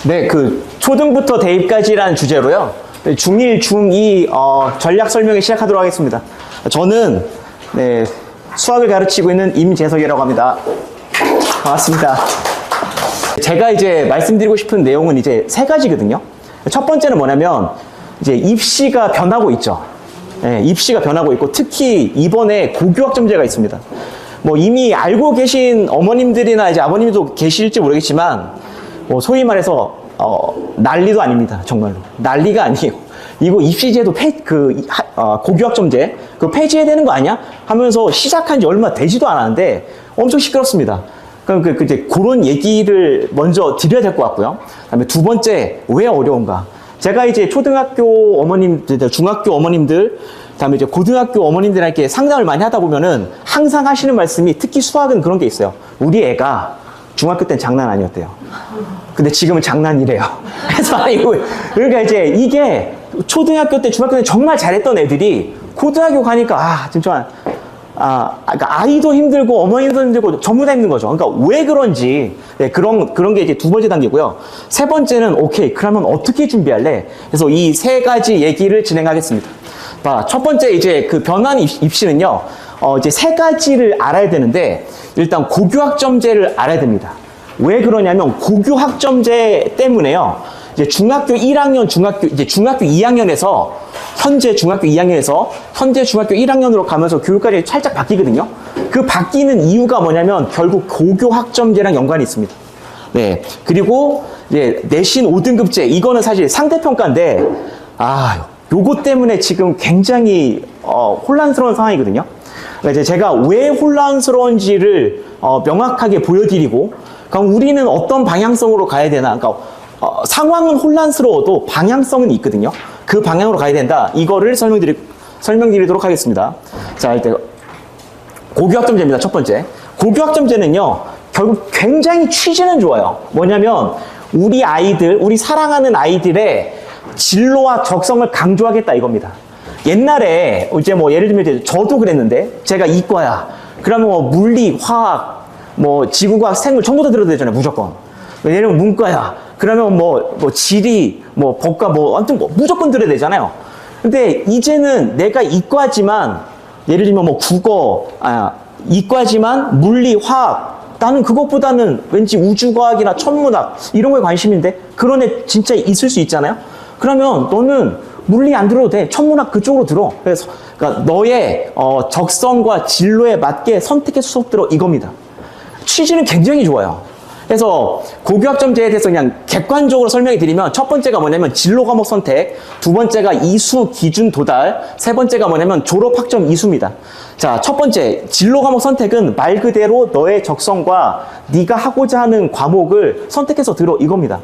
네, 그 초등부터 대입까지라는 주제로요. 중1, 중2 전략 설명을 시작하도록 하겠습니다. 저는 수학을 가르치고 있는 임재석이라고 합니다. 반갑습니다. 제가 이제 말씀드리고 싶은 내용은 이제 세 가지거든요. 첫 번째는 뭐냐면 이제 입시가 변하고 있죠. 네, 입시가 변하고 있고 특히 이번에 고교학점제가 있습니다. 뭐 이미 알고 계신 어머님들이나 이제 아버님도 계실지 모르겠지만 뭐 소위 말해서 난리도 아닙니다. 정말로 난리가 아니에요. 이거 입시제도 고교학점제 그거 폐지해야 되는 거 아니야? 하면서 시작한 지 얼마 되지도 않았는데 엄청 시끄럽습니다. 그럼 이제 그런 얘기를 먼저 드려야 될 것 같고요. 그다음에 두 번째, 왜 어려운가? 제가 이제 초등학교 어머님들, 중학교 어머님들, 그다음에 이제 고등학교 어머님들에게 상담을 많이 하다 보면은 항상 하시는 말씀이 특히 수학은 그런 게 있어요. 우리 애가 중학교 땐 장난 아니었대요. 근데 지금은 장난이래요. 그래서 그러니까 이제 이게 초등학교 때, 중학교 때 정말 잘했던 애들이 고등학교 가니까 진짜 그러니까 아이도 힘들고 어머니도 힘들고 전부 다 힘든 거죠. 그러니까 왜 그런지 그런 게 이제 두 번째 단계고요. 세 번째는 오케이 그러면 어떻게 준비할래? 그래서 이 세 가지 얘기를 진행하겠습니다. 첫 번째 이제 그 변환 입시는요. 이제 세 가지를 알아야 되는데 일단 고교학점제를 알아야 됩니다. 왜 그러냐면 고교학점제 때문에요. 이제 중학교 1학년, 중학교 2학년에서 현재 중학교 1학년으로 가면서 교육과정이 살짝 바뀌거든요. 그 바뀌는 이유가 뭐냐면 결국 고교학점제랑 연관이 있습니다. 네. 그리고 이제 내신 5등급제 이거는 사실 상대평가인데 요거 때문에 지금 굉장히 혼란스러운 상황이거든요. 그러니까 이제 제가 왜 혼란스러운지를 명확하게 보여드리고 그럼 우리는 어떤 방향성으로 가야 되나? 그러니까 상황은 혼란스러워도 방향성은 있거든요. 그 방향으로 가야 된다. 이거를 설명드리도록 하겠습니다. 자, 일단 고교학점제입니다. 첫 번째. 고교학점제는요. 결국 굉장히 취지는 좋아요. 뭐냐면 우리 사랑하는 아이들의 진로와 적성을 강조하겠다 이겁니다. 옛날에 이제 뭐 예를 들면 이제 저도 그랬는데 제가 이과야. 그러면 뭐 물리, 화학, 뭐 지구과학, 생물 전부 다 들어야 되잖아요. 무조건. 예를 들면 문과야. 그러면 뭐 지리, 뭐 법과 아무튼 무조건 들어야 되잖아요. 근데 이제는 내가 이과지만 예를 들면 뭐 국어, 이과지만 물리, 화학 나는 그것보다는 왠지 우주과학이나 천문학 이런 거에 관심인데 그런 애 진짜 있을 수 있잖아요. 그러면 너는 물리 안 들어도 돼. 천문학 그쪽으로 들어. 그래서 그러니까 너의 적성과 진로에 맞게 선택해서 수업 들어 이겁니다. 취지는 굉장히 좋아요. 그래서 고교학점제에 대해서 그냥 객관적으로 설명해 드리면 첫 번째가 뭐냐면 진로 과목 선택, 두 번째가 이수 기준 도달, 세 번째가 뭐냐면 졸업 학점 이수입니다. 자, 첫 번째 진로 과목 선택은 말 그대로 너의 적성과 네가 하고자 하는 과목을 선택해서 들어 이겁니다.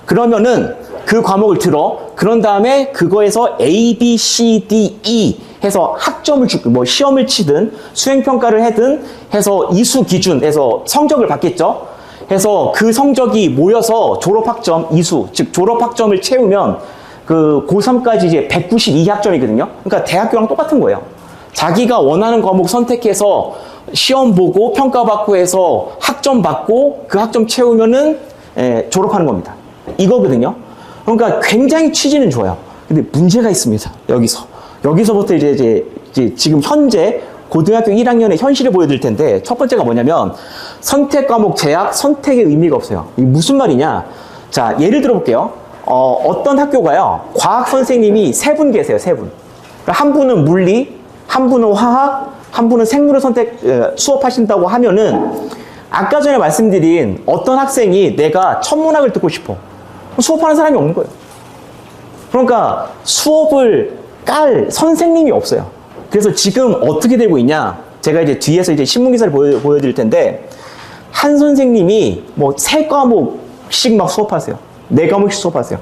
그러면은 그 과목을 들어 그런 다음에 그거에서 A, B, C, D, E 해서 학점을 뭐 시험을 치든 수행평가를 하든 해서 이수 기준에서 성적을 받겠죠. 해서 그 성적이 모여서 졸업학점 이수, 즉 졸업학점을 채우면 그 고3까지 이제 192학점이거든요. 그러니까 대학교랑 똑같은 거예요. 자기가 원하는 과목 선택해서 시험 보고 평가받고 해서 학점 받고 그 학점 채우면은 졸업하는 겁니다. 이거거든요. 그러니까 굉장히 취지는 좋아요. 근데 문제가 있습니다. 여기서부터 이제 지금 현재 고등학교 1학년의 현실을 보여드릴 텐데 첫 번째가 뭐냐면 선택 과목 제약, 선택의 의미가 없어요. 이게 무슨 말이냐? 자, 예를 들어 볼게요. 어떤 학교가요. 과학 선생님이 세 분 계세요. 세 분. 그러니까 한 분은 물리, 한 분은 화학, 한 분은 생물을 수업하신다고 하면은 아까 전에 말씀드린 어떤 학생이 내가 천문학을 듣고 싶어. 수업하는 사람이 없는 거예요. 그러니까 수업을 깔 선생님이 없어요. 그래서 지금 어떻게 되고 있냐? 제가 이제 뒤에서 이제 신문기사를 보여드릴 텐데, 한 선생님이 뭐 3과목씩 막 수업하세요. 4과목씩 수업하세요.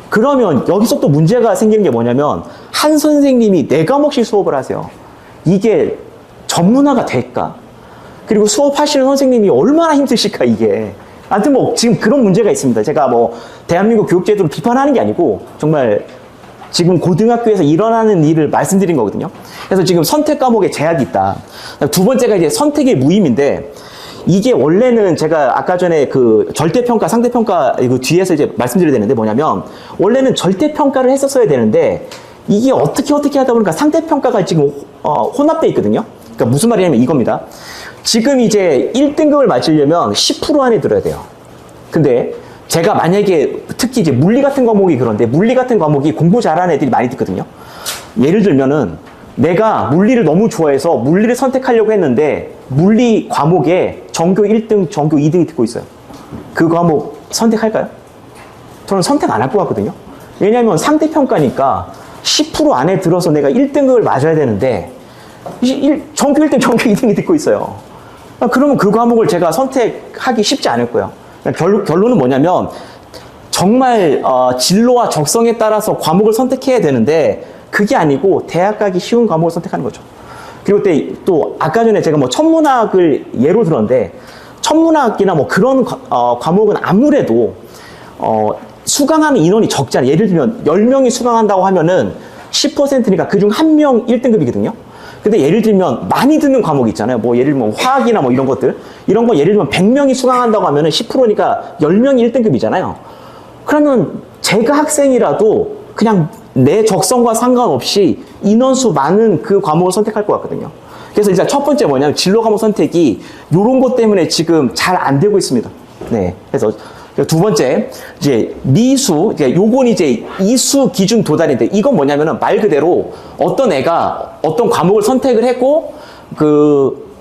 그러면 여기서 또 문제가 생기는 게 뭐냐면, 한 선생님이 4과목씩 수업을 하세요. 이게 전문화가 될까? 그리고 수업하시는 선생님이 얼마나 힘드실까, 이게. 아무튼 뭐 지금 그런 문제가 있습니다. 제가 뭐 대한민국 교육제도를 비판하는 게 아니고, 정말 지금 고등학교에서 일어나는 일을 말씀드린 거거든요. 그래서 지금 선택 과목에 제약이 있다. 두 번째가 이제 선택의 무의미인데 이게 원래는 제가 아까 전에 그 절대평가, 상대평가 이거 뒤에서 이제 말씀드려야 되는데 뭐냐면 원래는 절대평가를 했었어야 되는데 이게 어떻게 하다 보니까 상대평가가 지금 혼합돼 있거든요. 그러니까 무슨 말이냐면 이겁니다. 지금 이제 1등급을 맞으려면 10% 안에 들어야 돼요. 근데 제가 만약에 특히 이제 물리 같은 과목이 그런데 물리 같은 과목이 공부 잘하는 애들이 많이 듣거든요. 예를 들면은 내가 물리를 너무 좋아해서 물리를 선택하려고 했는데 물리 과목에 전교 1등, 전교 2등이 듣고 있어요. 그 과목 선택할까요? 저는 선택 안 할 것 같거든요. 왜냐하면 상대평가니까 10% 안에 들어서 내가 1등급을 맞아야 되는데 전교 1등, 전교 2등이 듣고 있어요. 그러면 그 과목을 제가 선택하기 쉽지 않을 거예요. 결론은 뭐냐면 정말 진로와 적성에 따라서 과목을 선택해야 되는데 그게 아니고 대학 가기 쉬운 과목을 선택하는 거죠. 그리고 또 아까 전에 제가 뭐 천문학을 예로 들었는데 천문학이나 뭐 그런 과목은 아무래도 수강하는 인원이 적잖아요. 예를 들면 10명이 수강한다고 하면은 10%니까 그중 1명 1등급이거든요. 근데 예를 들면 많이 듣는 과목이 있잖아요. 뭐 예를 들면 화학이나 뭐 이런 것들. 이런 거 예를 들면 100명이 수강한다고 하면은 10%니까 10명이 1등급이잖아요. 그러면 제가 학생이라도 그냥 내 적성과 상관없이 인원수 많은 그 과목을 선택할 것 같거든요. 그래서 일단 첫 번째 뭐냐면 진로 과목 선택이 이런 것 때문에 지금 잘 안 되고 있습니다. 네. 그래서 두 번째, 이제 미수, 요건 이제 이수 기준 도달인데 이건 뭐냐면은 말 그대로 어떤 애가 어떤 과목을 선택을 했고 그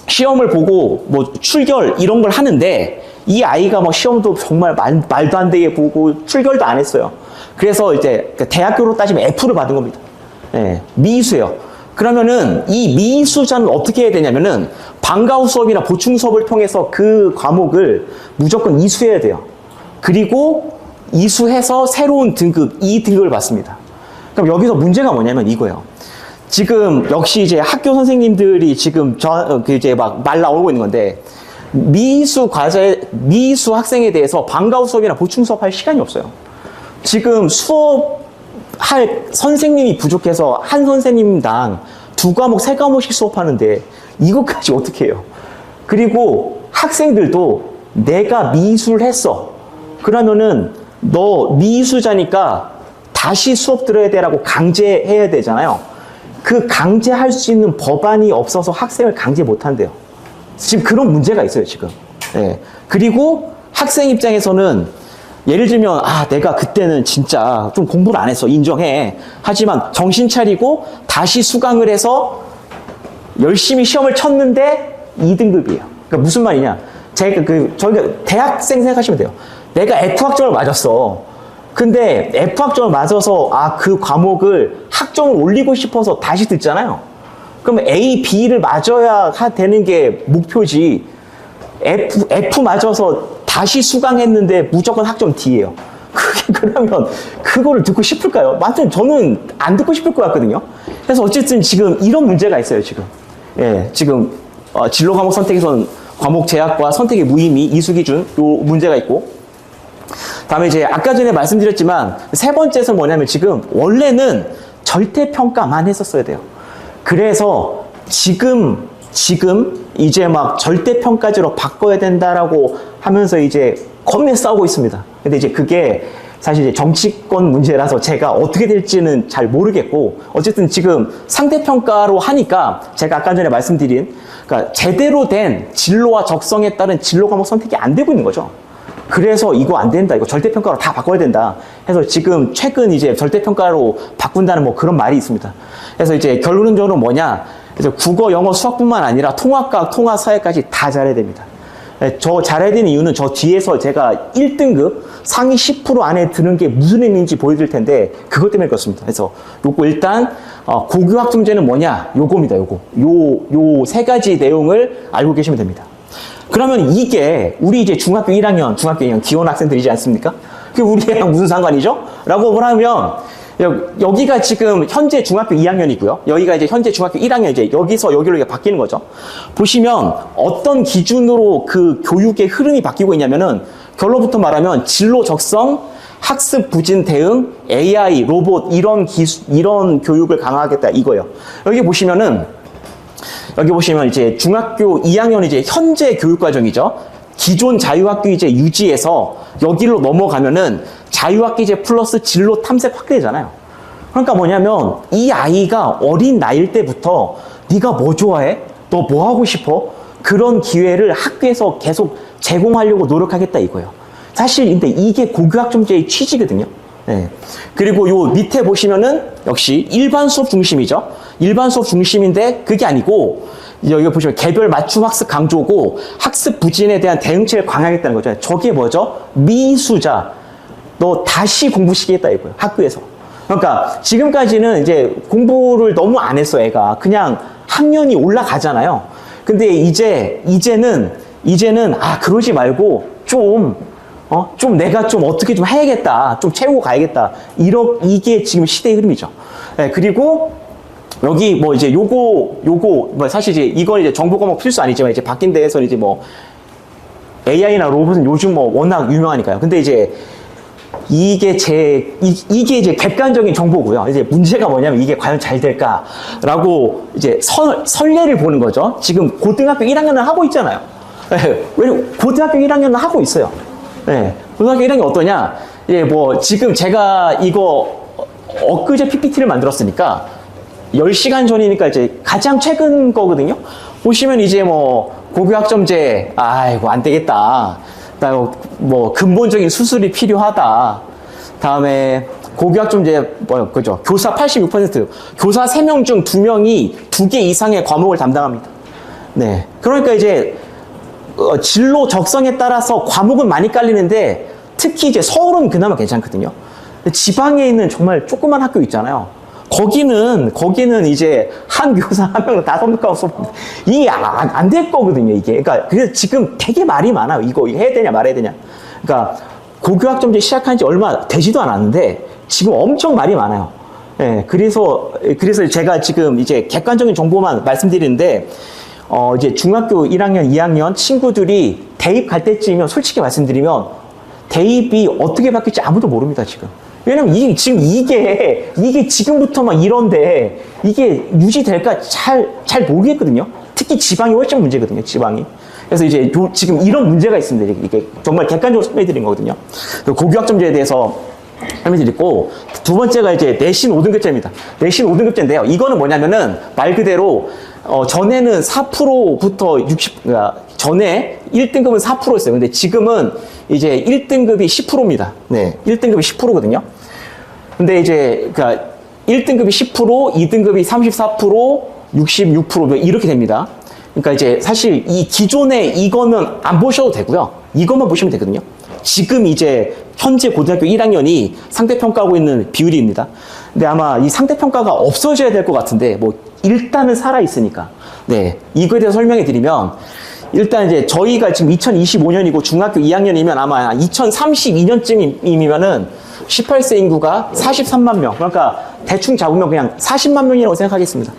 시험을 보고 뭐 출결 이런 걸 하는데 이 아이가 뭐 시험도 정말 말도 안 되게 보고 출결도 안 했어요. 그래서 이제 대학교로 따지면 F를 받은 겁니다. 네, 미수예요. 그러면은 이 미수자는 어떻게 해야 되냐면은 방과 후 수업이나 보충 수업을 통해서 그 과목을 무조건 이수해야 돼요. 그리고 이수해서 새로운 등급, 2등급을 받습니다. 그럼 여기서 문제가 뭐냐면 이거예요. 지금 역시 이제 학교 선생님들이 지금 이제 막 말 나오고 있는 건데 미수 학생에 대해서 방과 후 수업이나 보충 수업 할 시간이 없어요. 지금 수업할 선생님이 부족해서 한 선생님당 2과목, 3과목씩 수업하는데 이것까지 어떻게 해요? 그리고 학생들도 내가 미수를 했어. 그러면은 너 미수자니까 다시 수업 들어야 돼라고 강제해야 되잖아요. 그 강제할 수 있는 법안이 없어서 학생을 강제 못 한대요. 지금 그런 문제가 있어요, 지금. 네. 그리고 학생 입장에서는 예를 들면 내가 그때는 진짜 좀 공부를 안 했어. 인정해. 하지만 정신 차리고 다시 수강을 해서 열심히 시험을 쳤는데 2등급이에요. 그러니까 무슨 말이냐? 저희가 대학생 생각하시면 돼요. 내가 F학점을 맞았어. 근데 F학점을 맞아서 그 과목을 학점을 올리고 싶어서 다시 듣잖아요. 그러면 A, B를 맞아야 되는 게 목표지. F 맞아서 다시 수강했는데 무조건 학점 D예요. 그러면 그거를 듣고 싶을까요? 맞아요. 저는 안 듣고 싶을 것 같거든요. 그래서 어쨌든 지금 이런 문제가 있어요, 지금. 예, 지금 진로 과목 선택에서는 과목 제약과 선택의 무의미, 이수 기준 요 문제가 있고, 다음에 이제 아까 전에 말씀드렸지만 세 번째는 뭐냐면 지금 원래는 절대평가만 했었어야 돼요. 그래서 지금 이제 막 절대평가제로 바꿔야 된다라고 하면서 이제 겁내 싸우고 있습니다. 근데 이제 그게 사실 이제 정치권 문제라서 제가 어떻게 될지는 잘 모르겠고, 어쨌든 지금 상대평가로 하니까 제가 아까 전에 말씀드린, 그러니까 제대로 된 진로와 적성에 따른 진로 과목 선택이 안 되고 있는 거죠. 그래서 이거 안 된다, 이거 절대평가로 다 바꿔야 된다 해서 지금 최근 이제 절대평가로 바꾼다는 뭐 그런 말이 있습니다. 그래서 이제 결론적으로 뭐냐, 그래서 국어, 영어, 수학뿐만 아니라 통합과학, 통합사회까지 다 잘해야 됩니다. 저 잘해야 되는 이유는 저 뒤에서 제가 1등급 상위 10% 안에 드는 게 무슨 의미인지 보여드릴 텐데 그것 때문에 그렇습니다. 그래서 요거 일단 고교학점제는 뭐냐, 요겁니다. 요거 요 세 가지 내용을 알고 계시면 됩니다. 그러면 이게 우리 이제 중학교 1학년 기혼 학생들이지 않습니까? 그게 우리랑 무슨 상관이죠? 라고 하면 여기가 지금 현재 중학교 2학년이고요. 여기가 이제 현재 중학교 1학년, 이제 여기서 여기로 이렇게 바뀌는 거죠. 보시면 어떤 기준으로 그 교육의 흐름이 바뀌고 있냐면은 결론부터 말하면 진로 적성, 학습 부진 대응, AI, 로봇 이런 교육을 강화하겠다 이거예요. 여기 보시면은 여기 보시면 이제 중학교 2학년 이제 현재 교육과정이죠. 기존 자유학기제 유지해서 여기로 넘어가면은 자유학기제 플러스 진로 탐색 확대잖아요. 그러니까 뭐냐면 이 아이가 어린 나이일 때부터 네가 뭐 좋아해? 너 뭐 하고 싶어? 그런 기회를 학교에서 계속 제공하려고 노력하겠다 이거예요. 사실 근데 이게 고교학점제의 취지거든요. 네. 그리고 요 밑에 보시면은 역시 일반 수업 중심이죠. 일반 수업 중심인데 그게 아니고 여기 보시면 개별 맞춤 학습 강조고 학습 부진에 대한 대응책을 강화하겠다는 거죠. 저게 뭐죠? 미수자. 너 다시 공부시키겠다 이거예요. 학교에서. 그러니까 지금까지는 이제 공부를 너무 안 했어, 애가. 그냥 학년이 올라가잖아요. 근데 이제는 그러지 말고 좀 내가 좀 어떻게 좀 해야겠다. 좀 채우고 가야겠다. 이게 지금 시대의 흐름이죠. 네, 그리고 여기 뭐 이제 요거 뭐 사실 이제 이건 이제 정보 과목 필수 아니지만 이제 바뀐 데에서 이제 뭐 AI나 로봇은 요즘 뭐 워낙 유명하니까요. 근데 이제 이게 이제 객관적인 정보고요. 이제 문제가 뭐냐면 이게 과연 잘 될까라고 이제 선례를 보는 거죠. 지금 고등학교 1학년을 하고 있잖아요. 네, 왜 고등학교 1학년을 하고 있어요. 네, 고등학교 1학년 어떠냐? 예, 뭐 지금 제가 이거 엊그제 PPT를 만들었으니까 10시간 전이니까 이제 가장 최근 거거든요. 보시면 이제 뭐 고교학점제 아이고 안 되겠다. 뭐 근본적인 수술이 필요하다. 다음에 고교학점제 그죠? 교사 86%, 교사 3명 중 2명이 2개 이상의 과목을 담당합니다. 네, 그러니까 이제 진로 적성에 따라서 과목은 많이 깔리는데 특히 이제 서울은 그나마 괜찮거든요. 지방에 있는 정말 조그만 학교 있잖아요. 거기는 이제 한 교사 한 명은 다 선급하고 수업 이게 안 될 거거든요, 이게. 그러니까 그래서 지금 되게 말이 많아요. 이거 해야 되냐 말아야 되냐. 그러니까 고교학점제 시작한 지 얼마 되지도 않았는데 지금 엄청 말이 많아요. 예, 그래서 제가 지금 이제 객관적인 정보만 말씀드리는데 이제 중학교 1학년, 2학년 친구들이 대입 갈 때쯤이면 솔직히 말씀드리면 대입이 어떻게 바뀔지 아무도 모릅니다, 지금. 왜냐면 이게 지금부터 막 이런데 이게 유지될까 잘 모르겠거든요. 특히 지방이 훨씬 문제거든요, 지방이. 그래서 이제 지금 이런 문제가 있습니다. 이게 정말 객관적으로 설명해 드린 거거든요. 고교학점제에 대해서 설명드리고, 두 번째가 이제 내신 5등급제입니다. 내신 5등급제인데요. 이거는 뭐냐면은 말 그대로 전에는 4%부터 60, 그러니까 전에 1등급은 4%였어요. 근데 지금은 이제 1등급이 10%입니다. 네. 1등급이 10%거든요. 근데 이제, 그러니까 1등급이 10%, 2등급이 34%, 66% 이렇게 됩니다. 그러니까 이제 사실 이 기존에 이거는 안 보셔도 되고요. 이것만 보시면 되거든요. 지금 이제 현재 고등학교 1학년이 상대평가하고 있는 비율입니다. 근데 아마 이 상대평가가 없어져야 될 것 같은데, 뭐, 일단은 살아있으니까. 네. 이거에 대해서 설명해 드리면, 일단 이제 저희가 지금 2025년이고 중학교 2학년이면 아마 2032년쯤이면은 18세 인구가 43만 명. 그러니까 대충 잡으면 그냥 40만 명이라고 생각하겠습니다.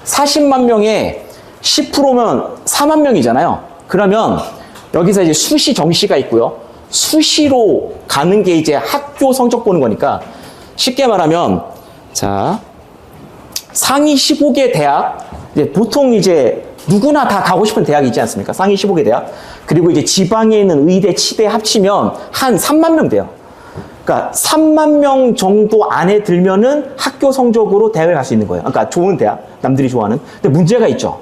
40만 명에 10%면 4만 명이잖아요. 그러면 여기서 이제 수시, 정시가 있고요. 수시로 가는 게 이제 학교 성적 보는 거니까 쉽게 말하면 자, 상위 15개 대학, 이제 보통 이제 누구나 다 가고 싶은 대학이 있지 않습니까? 상위 15개 대학. 그리고 이제 지방에 있는 의대, 치대 합치면 한 3만 명 돼요. 그러니까 3만 명 정도 안에 들면은 학교 성적으로 대학을 갈 수 있는 거예요. 그러니까 좋은 대학, 남들이 좋아하는. 근데 문제가 있죠.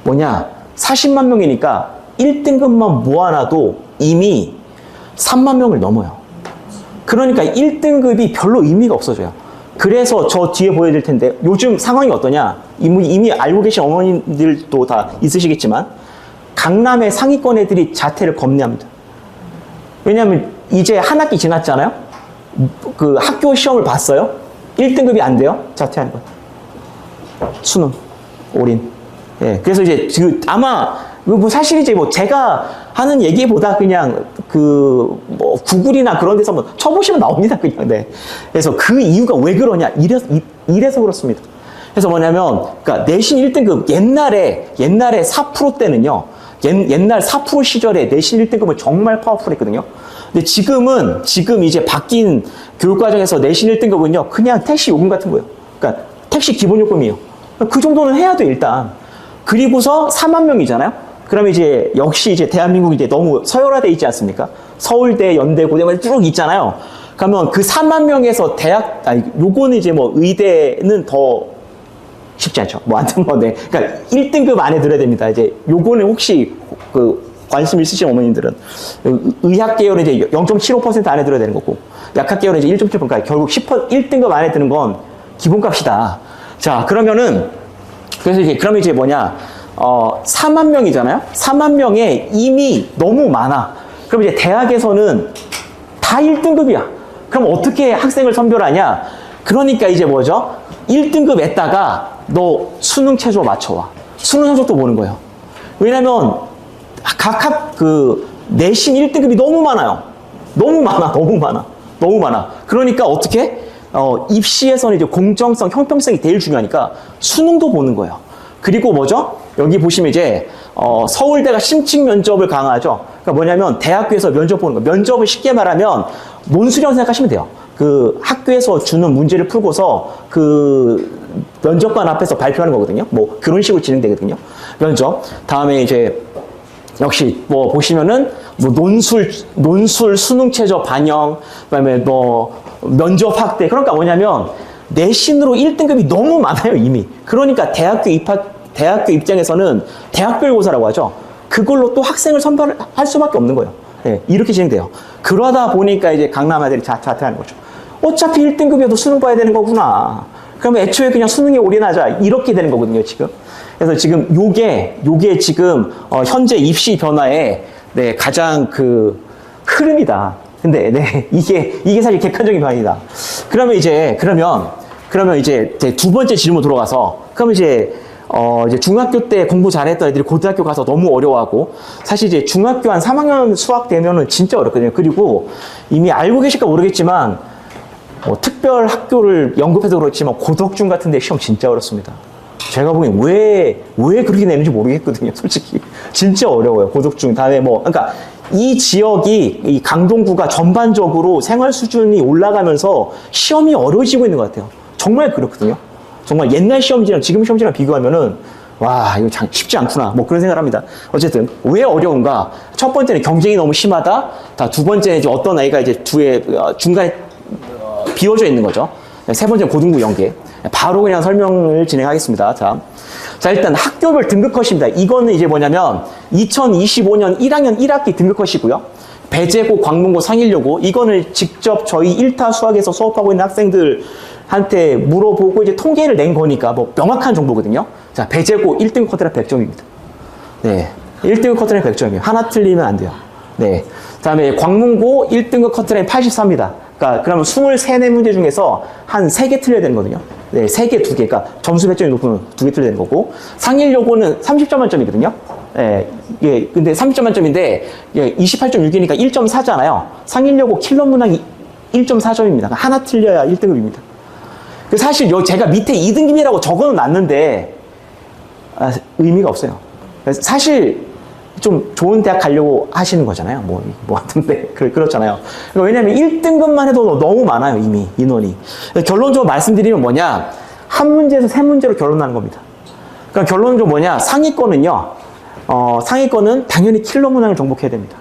뭐냐? 40만 명이니까 1등급만 모아놔도 이미 3만 명을 넘어요. 그러니까 1등급이 별로 의미가 없어져요. 그래서 저 뒤에 보여드릴 텐데 요즘 상황이 어떠냐? 이미 알고 계신 어머님들도 다 있으시겠지만 강남의 상위권 애들이 자퇴를 겁내합니다. 왜냐하면 이제 한 학기 지났잖아요. 그 학교 시험을 봤어요. 1등급이 안 돼요. 자퇴하는 거예요. 수능, 올인. 예, 그래서 이제 아마 뭐 사실 이제 뭐 제가 하는 얘기보다 그냥 뭐 구글이나 그런 데서 한번 쳐보시면 나옵니다, 그냥. 네. 그래서 그 이유가 왜 그러냐? 이래서 그렇습니다. 그래서 뭐냐면, 그러니까 내신 1등급 옛날에 4% 때는요. 옛날 4% 시절에 내신 1등급은 정말 파워풀했거든요. 근데 지금 이제 바뀐 교육과정에서 내신 1등급은요. 그냥 택시 요금 같은 거예요. 그러니까 택시 기본 요금이에요. 그 정도는 해야 돼, 일단. 그리고서 4만 명이잖아요. 그러면 이제 역시 이제 대한민국이 이제 너무 서열화돼 있지 않습니까? 서울대, 연대, 고대 쭉 있잖아요. 그러면 그 4만 명에서 요거는 이제 뭐 의대는 더 쉽지 않죠. 뭐 아무튼 뭐 네. 그러니까 1등급 안에 들어야 됩니다. 이제 요거는 혹시 그 관심 있으신 어머님들은 의학 계열은 이제 0.75% 안에 들어야 되는 거고 약학 계열은 이제 1.7%. 그러니까 결국 1등급 안에 드는 건 기본값이다. 자, 그러면은 그래서 이제 그러면 이제 뭐냐? 4만 명이잖아요. 4만 명에 이미 너무 많아. 그럼 이제 대학에서는 다 1등급이야. 그럼 어떻게 학생을 선별하냐? 그러니까 이제 뭐죠? 1등급에다가 너 수능 최저 맞춰와. 수능 성적도 보는 거예요. 왜냐면 각 그 내신 1등급이 너무 많아요. 너무 많아. 그러니까 어떻게? 입시에서는 이제 공정성, 형평성이 제일 중요하니까 수능도 보는 거예요. 그리고 뭐죠? 여기 보시면 이제 서울대가 심층 면접을 강화하죠. 그러니까 뭐냐면 대학교에서 면접 보는 거. 면접을 쉽게 말하면 논술형 생각하시면 돼요. 그 학교에서 주는 문제를 풀고서 그 면접관 앞에서 발표하는 거거든요. 뭐 그런 식으로 진행되거든요. 면접. 다음에 이제 역시 뭐 보시면은 뭐 논술 수능 최저 반영, 그다음에 뭐 면접 확대. 그러니까 뭐냐면 내신으로 1등급이 너무 많아요, 이미. 그러니까 대학교 입장에서는 대학별 고사라고 하죠. 그걸로 또 학생을 선발할 수밖에 없는 거예요. 네, 이렇게 진행돼요. 그러다 보니까 이제 강남 아들이 자퇴하는 거죠. 어차피 1등급이어도 수능 봐야 되는 거구나. 그러면 애초에 그냥 수능에 올인하자. 이렇게 되는 거거든요, 지금. 그래서 지금 요게 지금 현재 입시 변화의 네, 가장 그 흐름이다. 근데 네, 이게 사실 객관적인 변화이다. 그러면 이제 두 번째 질문 들어가서 그러면 이제 중학교 때 공부 잘했던 애들이 고등학교 가서 너무 어려워하고 사실 이제 중학교 한 3학년 수학 되면은 진짜 어렵거든요. 그리고 이미 알고 계실까 모르겠지만 특별 학교를 연급해서 그렇지만 고덕중 같은 데 시험 진짜 어렵습니다. 제가 보기엔 왜 그렇게 내는지 모르겠거든요. 솔직히 진짜 어려워요. 고덕중 다음에 그러니까 이 지역이 이 강동구가 전반적으로 생활 수준이 올라가면서 시험이 어려워지고 있는 것 같아요. 정말 그렇거든요. 정말 옛날 시험지랑 지금 시험지랑 비교하면은 와 이거 쉽지 않구나 뭐 그런 생각을 합니다. 어쨌든 왜 어려운가? 첫 번째는 경쟁이 너무 심하다. 두 번째는 이제 어떤 아이가 이제 중간에 비워져 있는 거죠. 세 번째는 고등부 연계. 바로 그냥 설명을 진행하겠습니다. 자, 일단 학교별 등급 컷입니다. 이거는 이제 뭐냐면 2025년 1학년 1학기 등급 컷이고요. 배재고, 광문고, 상일여고 이거는 직접 저희 1타 수학에서 수업하고 있는 학생들한테 물어보고 이제 통계를 낸 거니까 뭐 명확한 정보거든요. 자, 배재고 1등급 커트라인 100점입니다. 네. 1등급 커트라인 100점이에요. 하나 틀리면 안 돼요. 네. 다음에 광문고 1등급 커트라인 84입니다. 그러니까 그러면 23, 4문제 중에서 한 3개 틀려야 되는 거거든요. 네, 3개, 2개. 그러니까 점수 배점이 높으면 2개 틀려야 되는 거고. 상일여고는 30점 만점이거든요. 네, 근데 30점 만점인데 28.6이니까 1.4잖아요. 상일여고 킬러 문항이 1.4점입니다. 하나 틀려야 1등급입니다. 사실 제가 밑에 2등급이라고 적어는 놨는데 의미가 없어요. 사실 좀 좋은 대학 가려고 하시는 거잖아요. 하여튼데 그렇잖아요. 그러니까 왜냐면 1등급만 해도 너무 많아요, 이미 인원이. 결론적으로 말씀드리면 뭐냐? 한 문제에서 3문제로 결론나는 겁니다. 그러니까 결론적으로 상위권은요. 상위권은 당연히 킬러 문항을 정복해야 됩니다.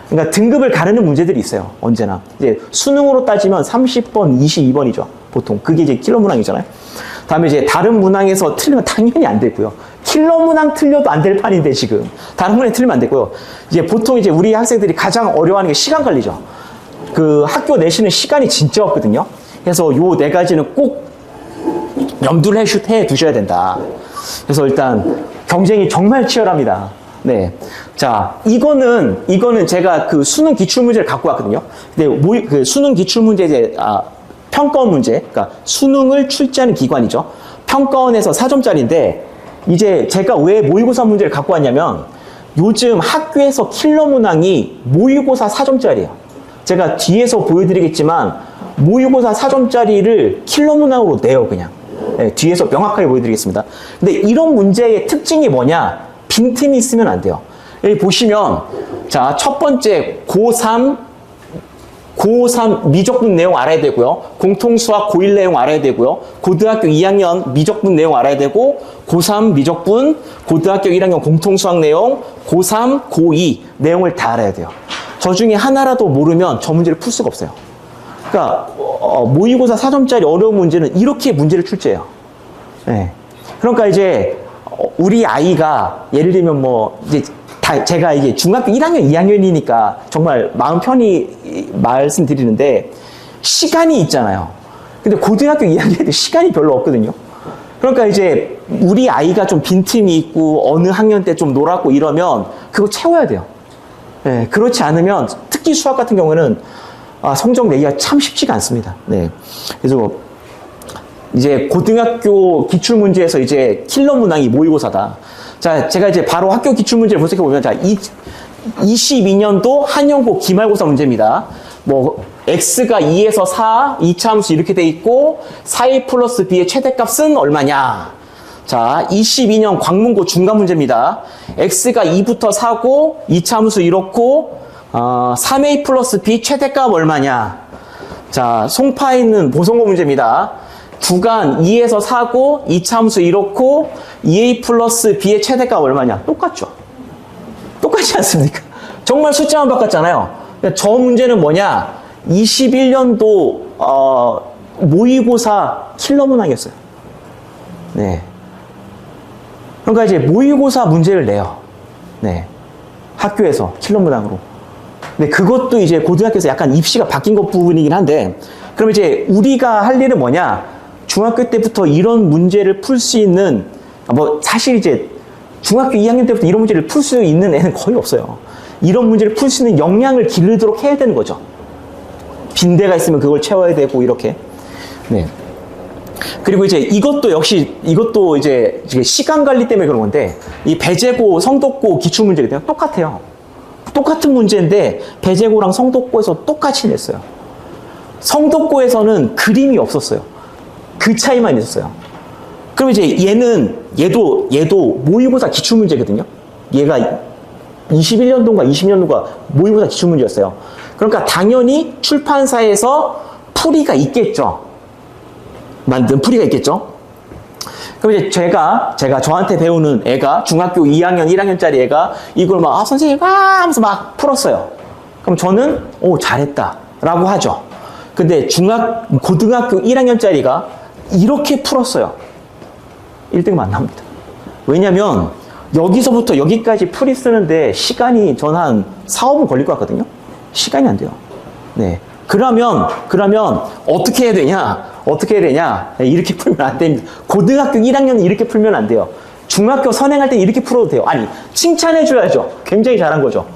그러니까 등급을 가르는 문제들이 있어요. 언제나. 이제 수능으로 따지면 30번, 22번이죠. 보통. 그게 이제 킬러 문항이잖아요. 다음에 이제 다른 문항에서 틀리면 당연히 안 되고요. 킬러 문항 틀려도 안 될 판인데 지금. 다른 문항 틀리면 안 되고요. 이제 보통 이제 우리 학생들이 가장 어려워하는 게 시간 관리죠. 그 학교 내시는 시간이 진짜 없거든요. 그래서 요 4가지는 꼭 염두를 해 두셔야 된다. 그래서 일단 경쟁이 정말 치열합니다. 네. 자, 이거는 제가 그 수능 기출문제를 갖고 왔거든요. 근데 그 수능 기출문제 이제, 평가원 문제. 그러니까 수능을 출제하는 기관이죠. 평가원에서 4점짜리인데, 이제 제가 왜 모의고사 문제를 갖고 왔냐면, 요즘 학교에서 킬러 문항이 모의고사 4점짜리예요. 제가 뒤에서 보여드리겠지만, 모의고사 4점짜리를 킬러 문항으로 내요, 그냥. 네, 뒤에서 명확하게 보여드리겠습니다. 근데 이런 문제의 특징이 뭐냐? 빈틈이 있으면 안 돼요. 여기 보시면, 자, 첫 번째, 고3, 고3 미적분 내용 알아야 되고요. 공통수학 고1 내용 알아야 되고요. 고등학교 2학년 미적분 내용 알아야 되고, 고3 미적분, 고등학교 1학년 공통수학 내용, 고3, 고2 내용을 다 알아야 돼요. 저 중에 하나라도 모르면 저 문제를 풀 수가 없어요. 그러니까 모의고사 4점짜리 어려운 문제는 이렇게 문제를 출제해요. 네. 그러니까 이제 우리 아이가 예를 들면 뭐 이제 제가 이게 중학교 1학년, 2학년이니까 정말 마음 편히 말씀드리는데 시간이 있잖아요. 근데 고등학교 2학년 때 시간이 별로 없거든요. 그러니까 이제 우리 아이가 좀 빈틈이 있고 어느 학년 때 좀 놀았고 이러면 그거 채워야 돼요. 네, 그렇지 않으면 특히 수학 같은 경우는 성적 내기가 참 쉽지가 않습니다. 네. 그래서 이제 고등학교 기출문제에서 이제 킬러 문항이 모의고사다. 자, 제가 이제 바로 학교 기출문제를 분석해 보면, 자, 22년도 한영고 기말고사 문제입니다. 뭐, x가 2에서 4, 2차 함수 이렇게 돼 있고, 4a 플러스 b의 최대값은 얼마냐? 자, 22년 광문고 중간 문제입니다. x가 2부터 4고, 2차 함수 이렇고, 3a 플러스 b 최대값 얼마냐? 자, 송파에 있는 보성고 문제입니다. 구간 2에서 4고 2차 함수 이렇고 2a 플러스 b의 최대값 얼마냐? 똑같죠? 똑같지 않습니까? 정말 숫자만 바꿨잖아요. 저 문제는 뭐냐? 21년도 모의고사 킬러 문항이었어요. 네. 그러니까 이제 모의고사 문제를 내요. 네. 학교에서 킬러 문항으로. 근데 그것도 이제 고등학교에서 약간 입시가 바뀐 것 부분이긴 한데, 그럼 이제 우리가 할 일은 뭐냐? 중학교 때부터 이런 문제를 풀 수 있는, 뭐 사실 이제 중학교 2학년 때부터 이런 문제를 풀 수 있는 애는 거의 없어요. 이런 문제를 풀 수 있는 역량을 기르도록 해야 되는 거죠. 빈대가 있으면 그걸 채워야 되고 이렇게. 네. 그리고 이제 이것도 이제 시간 관리 때문에 그런 건데, 이 배제고, 성독고 기출 문제가 똑같아요. 똑같은 문제인데 배제고랑 성독고에서 똑같이 냈어요. 성독고에서는 그림이 없었어요. 그 차이만 있었어요. 그럼 이제 얘도 모의고사 기출문제거든요. 얘가 21년도인가 20년도인가 모의고사 기출문제였어요. 그러니까 당연히 출판사에서 풀이가 있겠죠. 만든 풀이가 있겠죠. 그럼 이제 제가 저한테 배우는 애가 중학교 2학년, 1학년짜리 애가 이걸 막 선생님 하면서 막 풀었어요. 그럼 저는 잘했다 라고 하죠. 근데 고등학교 1학년짜리가 이렇게 풀었어요. 1등급 안 나옵니다. 왜냐면 여기서부터 여기까지 풀이 쓰는데 시간이 전 한 4, 5분 걸릴 것 같거든요. 시간이 안 돼요. 네. 그러면 어떻게 해야 되냐? 네, 이렇게 풀면 안 됩니다. 고등학교 1학년은 이렇게 풀면 안 돼요. 중학교 선행할 때 이렇게 풀어도 돼요. 아니, 칭찬해 줘야죠. 굉장히 잘한 거죠.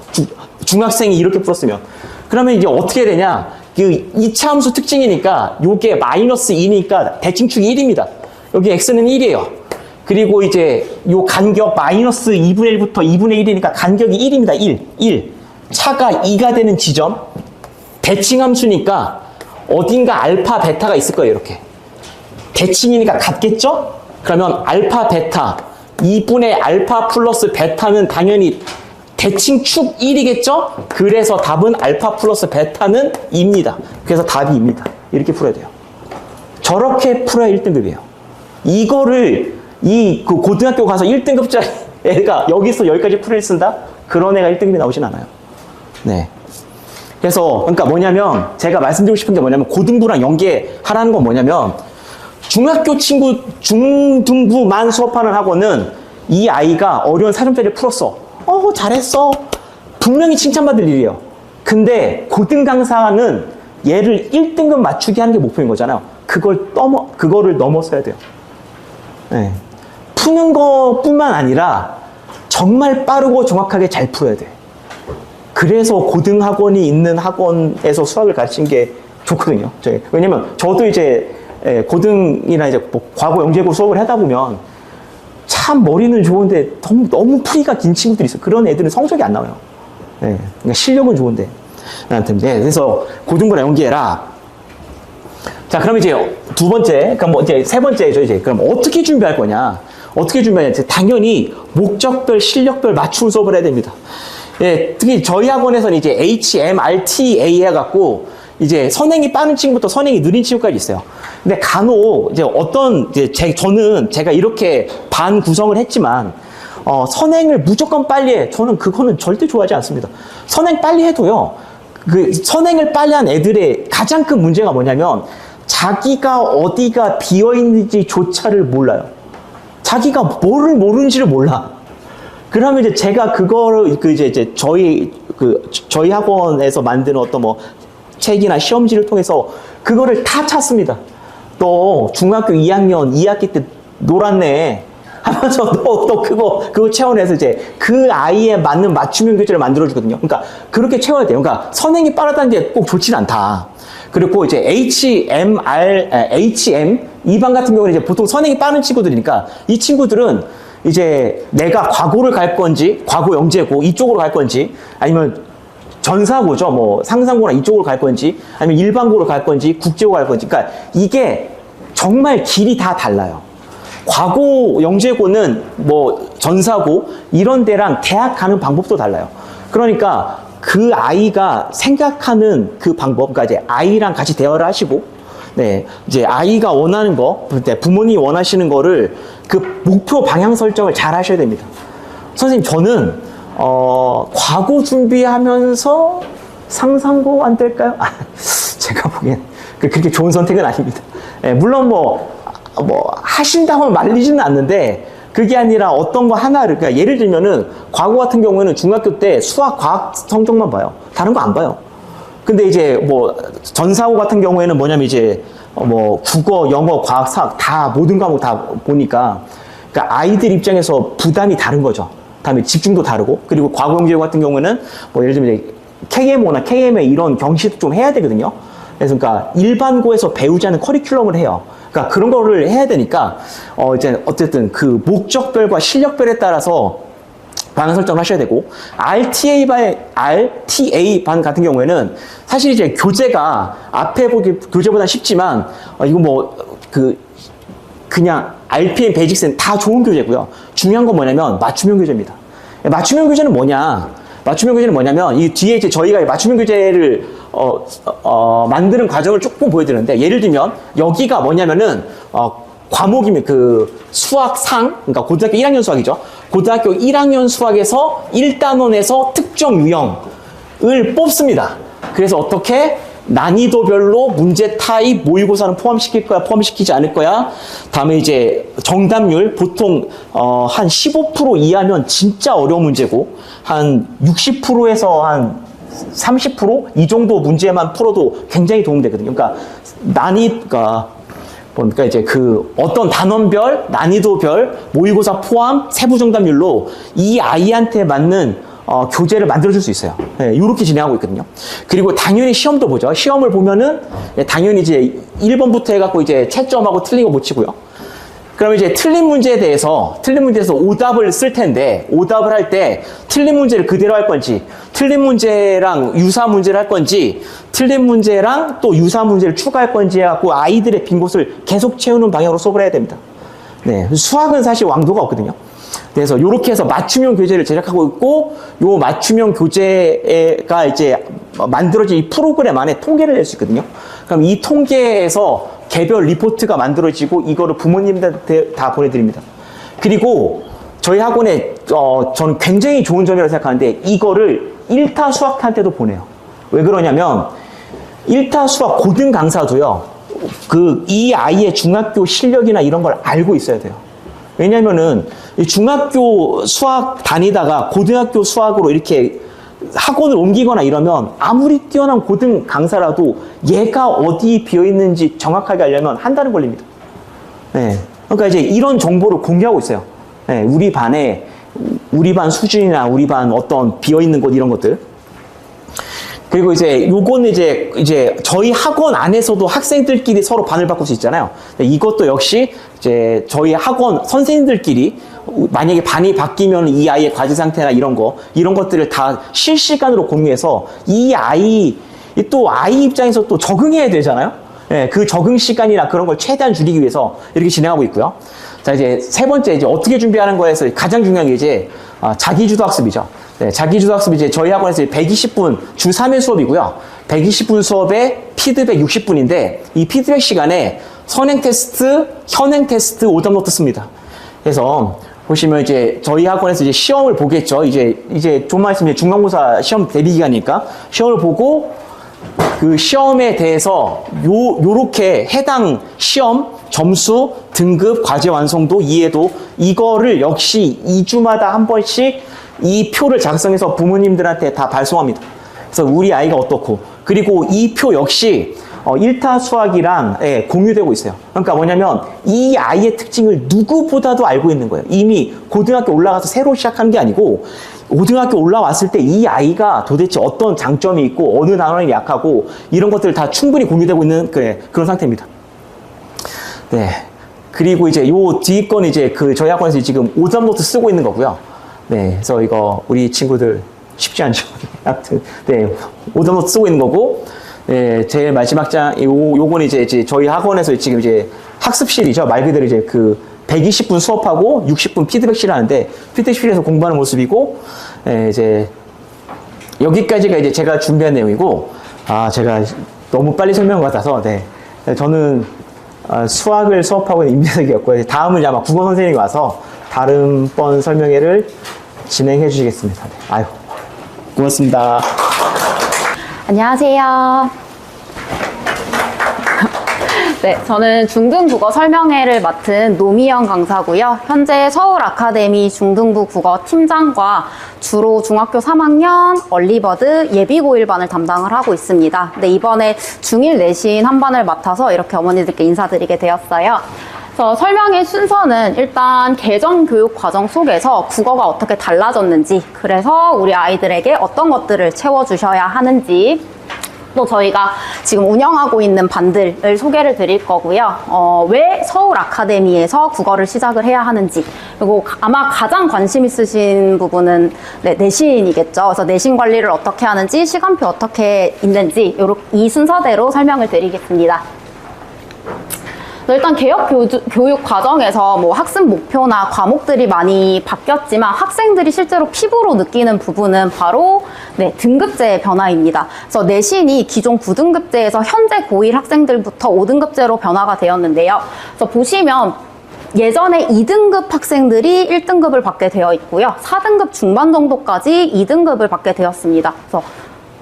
중학생이 이렇게 풀었으면. 그러면 이제 어떻게 해야 되냐? 그 2차 함수 특징이니까 요게 마이너스 2니까 대칭축이 1입니다. 여기 x는 1이에요. 그리고 이제 요 간격 마이너스 2분의 1부터 2분의 1이니까 간격이 1입니다. 1. 차가 2가 되는 지점. 대칭함수니까 어딘가 알파, 베타가 있을 거예요. 이렇게. 대칭이니까 같겠죠? 그러면 알파, 베타 2분의 알파 플러스 베타는 당연히 대칭축 1이겠죠? 그래서 답은 알파 플러스 베타는 2입니다. 그래서 답이 2입니다. 이렇게 풀어야 돼요. 저렇게 풀어야 1등급이에요. 이거를 그 고등학교 가서 1등급짜리 애가 여기서 여기까지 풀이를 쓴다? 그런 애가 1등급이 나오진 않아요. 네. 그래서 그러니까 뭐냐면 제가 말씀드리고 싶은 게 뭐냐면 고등부랑 연계하라는 건 뭐냐면 중학교 친구 중등부만 수업하는 학원은 이 아이가 어려운 4점짜리 풀었어. 잘했어. 분명히 칭찬받을 일이에요. 근데 고등 강사는 얘를 1등급 맞추게 하는 게 목표인 거잖아요. 그거를 넘어서야 돼요. 네. 푸는 것뿐만 아니라 정말 빠르고 정확하게 잘 풀어야 돼. 그래서 고등 학원이 있는 학원에서 수학을 가르치는 게 좋거든요. 왜냐면 저도 이제 고등이나 이제 뭐 과거 영재고 수업을 하다 보면 참 머리는 좋은데 너무 풀이가 긴 친구들이 있어요. 그런 애들은 성적이 안 나와요. 네, 그러니까 실력은 좋은데. 아무튼, 네, 그래서 고등부랑 연계해라. 자, 그럼 이제 두 번째, 그럼 뭐 이제 세 번째죠, 이제. 그럼 어떻게 준비할 거냐? 어떻게 준비하냐? 당연히 목적별, 실력별 맞춤 수업을 해야 됩니다. 예, 특히 저희 학원에서는 이제 HMRTA 해갖고 이제 선행이 빠른 친구부터 선행이 느린 친구까지 있어요. 근데 간혹 이제 어떤 이제 저는 제가 이렇게 반 구성을 했지만 선행을 무조건 빨리 해. 저는 그거는 절대 좋아하지 않습니다. 선행 빨리 해도요. 그 선행을 빨리 한 애들의 가장 큰 문제가 뭐냐면 자기가 어디가 비어 있는지조차를 몰라요. 자기가 뭐를 모르는지를 몰라. 그러면 이제 제가 그거를 이제 저희 학원에서 만드는 어떤 뭐 책이나 시험지를 통해서 그거를 다 찾습니다. 너 중학교 2학년 2학기 때 놀았네 하면서 또 그거 채워내서 이제 그 아이에 맞는 맞춤형 교재를 만들어주거든요. 그러니까 그렇게 채워야 돼요. 그러니까 선행이 빠르다는 게 꼭 좋지는 않다. 그리고 이제 HM 2반 같은 경우는 이제 보통 선행이 빠른 친구들이니까 이 친구들은 이제 내가 과고를 갈 건지, 과고 영재고 이쪽으로 갈 건지, 아니면 전사고죠. 뭐 상상고나 이쪽으로 갈 건지, 아니면 일반고로 갈 건지, 국제고 갈 건지. 그러니까 이게 정말 길이 다 달라요. 과고 영재고는 뭐 전사고 이런 데랑 대학 가는 방법도 달라요. 그러니까 그 아이가 생각하는 그 방법, 그러니까 이제 아이랑 같이 대화를 하시고, 네, 이제 아이가 원하는 거, 부모님이 원하시는 거를 그 목표 방향 설정을 잘 하셔야 됩니다. 선생님, 저는 과고 준비하면서 상상고 안 될까요? 제가 보기엔 그렇게 좋은 선택은 아닙니다. 네, 물론 뭐 하신다고 말리지는 않는데 그게 아니라 어떤 거 하나를, 그러니까 예를 들면은 과거 같은 경우에는 중학교 때 수학, 과학 성적만 봐요. 다른 거 안 봐요. 근데 이제 뭐 전사고 같은 경우에는 뭐냐면 이제 뭐 국어, 영어, 과학, 사학 다 모든 과목 다 보니까 그러니까 아이들 입장에서 부담이 다른 거죠. 다음에 집중도 다르고, 그리고 과거 영재 같은 경우에는 뭐 예를 들면 이제 KMO나 KMA 이런 경시도 좀 해야 되거든요. 그래서 그러니까 일반고에서 배우지 않은 커리큘럼을 해요. 그러니까 그런 거를 해야 되니까 이제 어쨌든 그 목적별과 실력별에 따라서 방향 설정을 하셔야 되고, RTA 반 같은 경우에는 사실 이제 교재가 앞에 보기 교재보다 쉽지만 이거 뭐 그냥 RPM 베이직스는 다 좋은 교재고요. 중요한 건 뭐냐면 맞춤형 교재입니다. 맞춤형 교재는 뭐냐? 맞춤형 교재는 뭐냐면 이 뒤에 이제 저희가 맞춤형 교재를 만드는 과정을 조금 보여드리는데, 예를 들면 여기가 뭐냐면은 과목이면 그 수학상, 그러니까 고등학교 1학년 수학이죠. 고등학교 1학년 수학에서 1단원에서 특정 유형을 뽑습니다. 그래서 어떻게 난이도별로 문제 타입, 모의고사는 포함시킬 거야, 포함시키지 않을 거야. 다음에 이제 정답률 보통 한 15% 이하면 진짜 어려운 문제고, 한 60%에서 한 30% 이 정도 문제만 풀어도 굉장히 도움되거든요. 그러니까 그러니까 이제 그 어떤 단원별, 난이도별, 모의고사 포함, 세부 정답률로 이 아이한테 맞는 교재를 만들어줄 수 있어요. 네, 이렇게 진행하고 있거든요. 그리고 당연히 시험도 보죠. 시험을 보면은 당연히 이제 1번부터 해갖고 이제 채점하고 틀린 거 못 치고요. 그러면 이제 틀린 문제에 대해서 오답을 쓸 텐데, 오답을 할 때 틀린 문제를 그대로 할 건지, 틀린 문제랑 유사 문제를 할 건지, 틀린 문제랑 또 유사 문제를 추가할 건지 해갖고 아이들의 빈 곳을 계속 채우는 방향으로 수업을 해야 됩니다. 네, 수학은 사실 왕도가 없거든요. 그래서 이렇게 해서 맞춤형 교재를 제작하고 있고, 요 맞춤형 교재가 이제 만들어진 이 프로그램 안에 통계를 낼 수 있거든요. 그럼 이 통계에서 개별 리포트가 만들어지고 이거를 부모님한테 다 보내드립니다. 그리고 저희 학원에 저는 굉장히 좋은 점이라고 생각하는데, 이거를 1타 수학한테도 보내요. 왜 그러냐면 1타 수학 고등 강사도요, 이 아이의 중학교 실력이나 이런 걸 알고 있어야 돼요. 왜냐면은 중학교 수학 다니다가 고등학교 수학으로 이렇게 학원을 옮기거나 이러면 아무리 뛰어난 고등 강사라도 얘가 어디 비어있는지 정확하게 알려면 한 달은 걸립니다. 네. 그러니까 이제 이런 정보를 공개하고 있어요. 네. 우리 반 수준이나 우리 반 어떤 비어있는 곳 이런 것들. 그리고 이제 요거는 이제 저희 학원 안에서도 학생들끼리 서로 반을 바꿀 수 있잖아요. 이것도 역시 이제 저희 학원 선생님들끼리 만약에 반이 바뀌면 이 아이의 과제 상태나 이런 것들을 다 실시간으로 공유해서 이 아이 입장에서 또 적응해야 되잖아요. 예, 그 적응 시간이나 그런 걸 최대한 줄이기 위해서 이렇게 진행하고 있고요. 자, 이제 세 번째, 이제 어떻게 준비하는 거에서 가장 중요한 게 이제 자기주도 학습이죠. 네, 자기주도 학습이 이제 저희 학원에서 120분 주 3회 수업이고요. 120분 수업에 피드백 60분인데 이 피드백 시간에 선행 테스트, 현행 테스트, 오답노트 씁니다. 그래서 보시면 이제 저희 학원에서 이제 시험을 보겠죠. 이제 좀만 있으면 중간고사 시험 대비 기간이니까 시험을 보고 그 시험에 대해서 요렇게 해당 시험 점수, 등급, 과제 완성도, 이해도 이거를 역시 2주마다 한 번씩 이 표를 작성해서 부모님들한테 다 발송합니다. 그래서 우리 아이가 어떻고 그리고 이 표 역시 1타 수학이랑 공유되고 있어요. 그러니까 뭐냐면 이 아이의 특징을 누구보다도 알고 있는 거예요. 이미 고등학교 올라가서 새로 시작한 게 아니고 고등학교 올라왔을 때 이 아이가 도대체 어떤 장점이 있고 어느 단원이 약하고 이런 것들 다 충분히 공유되고 있는 그런 상태입니다. 네. 그리고 이제 요 뒤 건 이제 저희 학원에서 지금 오답노트 쓰고 있는 거고요. 네. 그래서 이거 우리 친구들 쉽지 않죠. 아무튼 네. 오답노트 쓰고 있는 거고. 네, 제일 마지막 요건 이제 저희 학원에서 지금 이제 학습실이죠. 말 그대로 이제 120분 수업하고 60분 피드백실 하는데 피드백실에서 공부하는 모습이고, 이제 여기까지가 이제 제가 준비한 내용이고, 제가 너무 빨리 설명한 것 같아서, 네. 저는 수학을 수업하고 있는 임재석이었고요. 다음은 이제 아마 국어 선생님이 와서 다른 번 설명회를 진행해 주시겠습니다. 네. 아유, 고맙습니다. 안녕하세요. 네, 저는 중등국어 설명회를 맡은 노미영 강사고요. 현재 서울 아카데미 중등부 국어 팀장과 주로 중학교 3학년 얼리버드 예비고1반을 담당을 하고 있습니다. 네, 이번에 중1 내신 한 반을 맡아서 이렇게 어머니들께 인사드리게 되었어요. 그래서 설명회 순서는 일단 개정 교육 과정 속에서 국어가 어떻게 달라졌는지, 그래서 우리 아이들에게 어떤 것들을 채워주셔야 하는지, 또 저희가 지금 운영하고 있는 반들을 소개를 드릴 거고요. 왜 서울 아카데미에서 국어를 시작을 해야 하는지, 그리고 아마 가장 관심 있으신 부분은 내신이겠죠. 그래서 내신 관리를 어떻게 하는지, 시간표 어떻게 있는지, 이 순서대로 설명을 드리겠습니다. 일단 개혁 교육 과정에서 뭐 학습 목표나 과목들이 많이 바뀌었지만 학생들이 실제로 피부로 느끼는 부분은 바로 등급제의 변화입니다. 그래서 내신이 기존 9등급제에서 현재 고1 학생들부터 5등급제로 변화가 되었는데요. 그래서 보시면 예전에 2등급 학생들이 1등급을 받게 되어 있고요. 4등급 중반 정도까지 2등급을 받게 되었습니다. 그래서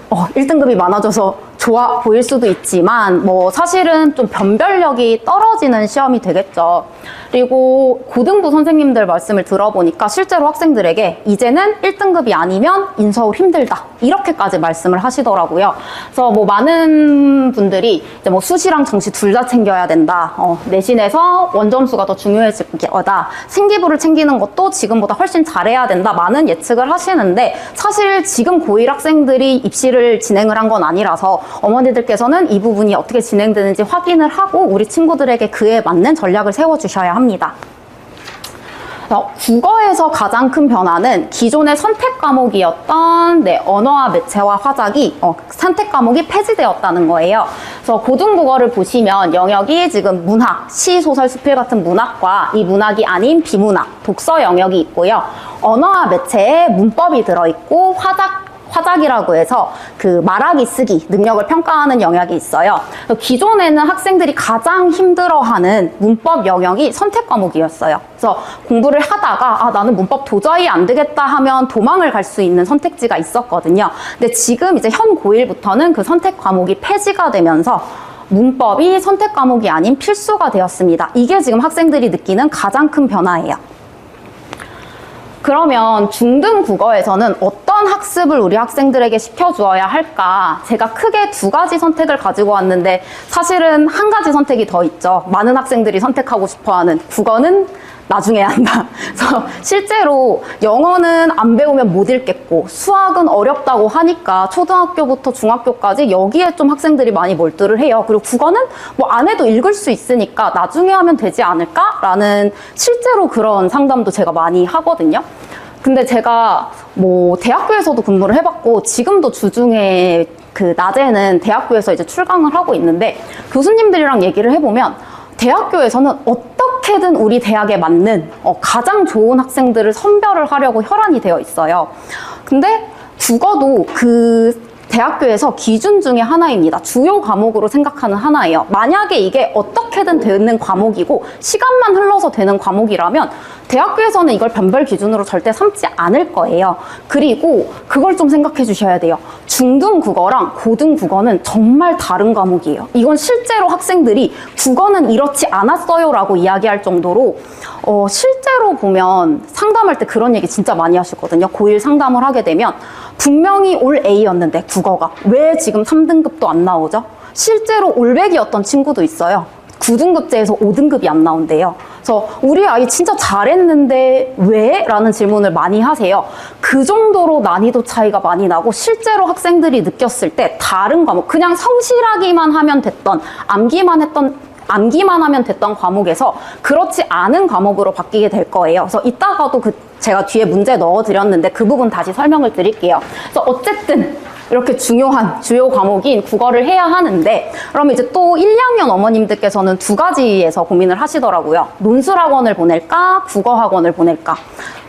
1등급이 많아져서 좋아 보일 수도 있지만 사실은 좀 변별력이 떨어지는 시험이 되겠죠. 그리고 고등부 선생님들 말씀을 들어보니까 실제로 학생들에게 이제는 1등급이 아니면 인서울 힘들다 이렇게까지 말씀을 하시더라고요. 그래서 많은 분들이 이제 수시랑 정시 둘 다 챙겨야 된다. 내신에서 원점수가 더 중요해질 거다. 생기부를 챙기는 것도 지금보다 훨씬 잘해야 된다. 많은 예측을 하시는데 사실 지금 고1 학생들이 입시를 진행을 한 건 아니라서 어머니들께서는 이 부분이 어떻게 진행되는지 확인을 하고 우리 친구들에게 그에 맞는 전략을 세워주셔야 합니다. 국어에서 가장 큰 변화는 기존의 선택 과목이었던 언어와 매체와 화작이 선택 과목이 폐지되었다는 거예요. 그래서 고등국어를 보시면 영역이 지금 문학, 시, 소설, 수필 같은 문학과 이 문학이 아닌 비문학, 독서 영역이 있고요. 언어와 매체에 문법이 들어있고 화작이라고 해서 말하기 쓰기 능력을 평가하는 영역이 있어요. 기존에는 학생들이 가장 힘들어하는 문법 영역이 선택 과목이었어요. 그래서 공부를 하다가 나는 문법 도저히 안 되겠다 하면 도망을 갈 수 있는 선택지가 있었거든요. 근데 지금 이제 현 고1부터는 그 선택 과목이 폐지가 되면서 문법이 선택 과목이 아닌 필수가 되었습니다. 이게 지금 학생들이 느끼는 가장 큰 변화예요. 그러면 중등 국어에서는 어떤 학습을 우리 학생들에게 시켜주어야 할까? 제가 크게 두 가지 선택을 가지고 왔는데 사실은 한 가지 선택이 더 있죠. 많은 학생들이 선택하고 싶어하는 국어는 나중에 한다. 그래서 실제로 영어는 안 배우면 못 읽겠고 수학은 어렵다고 하니까 초등학교부터 중학교까지 여기에 좀 학생들이 많이 몰두를 해요. 그리고 국어는 안 해도 읽을 수 있으니까 나중에 하면 되지 않을까라는 실제로 그런 상담도 제가 많이 하거든요. 근데 제가 대학교에서도 근무를 해봤고 지금도 주중에 낮에는 대학교에서 이제 출강을 하고 있는데 교수님들이랑 얘기를 해보면 대학교에서는 어떻게든 우리 대학에 맞는 가장 좋은 학생들을 선별을 하려고 혈안이 되어 있어요. 근데 국어도 대학교에서 기준 중에 하나입니다. 주요 과목으로 생각하는 하나예요. 만약에 이게 어떻게든 되는 과목이고 시간만 흘러서 되는 과목이라면 대학교에서는 이걸 변별 기준으로 절대 삼지 않을 거예요. 그리고 그걸 좀 생각해 주셔야 돼요. 중등 국어랑 고등 국어는 정말 다른 과목이에요. 이건 실제로 학생들이 국어는 이렇지 않았어요 라고 이야기할 정도로 실제로 보면 상담할 때 그런 얘기 진짜 많이 하시거든요. 고1 상담을 하게 되면 분명히 올 A였는데 국어가 왜 지금 3등급도 안 나오죠? 실제로 올백이었던 친구도 있어요. 9등급제에서 5등급이 안 나온대요. 그래서 우리 아이 진짜 잘했는데 왜? 라는 질문을 많이 하세요. 그 정도로 난이도 차이가 많이 나고 실제로 학생들이 느꼈을 때 다른 과목, 그냥 성실하기만 하면 됐던, 암기만 하면 됐던 과목에서 그렇지 않은 과목으로 바뀌게 될 거예요. 그래서 이따가도 제가 뒤에 문제 넣어드렸는데 그 부분 다시 설명을 드릴게요. 그래서 어쨌든 이렇게 중요한 주요 과목인 국어를 해야 하는데 그러면 이제 또 1, 2학년 어머님들께서는 두 가지에서 고민을 하시더라고요. 논술학원을 보낼까? 국어학원을 보낼까?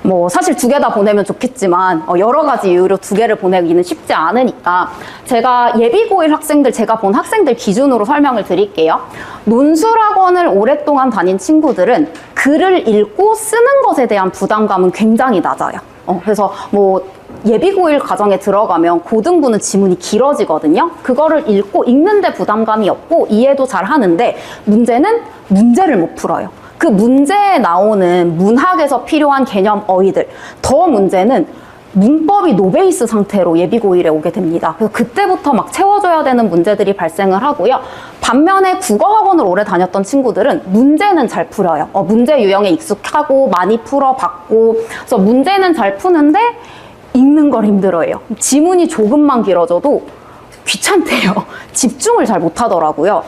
뭐 사실 두 개 다 보내면 좋겠지만 여러 가지 이유로 두 개를 보내기는 쉽지 않으니까 제가 예비고1 학생들, 제가 본 학생들 기준으로 설명을 드릴게요. 논술학원을 오랫동안 다닌 친구들은 글을 읽고 쓰는 것에 대한 부담감은 굉장히 낮아요. 그래서 뭐 예비고1 과정에 들어가면 고등부는 지문이 길어지거든요. 그거를 읽는데 부담감이 없고 이해도 잘 하는데 문제는 문제를 못 풀어요. 그 문제에 나오는 문학에서 필요한 개념 어휘들, 더 문제는 문법이 노베이스 상태로 예비고1에 오게 됩니다. 그래서 그때부터 막 채워줘야 되는 문제들이 발생을 하고요. 반면에 국어학원을 오래 다녔던 친구들은 문제는 잘 풀어요. 문제 유형에 익숙하고 많이 풀어봤고, 그래서 문제는 잘 푸는데 읽는 걸 힘들어해요. 지문이 조금만 길어져도 귀찮대요. 집중을 잘 못하더라고요.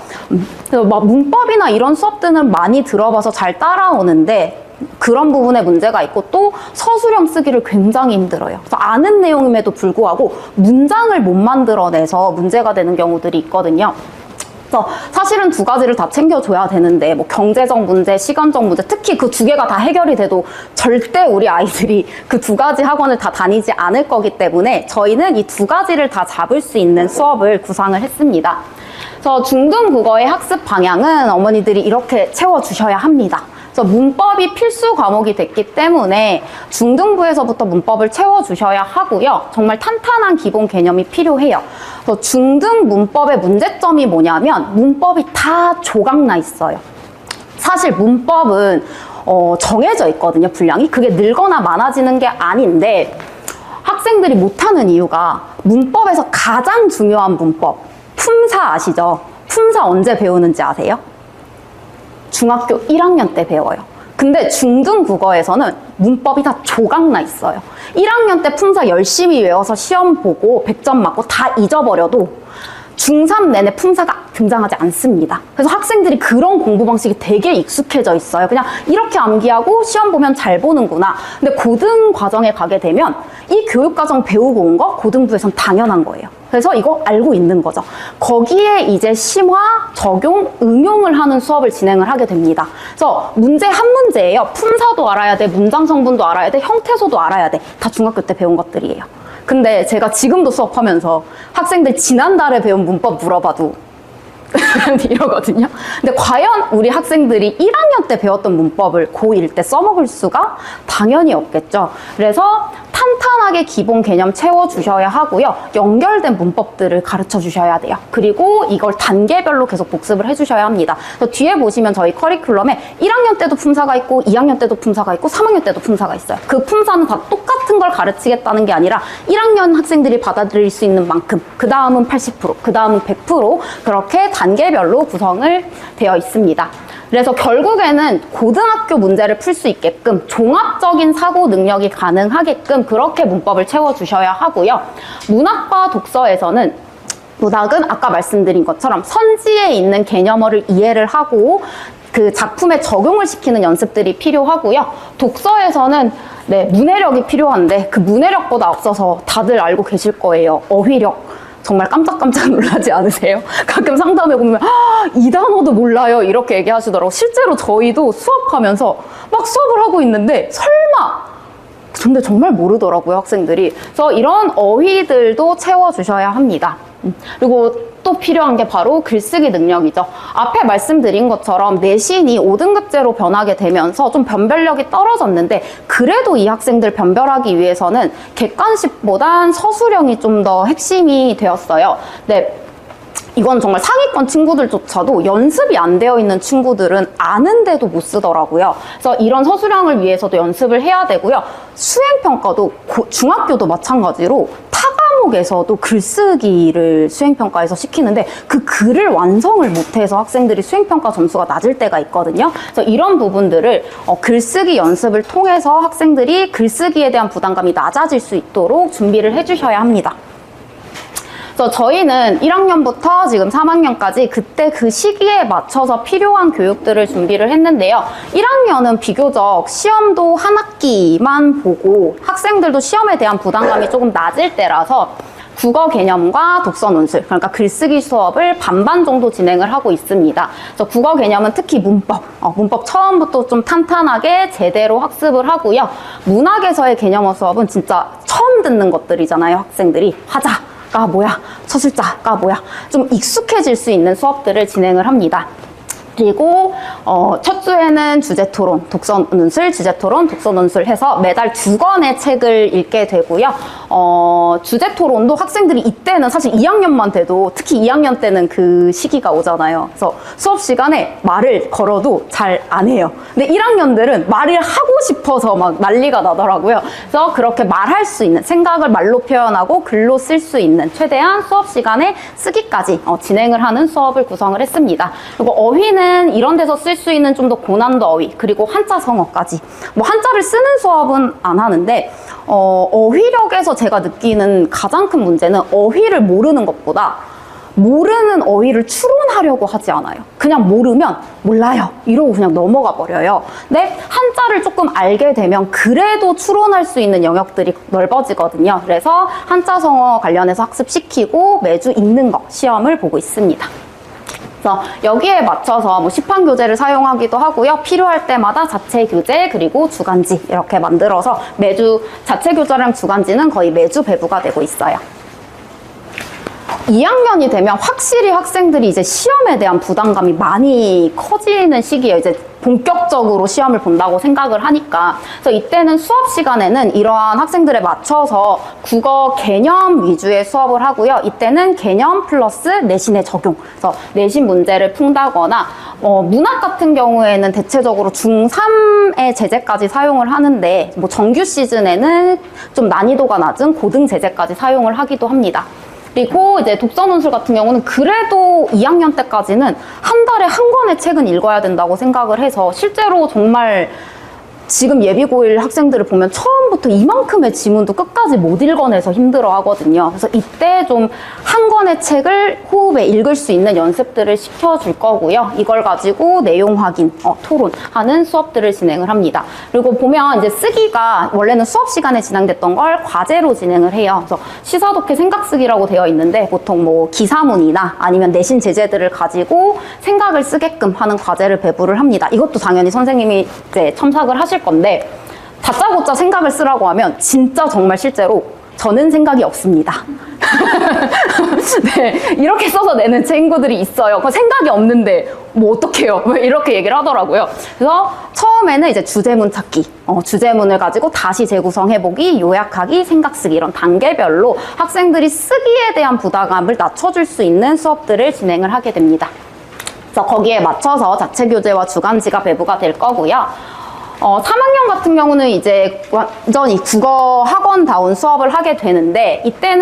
그래서 막 문법이나 이런 수업들은 많이 들어봐서 잘 따라오는데 그런 부분에 문제가 있고 또 서술형 쓰기를 굉장히 힘들어요. 그래서 아는 내용임에도 불구하고 문장을 못 만들어내서 문제가 되는 경우들이 있거든요. 그래서 사실은 두 가지를 다 챙겨줘야 되는데 뭐 경제적 문제, 시간적 문제, 특히 그 두 개가 다 해결이 돼도 절대 우리 아이들이 그 두 가지 학원을 다 다니지 않을 거기 때문에 저희는 이 두 가지를 다 잡을 수 있는 수업을 구상을 했습니다. 그래서 중등 국어의 학습 방향은 어머니들이 이렇게 채워주셔야 합니다. 그래서 문법이 필수 과목이 됐기 때문에 중등부에서부터 문법을 채워주셔야 하고요. 정말 탄탄한 기본 개념이 필요해요. 그래서 중등 문법의 문제점이 뭐냐면 문법이 다 조각나 있어요. 사실 문법은 정해져 있거든요, 분량이. 그게 늘거나 많아지는 게 아닌데 학생들이 못하는 이유가 문법에서 가장 중요한 문법, 품사 아시죠? 품사 언제 배우는지 아세요? 중학교 1학년 때 배워요. 근데 중등 국어에서는 문법이 다 조각나 있어요. 1학년 때 품사 열심히 외워서 시험 보고 100점 맞고 다 잊어버려도 중3 내내 품사가 등장하지 않습니다. 그래서 학생들이 그런 공부 방식이 되게 익숙해져 있어요. 그냥 이렇게 암기하고 시험 보면 잘 보는구나. 근데 고등 과정에 가게 되면 이 교육과정 배우고 온 거 고등부에선 당연한 거예요. 그래서 이거 알고 있는 거죠. 거기에 이제 심화, 적용, 응용을 하는 수업을 진행을 하게 됩니다. 그래서 문제 한 문제예요. 품사도 알아야 돼, 문장 성분도 알아야 돼, 형태소도 알아야 돼. 다 중학교 때 배운 것들이에요. 근데 제가 지금도 수업하면서 학생들 지난달에 배운 문법 물어봐도 이러거든요. 근데 과연 우리 학생들이 1학년 때 배웠던 문법을 고1 때 써먹을 수가 당연히 없겠죠. 그래서 탄탄하게 기본 개념 채워주셔야 하고요. 연결된 문법들을 가르쳐 주셔야 돼요. 그리고 이걸 단계별로 계속 복습을 해주셔야 합니다. 그래서 뒤에 보시면 저희 커리큘럼에 1학년 때도 품사가 있고 2학년 때도 품사가 있고 3학년 때도 품사가 있어요. 그 품사는 다 똑같은 걸 가르치겠다는 게 아니라 1학년 학생들이 받아들일 수 있는 만큼, 그 다음은 80%, 그 다음은 100% 그렇게 단계별로 구성을 되어 있습니다. 그래서 결국에는 고등학교 문제를 풀 수 있게끔 종합적인 사고 능력이 가능하게끔 그렇게 문법을 채워주셔야 하고요. 문학과 독서에서는 문학은 아까 말씀드린 것처럼 선지에 있는 개념어를 이해를 하고 그 작품에 적용을 시키는 연습들이 필요하고요. 독서에서는 문해력이 필요한데 그 문해력보다 앞서서 다들 알고 계실 거예요. 어휘력. 정말 깜짝깜짝 놀라지 않으세요? 가끔 상담해 보면 이 단어도 몰라요 이렇게 얘기하시더라고요. 실제로 저희도 수업하면서 막 수업을 하고 있는데 설마 근데 정말 모르더라고요, 학생들이. 그래서 이런 어휘들도 채워주셔야 합니다. 그리고 또 필요한 게 바로 글쓰기 능력이죠. 앞에 말씀드린 것처럼 내신이 5등급제로 변하게 되면서 좀 변별력이 떨어졌는데 그래도 이 학생들 변별하기 위해서는 객관식보단 서술형이 좀 더 핵심이 되었어요. 네. 이건 정말 상위권 친구들조차도 연습이 안 되어 있는 친구들은 아는데도 못 쓰더라고요. 그래서 이런 서술형을 위해서도 연습을 해야 되고요. 수행평가도 중학교도 마찬가지로 타과목에서도 글쓰기를 수행평가에서 시키는데 그 글을 완성을 못해서 학생들이 수행평가 점수가 낮을 때가 있거든요. 그래서 이런 부분들을 글쓰기 연습을 통해서 학생들이 글쓰기에 대한 부담감이 낮아질 수 있도록 준비를 해주셔야 합니다. 그래서 저희는 1학년부터 지금 3학년까지 그때 그 시기에 맞춰서 필요한 교육들을 준비를 했는데요. 1학년은 비교적 시험도 한 학기만 보고 학생들도 시험에 대한 부담감이 조금 낮을 때라서 국어 개념과 독서 논술, 그러니까 글쓰기 수업을 반반 정도 진행을 하고 있습니다. 그래서 국어 개념은 특히 문법 처음부터 좀 탄탄하게 제대로 학습을 하고요. 문학에서의 개념어 수업은 진짜 처음 듣는 것들이잖아요, 학생들이. 화자가 뭐야? 서술자가 뭐야? 좀 익숙해질 수 있는 수업들을 진행을 합니다. 그리고 첫 주에는 주제토론, 독서논술, 주제토론, 독서논술 해서 매달 2권의 책을 읽게 되고요. 주제토론도 학생들이 이때는 사실 2학년만 돼도 특히 2학년 때는 그 시기가 오잖아요. 그래서 수업 시간에 말을 걸어도 잘 안 해요. 근데 1학년들은 말을 하고 싶어서 막 난리가 나더라고요. 그래서 그렇게 말할 수 있는, 생각을 말로 표현하고 글로 쓸 수 있는 최대한 수업 시간에 쓰기까지 진행을 하는 수업을 구성을 했습니다. 그리고 어휘는 이런 데서 쓸 수 있는 좀 더 고난도 어휘, 그리고 한자 성어까지. 뭐 한자를 쓰는 수업은 안 하는데 어휘력에서 제가 느끼는 가장 큰 문제는 어휘를 모르는 것보다 모르는 어휘를 추론하려고 하지 않아요. 그냥 모르면 몰라요 이러고 그냥 넘어가 버려요. 근데 한자를 조금 알게 되면 그래도 추론할 수 있는 영역들이 넓어지거든요. 그래서 한자 성어 관련해서 학습시키고 매주 읽는 거 시험을 보고 있습니다. 그래서 여기에 맞춰서 뭐 시판 교재를 사용하기도 하고요. 필요할 때마다 자체 교재 그리고 주간지 이렇게 만들어서 매주 자체 교재랑 주간지는 거의 매주 배부가 되고 있어요. 2학년이 되면 확실히 학생들이 이제 시험에 대한 부담감이 많이 커지는 시기예요. 이제 본격적으로 시험을 본다고 생각을 하니까. 그래서 이때는 수업 시간에는 이러한 학생들에 맞춰서 국어 개념 위주의 수업을 하고요. 이때는 개념 플러스 내신의 적용. 그래서 내신 문제를 푼다거나 문학 같은 경우에는 대체적으로 중3의 제재까지 사용을 하는데 뭐 정규 시즌에는 좀 난이도가 낮은 고등 제재까지 사용을 하기도 합니다. 그리고 이제 독서논술 같은 경우는 그래도 2학년 때까지는 한 달에 한 권의 책은 읽어야 된다고 생각을 해서 실제로 정말 지금 예비고1 학생들을 보면 처음부터 이만큼의 지문도 끝까지 못 읽어내서 힘들어 하거든요. 그래서 이때 좀 한 권의 책을 호흡에 읽을 수 있는 연습들을 시켜줄 거고요. 이걸 가지고 내용 확인, 토론하는 수업들을 진행을 합니다. 그리고 보면 이제 쓰기가 원래는 수업 시간에 진행됐던 걸 과제로 진행을 해요. 그래서 시사독해 생각쓰기라고 되어 있는데 보통 뭐 기사문이나 아니면 내신 제재들을 가지고 생각을 쓰게끔 하는 과제를 배부를 합니다. 이것도 당연히 선생님이 이제 첨삭을 하실 건데 다짜고짜 생각을 쓰라고 하면 진짜 정말 실제로 저는 생각이 없습니다. 네, 이렇게 써서 내는 친구들이 있어요. 생각이 없는데 뭐 어떡해요? 이렇게 얘기를 하더라고요. 그래서 처음에는 이제 주제문 찾기, 주제문을 가지고 다시 재구성해보기, 요약하기, 생각쓰기 이런 단계별로 학생들이 쓰기에 대한 부담감을 낮춰줄 수 있는 수업들을 진행을 하게 됩니다. 그래서 거기에 맞춰서 자체 교재와 주간지가 배부가 될 거고요. 3학년 같은 경우는 이제 완전히 국어 학원다운 수업을 하게 되는데 이때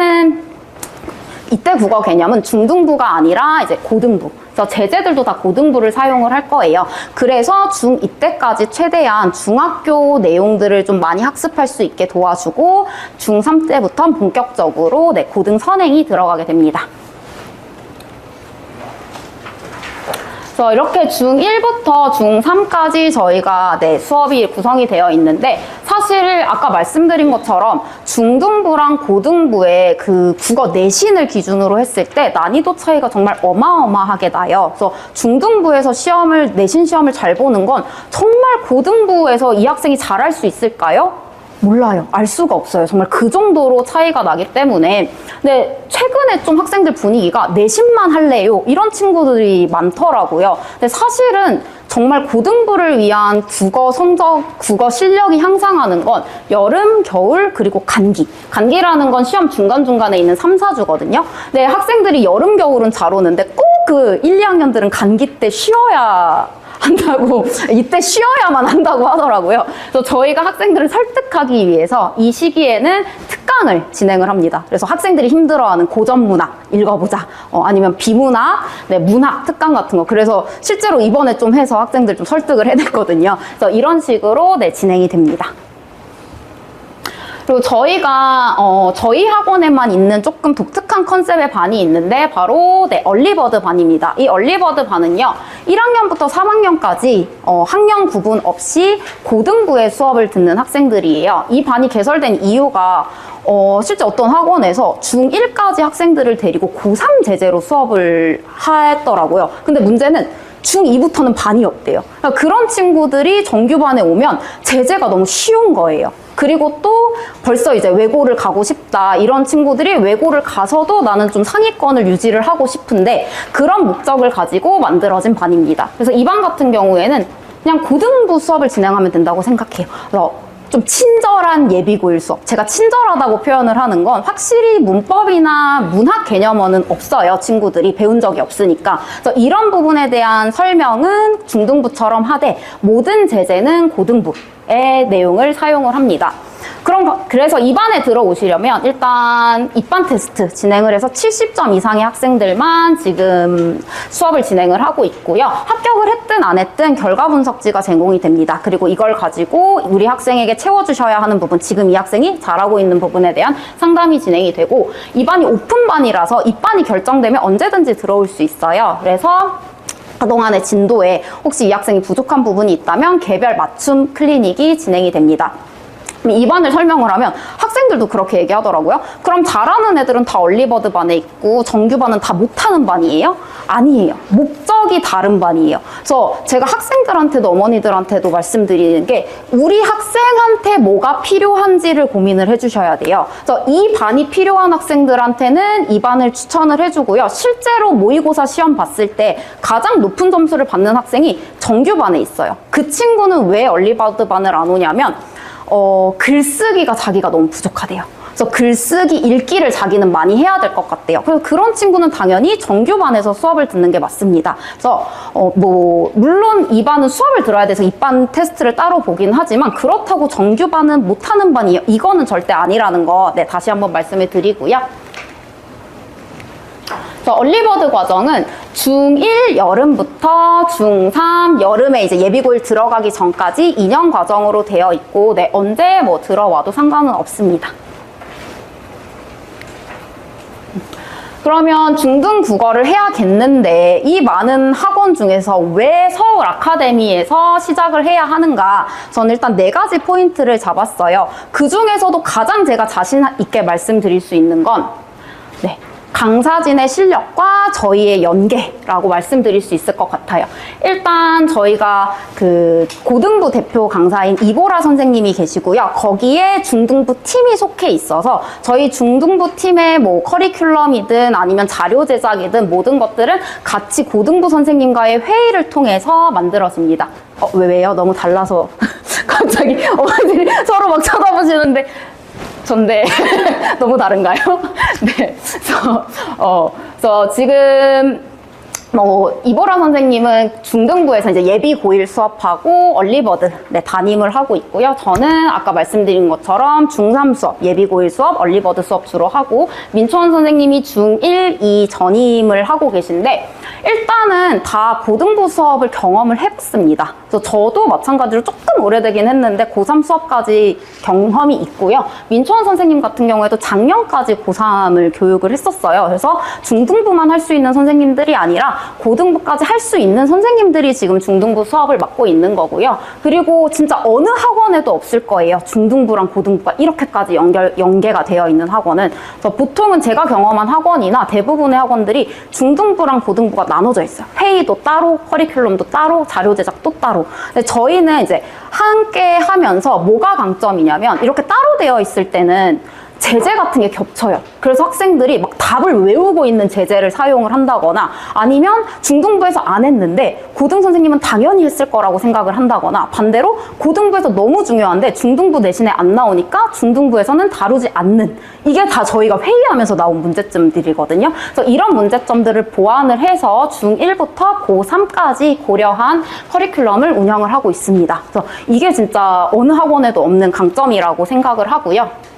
국어 개념은 중등부가 아니라 이제 고등부. 그래서 제재들도 다 고등부를 사용을 할 거예요. 그래서 중2 때까지 최대한 중학교 내용들을 좀 많이 학습할 수 있게 도와주고 중3 때부터는 본격적으로 고등 선행이 들어가게 됩니다. 그래서 이렇게 중1부터 중3까지 저희가 수업이 구성이 되어 있는데 사실 아까 말씀드린 것처럼 중등부랑 고등부의 그 국어 내신을 기준으로 했을 때 난이도 차이가 정말 어마어마하게 나요. 그래서 중등부에서 내신 시험을 잘 보는 건 정말 고등부에서 이 학생이 잘할 수 있을까요? 몰라요. 알 수가 없어요. 정말 그 정도로 차이가 나기 때문에. 근데 최근에 좀 학생들 분위기가 내신만 할래요. 이런 친구들이 많더라고요. 근데 사실은 정말 고등부를 위한 국어 성적, 국어 실력이 향상하는 건 여름, 겨울, 그리고 감기. 감기라는 건 시험 중간중간에 있는 3, 4주거든요. 근데 학생들이 여름, 겨울은 잘 오는데 꼭 그 1, 2학년들은 감기 때 쉬어야 한다고, 이때 쉬어야만 한다고 하더라고요. 그래서 저희가 학생들을 설득하기 위해서 이 시기에는 특강을 진행을 합니다. 그래서 학생들이 힘들어하는 고전문학 읽어보자, 아니면 비문학, 네, 문학 특강 같은 거. 그래서 실제로 이번에 좀 해서 학생들 좀 설득을 해냈거든요. 그래서 이런 식으로 네, 진행이 됩니다. 그리고 저희가 저희 학원에만 있는 조금 독특한 컨셉의 반이 있는데 바로 네, 얼리버드 반입니다. 이 얼리버드 반은요 1학년부터 3학년까지 학년 구분 없이 고등부의 수업을 듣는 학생들이에요. 이 반이 개설된 이유가 실제 어떤 학원에서 중1까지 학생들을 데리고 고3 제재로 수업을 했더라고요. 근데 문제는 중2부터는 반이 없대요. 그러니까 그런 친구들이 정규반에 오면 제재가 너무 쉬운 거예요. 그리고 또 벌써 이제 외고를 가고 싶다 이런 친구들이 외고를 가서도 나는 좀 상위권을 유지를 하고 싶은데 그런 목적을 가지고 만들어진 반입니다. 그래서 이 반 같은 경우에는 그냥 고등부 수업을 진행하면 된다고 생각해요. 그래서 좀 친절한 예비고일 수업. 제가 친절하다고 표현을 하는 건 확실히 문법이나 문학 개념어는 없어요. 친구들이 배운 적이 없으니까. 그래서 이런 부분에 대한 설명은 중등부처럼 하되 모든 제재는 고등부의 내용을 사용을 합니다. 그래서 이 반에 들어오시려면 일단 입반 테스트 진행을 해서 70점 이상의 학생들만 지금 수업을 진행을 하고 있고요. 합격을 했든 안 했든 결과 분석지가 제공이 됩니다. 그리고 이걸 가지고 우리 학생에게 채워주셔야 하는 부분, 지금 이 학생이 잘하고 있는 부분에 대한 상담이 진행이 되고 이 반이 오픈반이라서 입반이 결정되면 언제든지 들어올 수 있어요. 그래서 그동안의 진도에 혹시 이 학생이 부족한 부분이 있다면 개별 맞춤 클리닉이 진행이 됩니다. 이 반을 설명을 하면 학생들도 그렇게 얘기하더라고요. 그럼 잘하는 애들은 다 얼리버드 반에 있고 정규반은 다 못하는 반이에요? 아니에요. 목적이 다른 반이에요. 그래서 제가 학생들한테도 어머니들한테도 말씀드리는 게 우리 학생한테 뭐가 필요한지를 고민을 해주셔야 돼요. 그래서 이 반이 필요한 학생들한테는 이 반을 추천을 해주고요. 실제로 모의고사 시험 봤을 때 가장 높은 점수를 받는 학생이 정규반에 있어요. 그 친구는 왜 얼리버드 반을 안 오냐면 글쓰기가 자기가 너무 부족하대요. 그래서 글쓰기, 읽기를 자기는 많이 해야 될 것 같대요. 그래서 그런 친구는 당연히 정규반에서 수업을 듣는 게 맞습니다. 그래서 물론 이 반은 수업을 들어야 돼서 입반 테스트를 따로 보긴 하지만 그렇다고 정규반은 못하는 반이에요. 이거는 절대 아니라는 거 네, 다시 한번 말씀을 드리고요. 얼리버드 과정은 중1 여름부터 중3 여름에 이제 예비고일 들어가기 전까지 2년 과정으로 되어 있고 네, 언제 들어와도 상관은 없습니다. 그러면 중등 국어를 해야겠는데 이 많은 학원 중에서 왜 서울 아카데미에서 시작을 해야 하는가? 저는 일단 4가지 포인트를 잡았어요. 그 중에서도 가장 제가 자신 있게 말씀드릴 수 있는 건 네. 강사진의 실력과 저희의 연계라고 말씀드릴 수 있을 것 같아요. 일단 저희가 그 고등부 대표 강사인 이보라 선생님이 계시고요. 거기에 중등부 팀이 속해 있어서 저희 중등부 팀의 커리큘럼이든 아니면 자료 제작이든 모든 것들은 같이 고등부 선생님과의 회의를 통해서 만들어집니다. 왜요? 너무 달라서 갑자기 어머니들이 서로 막 쳐다보시는데 전데 너무 다른가요? 네. 그래서 지금 이보라 선생님은 중등부에서 이제 예비 고1 수업하고 얼리버드 네, 담임을 하고 있고요. 저는 아까 말씀드린 것처럼 중3 수업, 예비 고1 수업, 얼리버드 수업 주로 하고 민초원 선생님이 중1, 2 전임을 하고 계신데 일단은 다 고등부 수업을 경험을 해봤습니다. 그래서 저도 마찬가지로 조금 오래되긴 했는데 고3 수업까지 경험이 있고요. 민초원 선생님 같은 경우에도 작년까지 고3을 교육을 했었어요. 그래서 중등부만 할 수 있는 선생님들이 아니라 고등부까지 할 수 있는 선생님들이 지금 중등부 수업을 맡고 있는 거고요. 그리고 진짜 어느 학원에도 없을 거예요. 중등부랑 고등부가 이렇게까지 연계가 되어 있는 학원은. 그래서 보통은 제가 경험한 학원이나 대부분의 학원들이 중등부랑 고등부가 나눠져 있어요. 회의도 따로, 커리큘럼도 따로, 자료 제작도 따로. 근데 저희는 이제 함께 하면서 뭐가 강점이냐면 이렇게 따로 되어 있을 때는 제재 같은 게 겹쳐요. 그래서 학생들이 막 답을 외우고 있는 제재를 사용을 한다거나 아니면 중등부에서 안 했는데 고등 선생님은 당연히 했을 거라고 생각을 한다거나 반대로 고등부에서 너무 중요한데 중등부 내신에 안 나오니까 중등부에서는 다루지 않는 이게 다 저희가 회의하면서 나온 문제점들이거든요. 그래서 이런 문제점들을 보완을 해서 중1부터 고3까지 고려한 커리큘럼을 운영을 하고 있습니다. 그래서 이게 진짜 어느 학원에도 없는 강점이라고 생각을 하고요.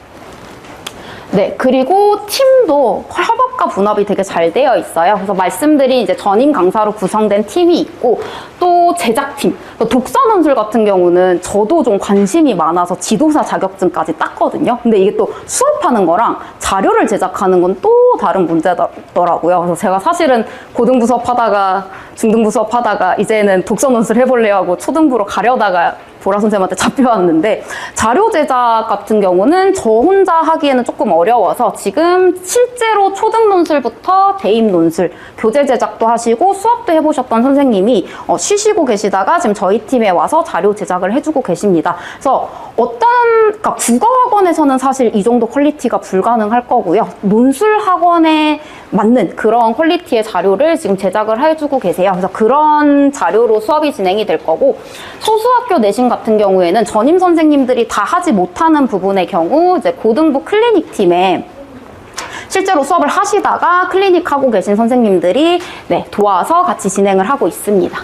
네, 그리고 팀도 협업과 분업이 되게 잘 되어 있어요. 그래서 말씀드린 이제 전임 강사로 구성된 팀이 있고 또 제작팀, 또 독서 논술 같은 경우는 저도 좀 관심이 많아서 지도사 자격증까지 땄거든요. 근데 이게 또 수업하는 거랑 자료를 제작하는 건 또 다른 문제더라고요. 그래서 제가 사실은 고등부 수업하다가 중등부 수업하다가 이제는 독서 논술 해볼래 하고 초등부로 가려다가 보라 선생님한테 잡혀왔는데 자료 제작 같은 경우는 저 혼자 하기에는 조금 어려워서 지금 실제로 초등 논술부터 대입 논술, 교재 제작도 하시고 수업도 해보셨던 선생님이 쉬시고 계시다가 지금 저희 팀에 와서 자료 제작을 해주고 계십니다. 그래서 그러니까 국어학원에서는 사실 이 정도 퀄리티가 불가능할 거고요. 논술학원에 맞는 그런 퀄리티의 자료를 지금 제작을 해주고 계세요. 그래서 그런 자료로 수업이 진행이 될 거고 소수학교 내신 같은 경우에는 전임 선생님들이 다 하지 못하는 부분의 경우 이제 고등부 클리닉 팀에 실제로 수업을 하시다가 클리닉 하고 계신 선생님들이 도와서 같이 진행을 하고 있습니다.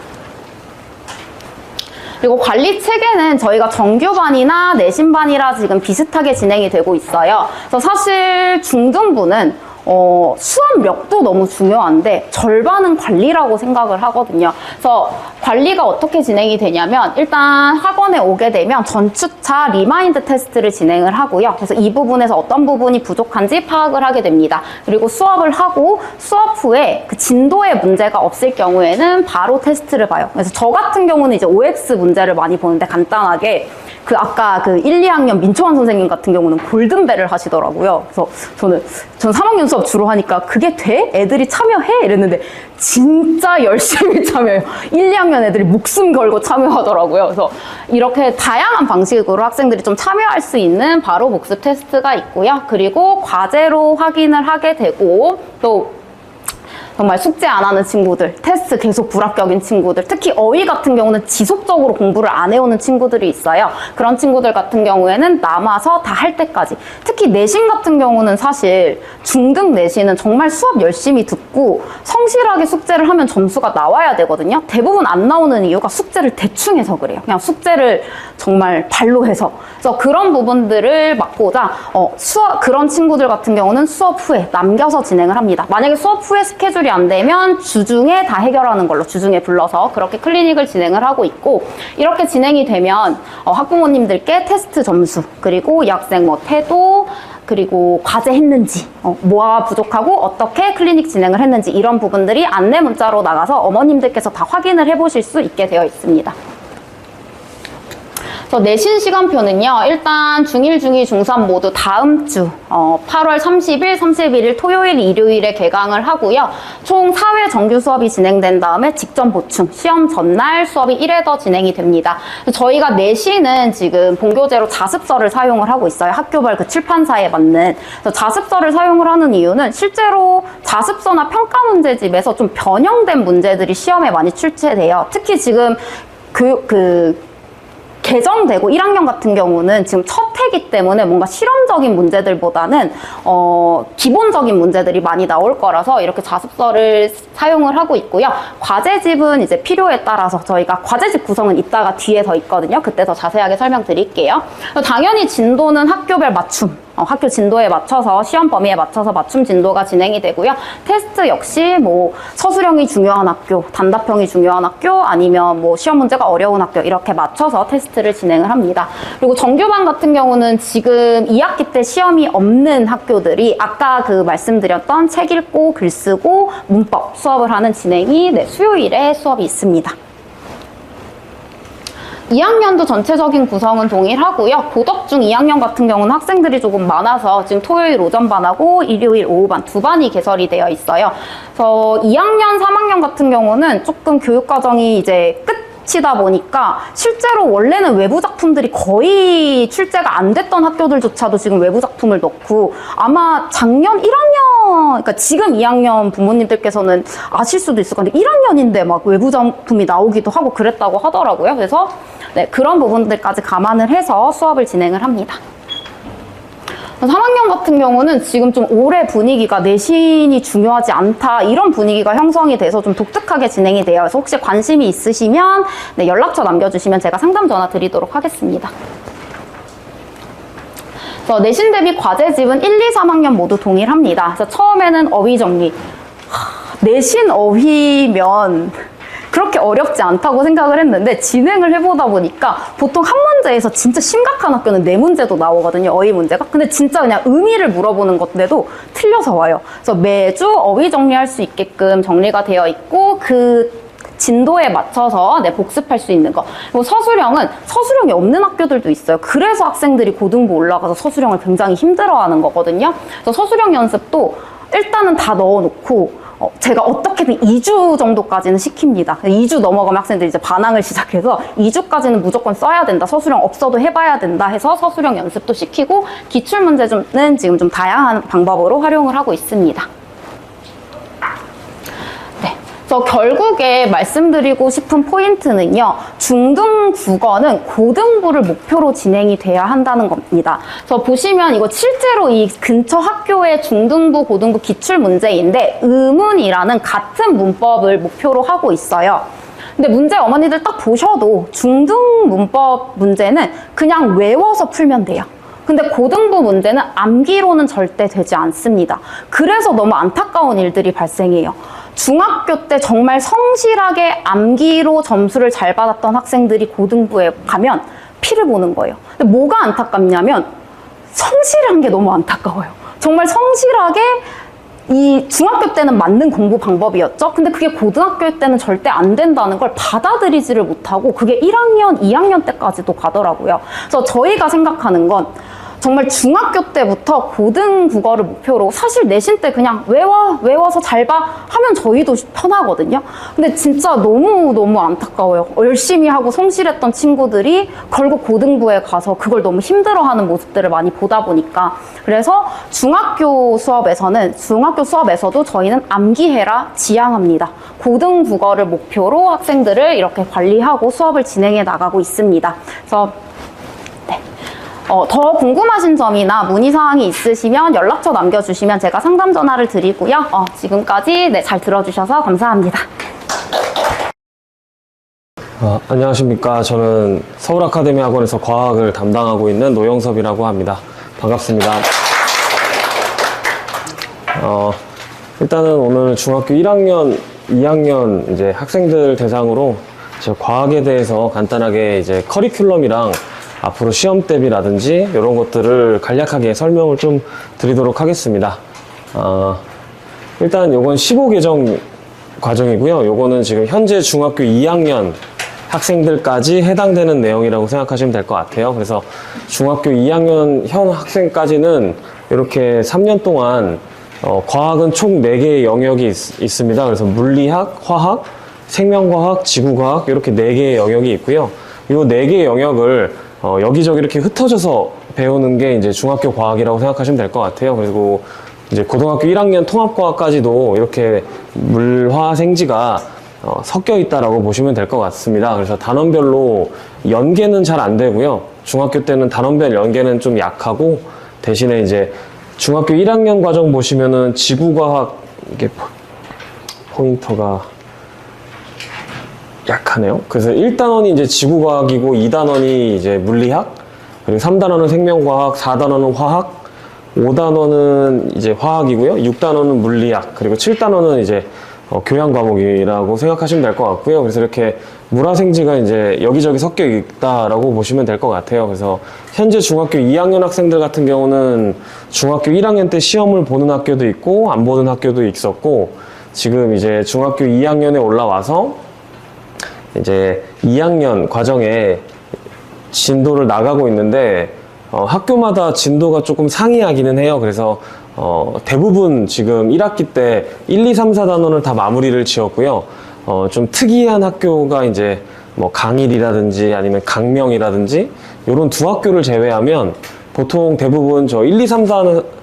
그리고 관리 체계는 저희가 정규반이나 내신반이라 지금 비슷하게 진행이 되고 있어요. 그래서 사실 중등부는 수업력도 너무 중요한데 절반은 관리라고 생각을 하거든요. 그래서 관리가 어떻게 진행이 되냐면 일단 학원에 오게 되면 전주차 리마인드 테스트를 진행을 하고요. 그래서 이 부분에서 어떤 부분이 부족한지 파악을 하게 됩니다. 그리고 수업을 하고 수업 후에 그 진도에 문제가 없을 경우에는 바로 테스트를 봐요. 그래서 저 같은 경우는 이제 OX 문제를 많이 보는데 간단하게 아까 1, 2학년 민초환 선생님 같은 경우는 골든벨을 하시더라고요. 그래서 전 3학년 수업 주로 하니까 그게 돼? 애들이 참여해? 이랬는데 진짜 열심히 참여해요. 1, 2학년 애들이 목숨 걸고 참여하더라고요. 그래서 이렇게 다양한 방식으로 학생들이 좀 참여할 수 있는 바로 복습 테스트가 있고요. 그리고 과제로 확인을 하게 되고 또 정말 숙제 안 하는 친구들, 테스트 계속 불합격인 친구들, 특히 어휘 같은 경우는 지속적으로 공부를 안 해오는 친구들이 있어요. 그런 친구들 같은 경우에는 남아서 다 할 때까지. 특히 내신 같은 경우는 사실 중등 내신은 정말 수업 열심히 듣고 성실하게 숙제를 하면 점수가 나와야 되거든요. 대부분 안 나오는 이유가 숙제를 대충 해서 그래요. 그냥 숙제를 정말 발로 해서. 그래서 그런 부분들을 막고자 그런 친구들 같은 경우는 수업 후에 남겨서 진행을 합니다. 만약에 수업 후에 스케줄이 안 되면 주중에 다 해결하는 걸로 주중에 불러서 그렇게 클리닉을 진행을 하고 있고 이렇게 진행이 되면 학부모님들께 테스트 점수 그리고 이 학생 태도 그리고 과제 했는지 뭐가 부족하고 어떻게 클리닉 진행을 했는지 이런 부분들이 안내 문자로 나가서 어머님들께서 다 확인을 해보실 수 있게 되어 있습니다. 내신 시간표는요. 일단 중1, 중2, 중3 모두 다음 주 8월 30일, 31일 토요일, 일요일에 개강을 하고요. 총 4회 정규 수업이 진행된 다음에 직전 보충, 시험 전날 수업이 1회 더 진행이 됩니다. 저희가 내신은 지금 본교재로 자습서를 사용을 하고 있어요. 학교별 그 출판사에 맞는. 그래서 자습서를 사용을 하는 이유는 실제로 자습서나 평가 문제집에서 좀 변형된 문제들이 시험에 많이 출제돼요. 특히 지금 개정되고 1학년 같은 경우는 지금 첫 해기 때문에 뭔가 실험적인 문제들보다는 기본적인 문제들이 많이 나올 거라서 이렇게 자습서를 사용을 하고 있고요. 과제집은 이제 필요에 따라서 저희가 과제집 구성은 이따가 뒤에 더 있거든요. 그때 더 자세하게 설명드릴게요. 당연히 진도는 학교별 맞춤 학교 진도에 맞춰서 시험 범위에 맞춰서 맞춤 진도가 진행이 되고요. 테스트 역시 뭐 서술형이 중요한 학교, 단답형이 중요한 학교, 아니면 뭐 시험 문제가 어려운 학교 이렇게 맞춰서 테스트를 진행을 합니다. 그리고 정규반 같은 경우는 지금 2학기 때 시험이 없는 학교들이 아까 그 말씀드렸던 책 읽고 글 쓰고 문법 수업을 하는 진행이 수요일에 수업이 있습니다. 2학년도 전체적인 구성은 동일하고요. 고덕중 2학년 같은 경우는 학생들이 조금 많아서 지금 토요일 오전반하고 일요일 오후반 두 반이 개설이 되어 있어요. 그래서 2학년, 3학년 같은 경우는 조금 교육과정이 이제 끝이다 보니까 실제로 원래는 외부 작품들이 거의 출제가 안 됐던 학교들조차도 지금 외부 작품을 넣고 아마 작년 1학년, 그러니까 지금 2학년 부모님들께서는 아실 수도 있을 건데 1학년인데 막 외부 작품이 나오기도 하고 그랬다고 하더라고요. 그래서 네, 그런 부분들까지 감안을 해서 수업을 진행을 합니다. 3학년 같은 경우는 지금 좀 올해 분위기가 내신이 중요하지 않다 이런 분위기가 형성이 돼서 좀 독특하게 진행이 돼요. 그래서 혹시 관심이 있으시면 네, 연락처 남겨주시면 제가 상담 전화 드리도록 하겠습니다. 그래서 내신 대비 과제집은 1, 2, 3학년 모두 동일합니다. 그래서 처음에는 어휘 정리. 내신 어휘면 그렇게 어렵지 않다고 생각을 했는데 진행을 해보다 보니까 보통 한 문제에서 진짜 심각한 학교는 4문제도 나오거든요. 어휘 문제가. 근데 진짜 그냥 의미를 물어보는 것인데도 틀려서 와요. 그래서 매주 어휘 정리할 수 있게끔 정리가 되어 있고 그 진도에 맞춰서 복습할 수 있는 거. 그리고 서술형이 없는 학교들도 있어요. 그래서 학생들이 고등부 올라가서 서술형을 굉장히 힘들어하는 거거든요. 그래서 서술형 연습도 일단은 다 넣어놓고 제가 어떻게든 2주 정도까지는 시킵니다. 2주 넘어가면 학생들이 이제 반항을 시작해서 2주까지는 무조건 써야 된다. 서술형 없어도 해봐야 된다 해서 서술형 연습도 시키고 기출문제는 지금 좀 다양한 방법으로 활용을 하고 있습니다. 그래서 결국에 말씀드리고 싶은 포인트는요. 중등 국어는 고등부를 목표로 진행이 돼야 한다는 겁니다. 그래서 보시면 이거 실제로 이 근처 학교의 중등부, 고등부 기출 문제인데 의문이라는 같은 문법을 목표로 하고 있어요. 근데 문제 어머니들 딱 보셔도 중등 문법 문제는 그냥 외워서 풀면 돼요. 근데 고등부 문제는 암기로는 절대 되지 않습니다. 그래서 너무 안타까운 일들이 발생해요. 중학교 때 정말 성실하게 암기로 점수를 잘 받았던 학생들이 고등부에 가면 피를 보는 거예요. 근데 뭐가 안타깝냐면 성실한 게 너무 안타까워요. 정말 성실하게 이 중학교 때는 맞는 공부 방법이었죠. 근데 그게 고등학교 때는 절대 안 된다는 걸 받아들이지를 못하고 그게 1학년, 2학년 때까지도 가더라고요. 그래서 저희가 생각하는 건 정말 중학교 때부터 고등 국어를 목표로 사실 내신 때 그냥 외워서 잘 봐 하면 저희도 편하거든요. 근데 진짜 너무 안타까워요. 열심히 하고 성실했던 친구들이 결국 고등부에 가서 그걸 너무 힘들어하는 모습들을 많이 보다 보니까 그래서 중학교 수업에서도 저희는 암기해라 지향합니다. 고등 국어를 목표로 학생들을 이렇게 관리하고 수업을 진행해 나가고 있습니다. 그래서 더 궁금하신 점이나 문의사항이 있으시면 연락처 남겨주시면 제가 상담 전화를 드리고요. 지금까지 잘 들어주셔서 감사합니다. 안녕하십니까. 저는 서울아카데미학원에서 과학을 담당하고 있는 노영섭이라고 합니다. 반갑습니다. 일단은 오늘 중학교 1학년, 2학년 이제 학생들 대상으로 과학에 대해서 간단하게 이제 커리큘럼이랑 앞으로 시험 대비라든지 이런 것들을 간략하게 설명을 좀 드리도록 하겠습니다. 일단 요건 15개정 과정이고요. 요거는 지금 현재 중학교 2학년 학생들까지 해당되는 내용이라고 생각하시면 될 것 같아요. 그래서 중학교 2학년 현 학생까지는 이렇게 3년 동안 과학은 총 4개의 영역이 있습니다. 그래서 물리학, 화학, 생명과학, 지구과학 이렇게 4개의 영역이 있고요. 이 4개의 영역을 여기저기 이렇게 흩어져서 배우는 게 이제 중학교 과학이라고 생각하시면 될 것 같아요. 그리고 이제 고등학교 1학년 통합과학까지도 이렇게 물화생지가 섞여 있다라고 보시면 될 것 같습니다. 그래서 단원별로 연계는 잘 안 되고요. 중학교 때는 단원별 연계는 좀 약하고 대신에 이제 중학교 1학년 과정 보시면은 지구과학 이게 포인터가 약하네요. 그래서 1단원이 이제 지구과학이고 2단원이 이제 물리학, 그리고 3단원은 생명과학, 4단원은 화학, 5단원은 이제 화학이고요. 6단원은 물리학, 그리고 7단원은 이제 교양 과목이라고 생각하시면 될 것 같고요. 그래서 이렇게 물화생지가 이제 여기저기 섞여 있다라고 보시면 될 것 같아요. 그래서 현재 중학교 2학년 학생들 같은 경우는 중학교 1학년 때 시험을 보는 학교도 있고 안 보는 학교도 있었고, 지금 이제 중학교 2학년에 올라와서 이제 2학년 과정에 진도를 나가고 있는데 학교마다 진도가 조금 상이하기는 해요. 그래서 대부분 지금 1학기 때 1, 2, 3, 4단원을 다 마무리를 지었고요. 좀 특이한 학교가 이제 뭐 강일이라든지 아니면 강명이라든지 이런 두 학교를 제외하면 보통 대부분 저 1, 2, 3,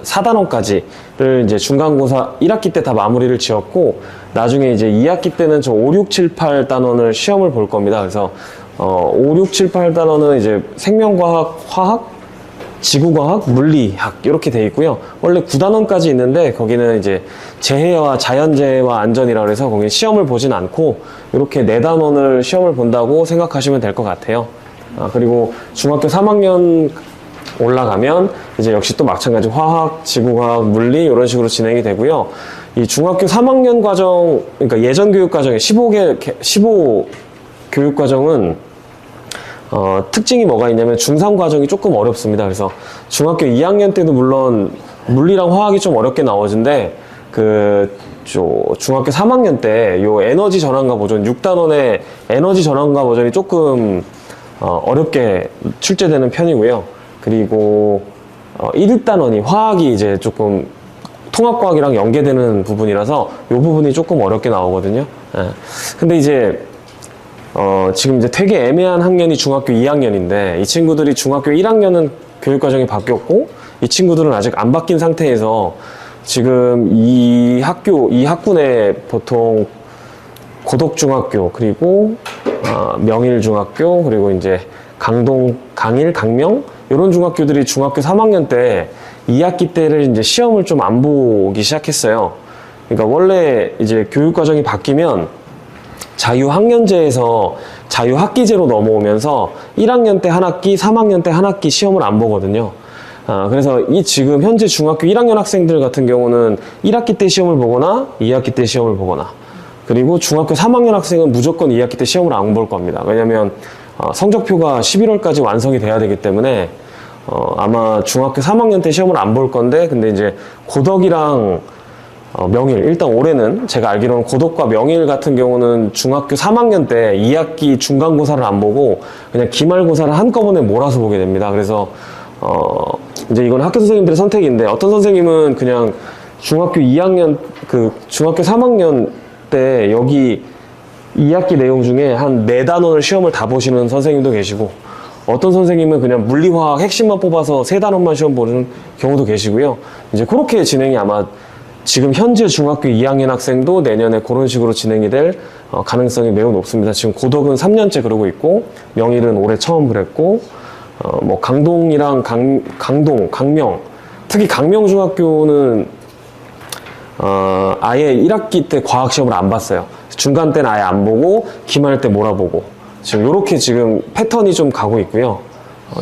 4단원까지를 이제 중간고사 1학기 때 다 마무리를 지었고, 나중에 이제 2학기 때는 저 5, 6, 7, 8단원을 시험을 볼 겁니다. 그래서 5, 6, 7, 8단원은 이제 생명과학, 화학, 지구과학, 물리학 이렇게 돼 있고요. 원래 9단원까지 있는데 거기는 이제 재해와 자연재해와 안전이라 그래서 거기 시험을 보진 않고 이렇게 4단원을 시험을 본다고 생각하시면 될 것 같아요. 그리고 중학교 3학년 올라가면 이제 역시 또 마찬가지 화학, 지구과학, 물리 이런 식으로 진행이 되고요. 이 중학교 3학년 과정, 그러니까 예전 교육 과정에 15 교육 과정은 특징이 뭐가 있냐면 중3 과정이 조금 어렵습니다. 그래서 중학교 2학년 때도 물론 물리랑 화학이 좀 어렵게 나오는데 중학교 3학년 때 요 에너지 전환과 보존 6단원의 에너지 전환과 보존이 조금 어렵게 출제되는 편이고요. 그리고 1단원이 화학이 이제 조금 통합과학이랑 연계되는 부분이라서 요 부분이 조금 어렵게 나오거든요. 예. 근데 이제 지금 이제 되게 애매한 학년이 중학교 2학년인데 이 친구들이 중학교 1학년은 교육과정이 바뀌었고 이 친구들은 아직 안 바뀐 상태에서 지금 이 학군에 보통 고덕중학교, 그리고 명일중학교, 그리고 이제 강동, 강일, 강명 이런 중학교들이 중학교 3학년 때 2학기 때를 이제 시험을 좀 안 보기 시작했어요. 그러니까 원래 이제 교육과정이 바뀌면 자유학년제에서 자유학기제로 넘어오면서 1학년 때 한 학기, 3학년 때 한 학기 시험을 안 보거든요. 그래서 이 지금 현재 중학교 1학년 학생들 같은 경우는 1학기 때 시험을 보거나 2학기 때 시험을 보거나, 그리고 중학교 3학년 학생은 무조건 2학기 때 시험을 안 볼 겁니다. 왜냐면 성적표가 11월까지 완성이 돼야 되기 때문에 아마 중학교 3학년 때 시험을 안 볼 건데, 근데 이제 고덕이랑 명일, 일단 올해는 제가 알기로는 고덕과 명일 같은 경우는 중학교 3학년 때 2학기 중간고사를 안 보고 그냥 기말고사를 한꺼번에 몰아서 보게 됩니다. 그래서 이제 이건 학교 선생님들의 선택인데, 어떤 선생님은 그냥 중학교 2학년 중학교 3학년 때 여기 2학기 내용 중에 한 4단원을 시험을 다 보시는 선생님도 계시고, 어떤 선생님은 그냥 물리화학 핵심만 뽑아서 3단원만 시험 보는 경우도 계시고요. 이제 그렇게 진행이 아마 지금 현재 중학교 2학년 학생도 내년에 그런 식으로 진행이 될 가능성이 매우 높습니다. 지금 고덕은 3년째 그러고 있고, 명일은 올해 처음 그랬고, 뭐 강동이랑 강동, 강명, 특히 강명중학교는 아예 1학기 때 과학 시험을 안 봤어요. 중간 때는 아예 안 보고 기말 때 몰아보고, 지금 이렇게 지금 패턴이 좀 가고 있고요.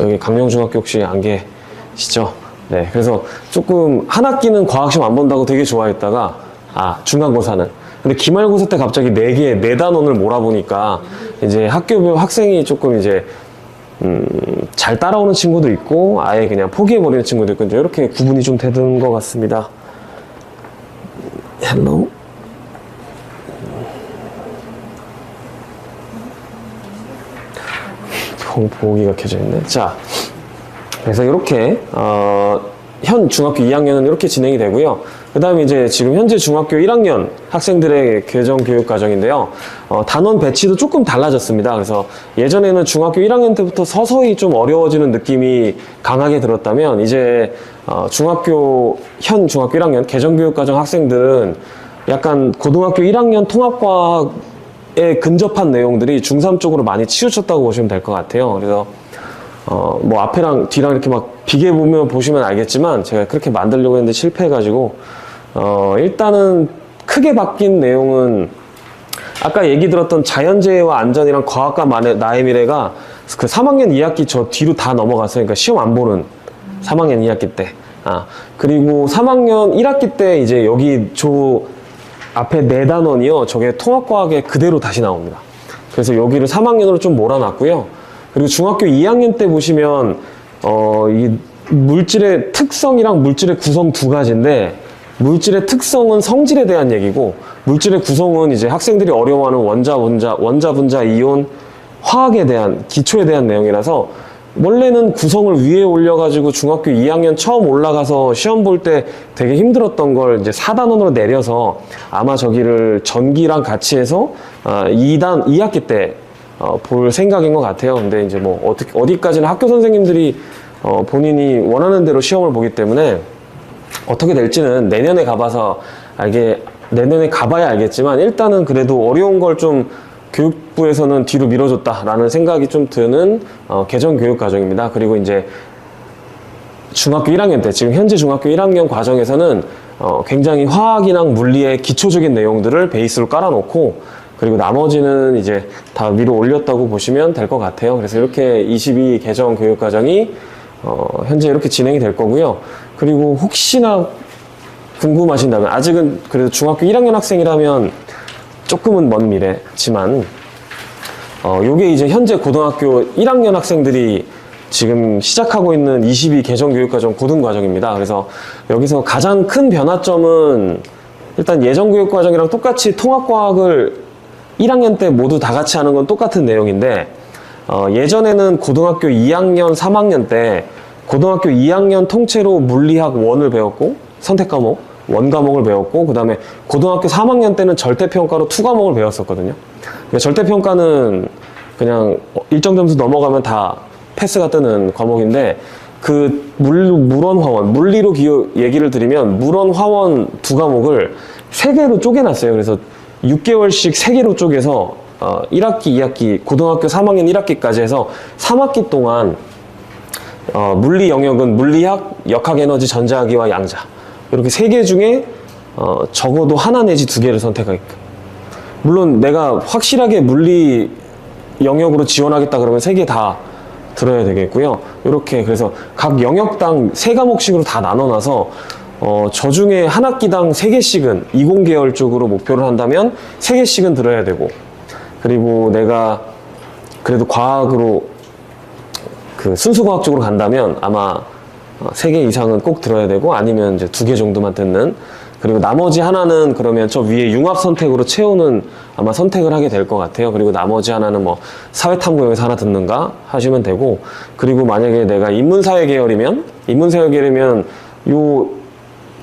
여기 강명중학교 혹시 안 계시죠? 네, 그래서 조금 한 학기는 과학 시험 안 본다고 되게 좋아했다가 중간고사는, 근데 기말고사 때 갑자기 4단원을 몰아보니까 이제 학교별 학생이 조금 이제 잘 따라오는 친구도 있고 아예 그냥 포기해버리는 친구도 있고, 이제 이렇게 구분이 좀 되는 것 같습니다. 헬로. 보기가 켜져 있네. 자, 그래서 이렇게 현 중학교 2학년은 이렇게 진행이 되고요. 그 다음에 이제 지금 현재 중학교 1학년 학생들의 개정 교육 과정인데요. 단원 배치도 조금 달라졌습니다. 그래서 예전에는 중학교 1학년 때부터 서서히 좀 어려워지는 느낌이 강하게 들었다면, 이제 현 중학교 1학년 개정 교육 과정 학생들은 약간 고등학교 1학년 통합과학에 근접한 내용들이 중3 쪽으로 많이 치우쳤다고 보시면 될 것 같아요. 그래서 뭐 앞에랑 뒤랑 이렇게 막 비교 보시면 알겠지만 제가 그렇게 만들려고 했는데 실패해가지고 일단은 크게 바뀐 내용은 아까 얘기 들었던 자연재해와 안전이랑 과학과 나의 미래가 그 3학년 2학기 저 뒤로 다 넘어갔어요. 그러니까 시험 안 보는 3학년 2학기 때. 그리고 3학년 1학기 때 이제 여기 앞에 4단원이요. 저게 통합과학에 그대로 다시 나옵니다. 그래서 여기를 3학년으로 좀 몰아놨고요. 그리고 중학교 2학년 때 보시면, 이 물질의 특성이랑 물질의 구성 두 가지인데, 물질의 특성은 성질에 대한 얘기고, 물질의 구성은 이제 학생들이 어려워하는 원자, 분자, 이온, 화학에 대한, 기초에 대한 내용이라서, 원래는 구성을 위에 올려가지고 중학교 2학년 처음 올라가서 시험 볼 때 되게 힘들었던 걸 이제 4단원으로 내려서 아마 저기를 전기랑 같이 해서 2학기 때 볼 생각인 것 같아요. 근데 이제 뭐 어디까지는 학교 선생님들이 본인이 원하는 대로 시험을 보기 때문에 어떻게 될지는 내년에 가봐야 알겠지만 일단은 그래도 어려운 걸 좀 교육부에서는 뒤로 밀어줬다라는 생각이 좀 드는 개정 교육 과정입니다. 그리고 이제 중학교 1학년 때, 지금 현재 중학교 1학년 과정에서는 굉장히 화학이랑 물리의 기초적인 내용들을 베이스로 깔아놓고, 그리고 나머지는 이제 다 위로 올렸다고 보시면 될 것 같아요. 그래서 이렇게 22 개정 교육 과정이 현재 이렇게 진행이 될 거고요. 그리고 혹시나 궁금하신다면, 아직은 그래도 중학교 1학년 학생이라면 조금은 먼 미래지만, 요게 이제 현재 고등학교 1학년 학생들이 지금 시작하고 있는 22 개정 교육과정 고등과정입니다. 그래서 여기서 가장 큰 변화점은 일단 예전 교육과정이랑 똑같이 통합과학을 1학년 때 모두 다 같이 하는 건 똑같은 내용인데, 예전에는 고등학교 2학년, 3학년 때 고등학교 2학년 통째로 물리학 1을 배웠고, 선택과목, 원과목을 배웠고, 그 다음에 고등학교 3학년 때는 절대평가로 2과목을 배웠었거든요. 그러니까 절대평가는 그냥 일정 점수 넘어가면 다 패스가 뜨는 과목인데, 그 물원화원, 물리로 얘기를 드리면 물원화원 2과목을 3개로 쪼개놨어요. 그래서 6개월씩 3개로 쪼개서 1학기, 2학기, 고등학교 3학년 1학기까지 해서 3학기 동안 물리 영역은 물리학, 역학에너지, 전자기와 양자, 이렇게 3개 중에 적어도 하나 내지 2개를 선택하게끔. 물론 내가 확실하게 물리 영역으로 지원하겠다 그러면 3개 다 들어야 되겠고요. 이렇게 그래서 각 영역당 3과목씩으로 다 나눠놔서 저 중에 한 학기당 3개씩은 이공계열 쪽으로 목표를 한다면 3개씩은 들어야 되고, 그리고 내가 그래도 과학으로 그 순수과학 쪽으로 간다면 아마 3개 이상은 꼭 들어야 되고, 아니면 이제 2개 정도만 듣는, 그리고 나머지 하나는 그러면 저 위에 융합 선택으로 채우는 아마 선택을 하게 될 것 같아요. 그리고 나머지 하나는 뭐 사회탐구에서 하나 듣는가 하시면 되고, 그리고 만약에 내가 인문사회 계열이면 요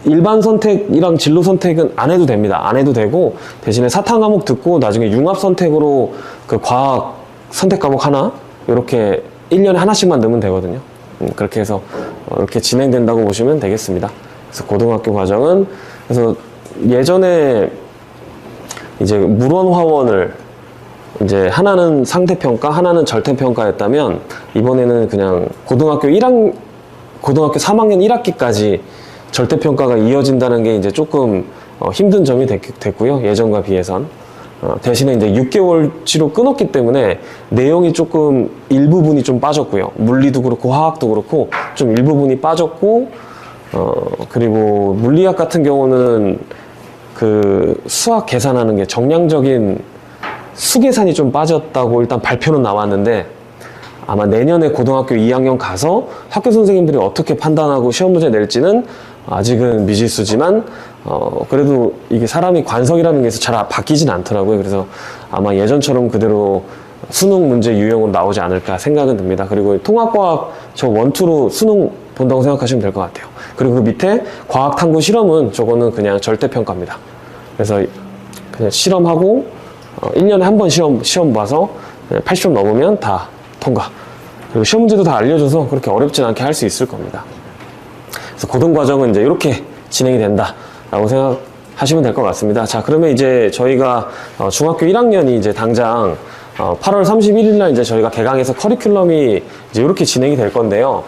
일반 선택이랑 진로 선택은 안 해도 됩니다. 안 해도 되고, 대신에 사탐 과목 듣고 나중에 융합 선택으로 그 과학 선택 과목 하나, 이렇게 1년에 하나씩만 넣으면 되거든요. 그렇게 해서 이렇게 진행된다고 보시면 되겠습니다. 그래서 고등학교 과정은, 그래서 예전에 이제 물원화원을 이제 하나는 상대평가, 하나는 절대평가였다면, 이번에는 그냥 고등학교 3학년 1학기까지 절대평가가 이어진다는 게 이제 조금 힘든 점이 됐고요. 예전과 비해선. 대신에 이제 6개월치로 끊었기 때문에 내용이 조금 일부분이 좀 빠졌고요. 물리도 그렇고 화학도 그렇고 좀 일부분이 빠졌고, 그리고 물리학 같은 경우는 그 수학 계산하는 게 정량적인 수계산이 좀 빠졌다고 일단 발표는 나왔는데, 아마 내년에 고등학교 2학년 가서 학교 선생님들이 어떻게 판단하고 시험 문제 낼지는 아직은 미지수지만, 그래도 이게 사람이 관성이라는 게 잘 바뀌진 않더라고요. 그래서 아마 예전처럼 그대로 수능 문제 유형으로 나오지 않을까 생각은 듭니다. 그리고 통합과학 저 1, 2로 수능 본다고 생각하시면 될 것 같아요. 그리고 그 밑에 과학탐구 실험은 저거는 그냥 절대평가입니다. 그래서 그냥 실험하고 1년에 한 번 시험 봐서 80점 넘으면 다 통과. 그리고 시험 문제도 다 알려줘서 그렇게 어렵진 않게 할 수 있을 겁니다. 그래서 고등과정은 이제 이렇게 진행이 된다라고 생각하시면 될 것 같습니다. 자, 그러면 이제 저희가 중학교 1학년이 이제 당장 8월 31일 날 이제 저희가 개강해서 커리큘럼이 이제 이렇게 진행이 될 건데요.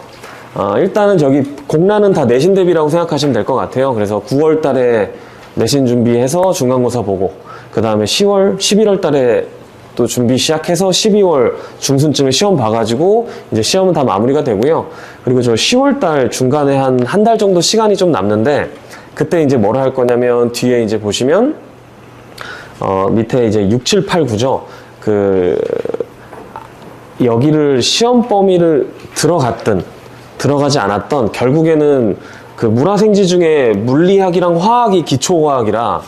일단은 저기 공란은 다 내신 대비라고 생각하시면 될 것 같아요. 그래서 9월 달에 내신 준비해서 중간고사 보고, 그 다음에 10월, 11월 달에 또 준비 시작해서 12월 중순쯤에 시험 봐가지고 이제 시험은 다 마무리가 되고요. 그리고 저 10월 달 중간에 한 달 정도 시간이 좀 남는데 그때 이제 뭐를 할 거냐면 뒤에 이제 보시면 밑에 이제 6, 7, 8, 9죠. 여기를 시험 범위를 들어갔든 들어가지 않았던 결국에는 그 물화생지 중에 물리학이랑 화학이 기초과학이라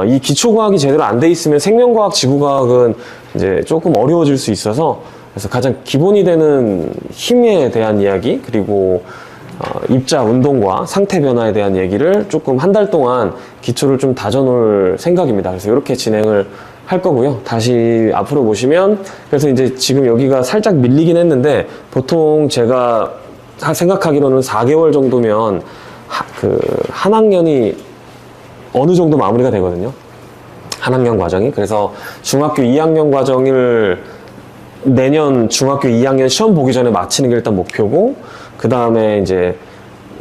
이 기초과학이 제대로 안 돼 있으면 생명과학, 지구과학은 이제 조금 어려워질 수 있어서 그래서 가장 기본이 되는 힘에 대한 이야기 그리고 입자 운동과 상태 변화에 대한 얘기를 조금 한 달 동안 기초를 좀 다져놓을 생각입니다. 그래서 이렇게 진행을 할 거고요. 다시 앞으로 보시면 그래서 이제 지금 여기가 살짝 밀리긴 했는데 보통 제가 생각하기로는 4개월 정도면 한 학년이 어느 정도 마무리가 되거든요. 한 학년 과정이. 그래서 중학교 2학년 과정을 내년 중학교 2학년 시험 보기 전에 마치는 게 일단 목표고 그 다음에 이제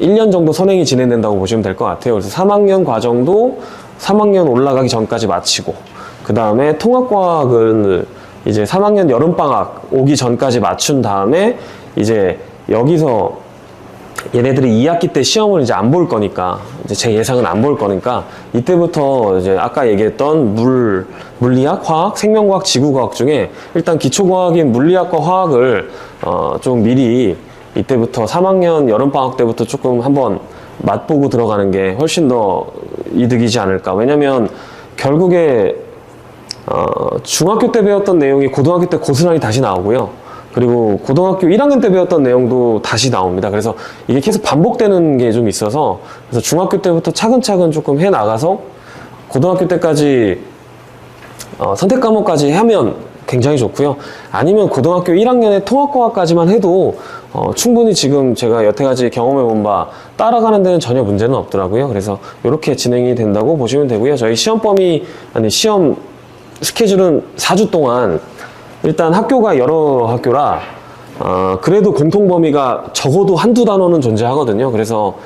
1년 정도 선행이 진행된다고 보시면 될 것 같아요. 그래서 3학년 과정도 3학년 올라가기 전까지 마치고 그 다음에 통합과학을 이제 3학년 여름방학 오기 전까지 맞춘 다음에 이제 여기서 얘네들이 2학기 때 시험을 이제 안 볼 거니까 이제 제 예상은 안 볼 거니까 이때부터 이제 아까 얘기했던 물리학, 화학, 생명과학, 지구과학 중에 일단 기초과학인 물리학과 화학을 좀 미리 이때부터 3학년 여름방학 때부터 조금 한번 맛보고 들어가는 게 훨씬 더 이득이지 않을까. 왜냐면 결국에 중학교 때 배웠던 내용이 고등학교 때 고스란히 다시 나오고요. 그리고 고등학교 1학년 때 배웠던 내용도 다시 나옵니다. 그래서 이게 계속 반복되는 게 좀 있어서 그래서 중학교 때부터 차근차근 조금 해 나가서 고등학교 때까지 선택 과목까지 하면 굉장히 좋고요. 아니면 고등학교 1학년에 통합과학까지만 해도 충분히 지금 제가 여태까지 경험해 본 바 따라가는 데는 전혀 문제는 없더라고요. 그래서 이렇게 진행이 된다고 보시면 되고요. 저희 시험 스케줄은 4주 동안 일단 학교가 여러 학교라 그래도 공통 범위가 적어도 한두 단원은 존재하거든요. 그래서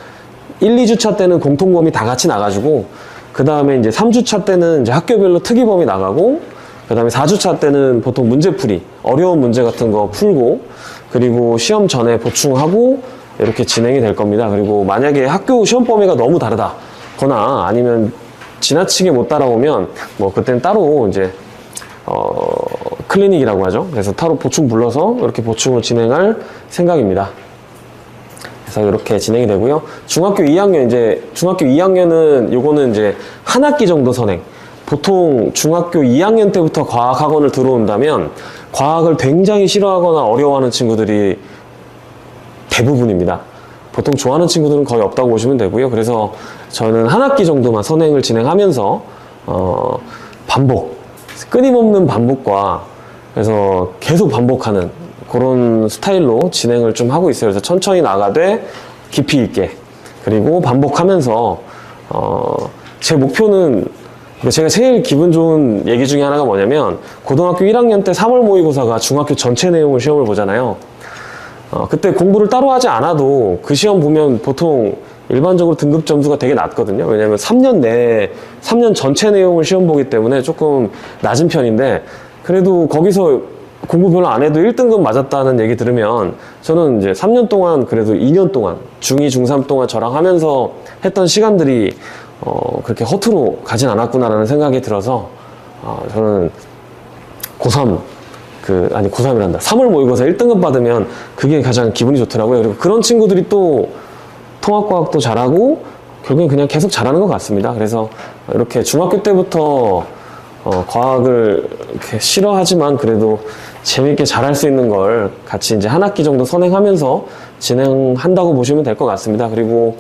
1, 2주차 때는 공통 범위 다 같이 나가지고 그 다음에 이제 3주차 때는 이제 학교별로 특이 범위 나가고 그 다음에 4주차 때는 보통 문제풀이 어려운 문제 같은 거 풀고 그리고 시험 전에 보충하고 이렇게 진행이 될 겁니다. 그리고 만약에 학교 시험 범위가 너무 다르다거나 아니면 지나치게 못 따라오면 뭐 그때는 따로 이제 클리닉이라고 하죠. 그래서 따로 보충 불러서 이렇게 보충을 진행할 생각입니다. 그래서 이렇게 진행이 되고요. 중학교 2학년은 요거는 이제 한 학기 정도 선행. 보통 중학교 2학년 때부터 과학학원을 들어온다면 과학을 굉장히 싫어하거나 어려워하는 친구들이 대부분입니다. 보통 좋아하는 친구들은 거의 없다고 보시면 되고요. 그래서 저는 한 학기 정도만 선행을 진행하면서 끊임없는 반복과 그래서 계속 반복하는 그런 스타일로 진행을 좀 하고 있어요. 그래서 천천히 나가되 깊이 있게 그리고 반복하면서 제 목표는 제가 제일 기분 좋은 얘기 중에 하나가 뭐냐면 고등학교 1학년 때 3월 모의고사가 중학교 전체 내용을 시험을 보잖아요. 그때 공부를 따로 하지 않아도 그 시험 보면 보통 일반적으로 등급 점수가 되게 낮거든요. 왜냐면 3년 전체 내용을 시험 보기 때문에 조금 낮은 편인데 그래도 거기서 공부 별로 안 해도 1등급 맞았다는 얘기 들으면 저는 이제 3년 동안 그래도 2년 동안 중2, 중3 동안 저랑 하면서 했던 시간들이 그렇게 허투루 가진 않았구나라는 생각이 들어서 저는 고3이란다. 3월 모의고사 1등급 받으면 그게 가장 기분이 좋더라고요. 그리고 그런 친구들이 또 통합과학도 잘하고 결국엔 그냥 계속 잘하는 것 같습니다. 그래서 이렇게 중학교 때부터 과학을 이렇게 싫어하지만 그래도 재밌게 잘할 수 있는 걸 같이 이제 한 학기 정도 선행하면서 진행한다고 보시면 될 것 같습니다. 그리고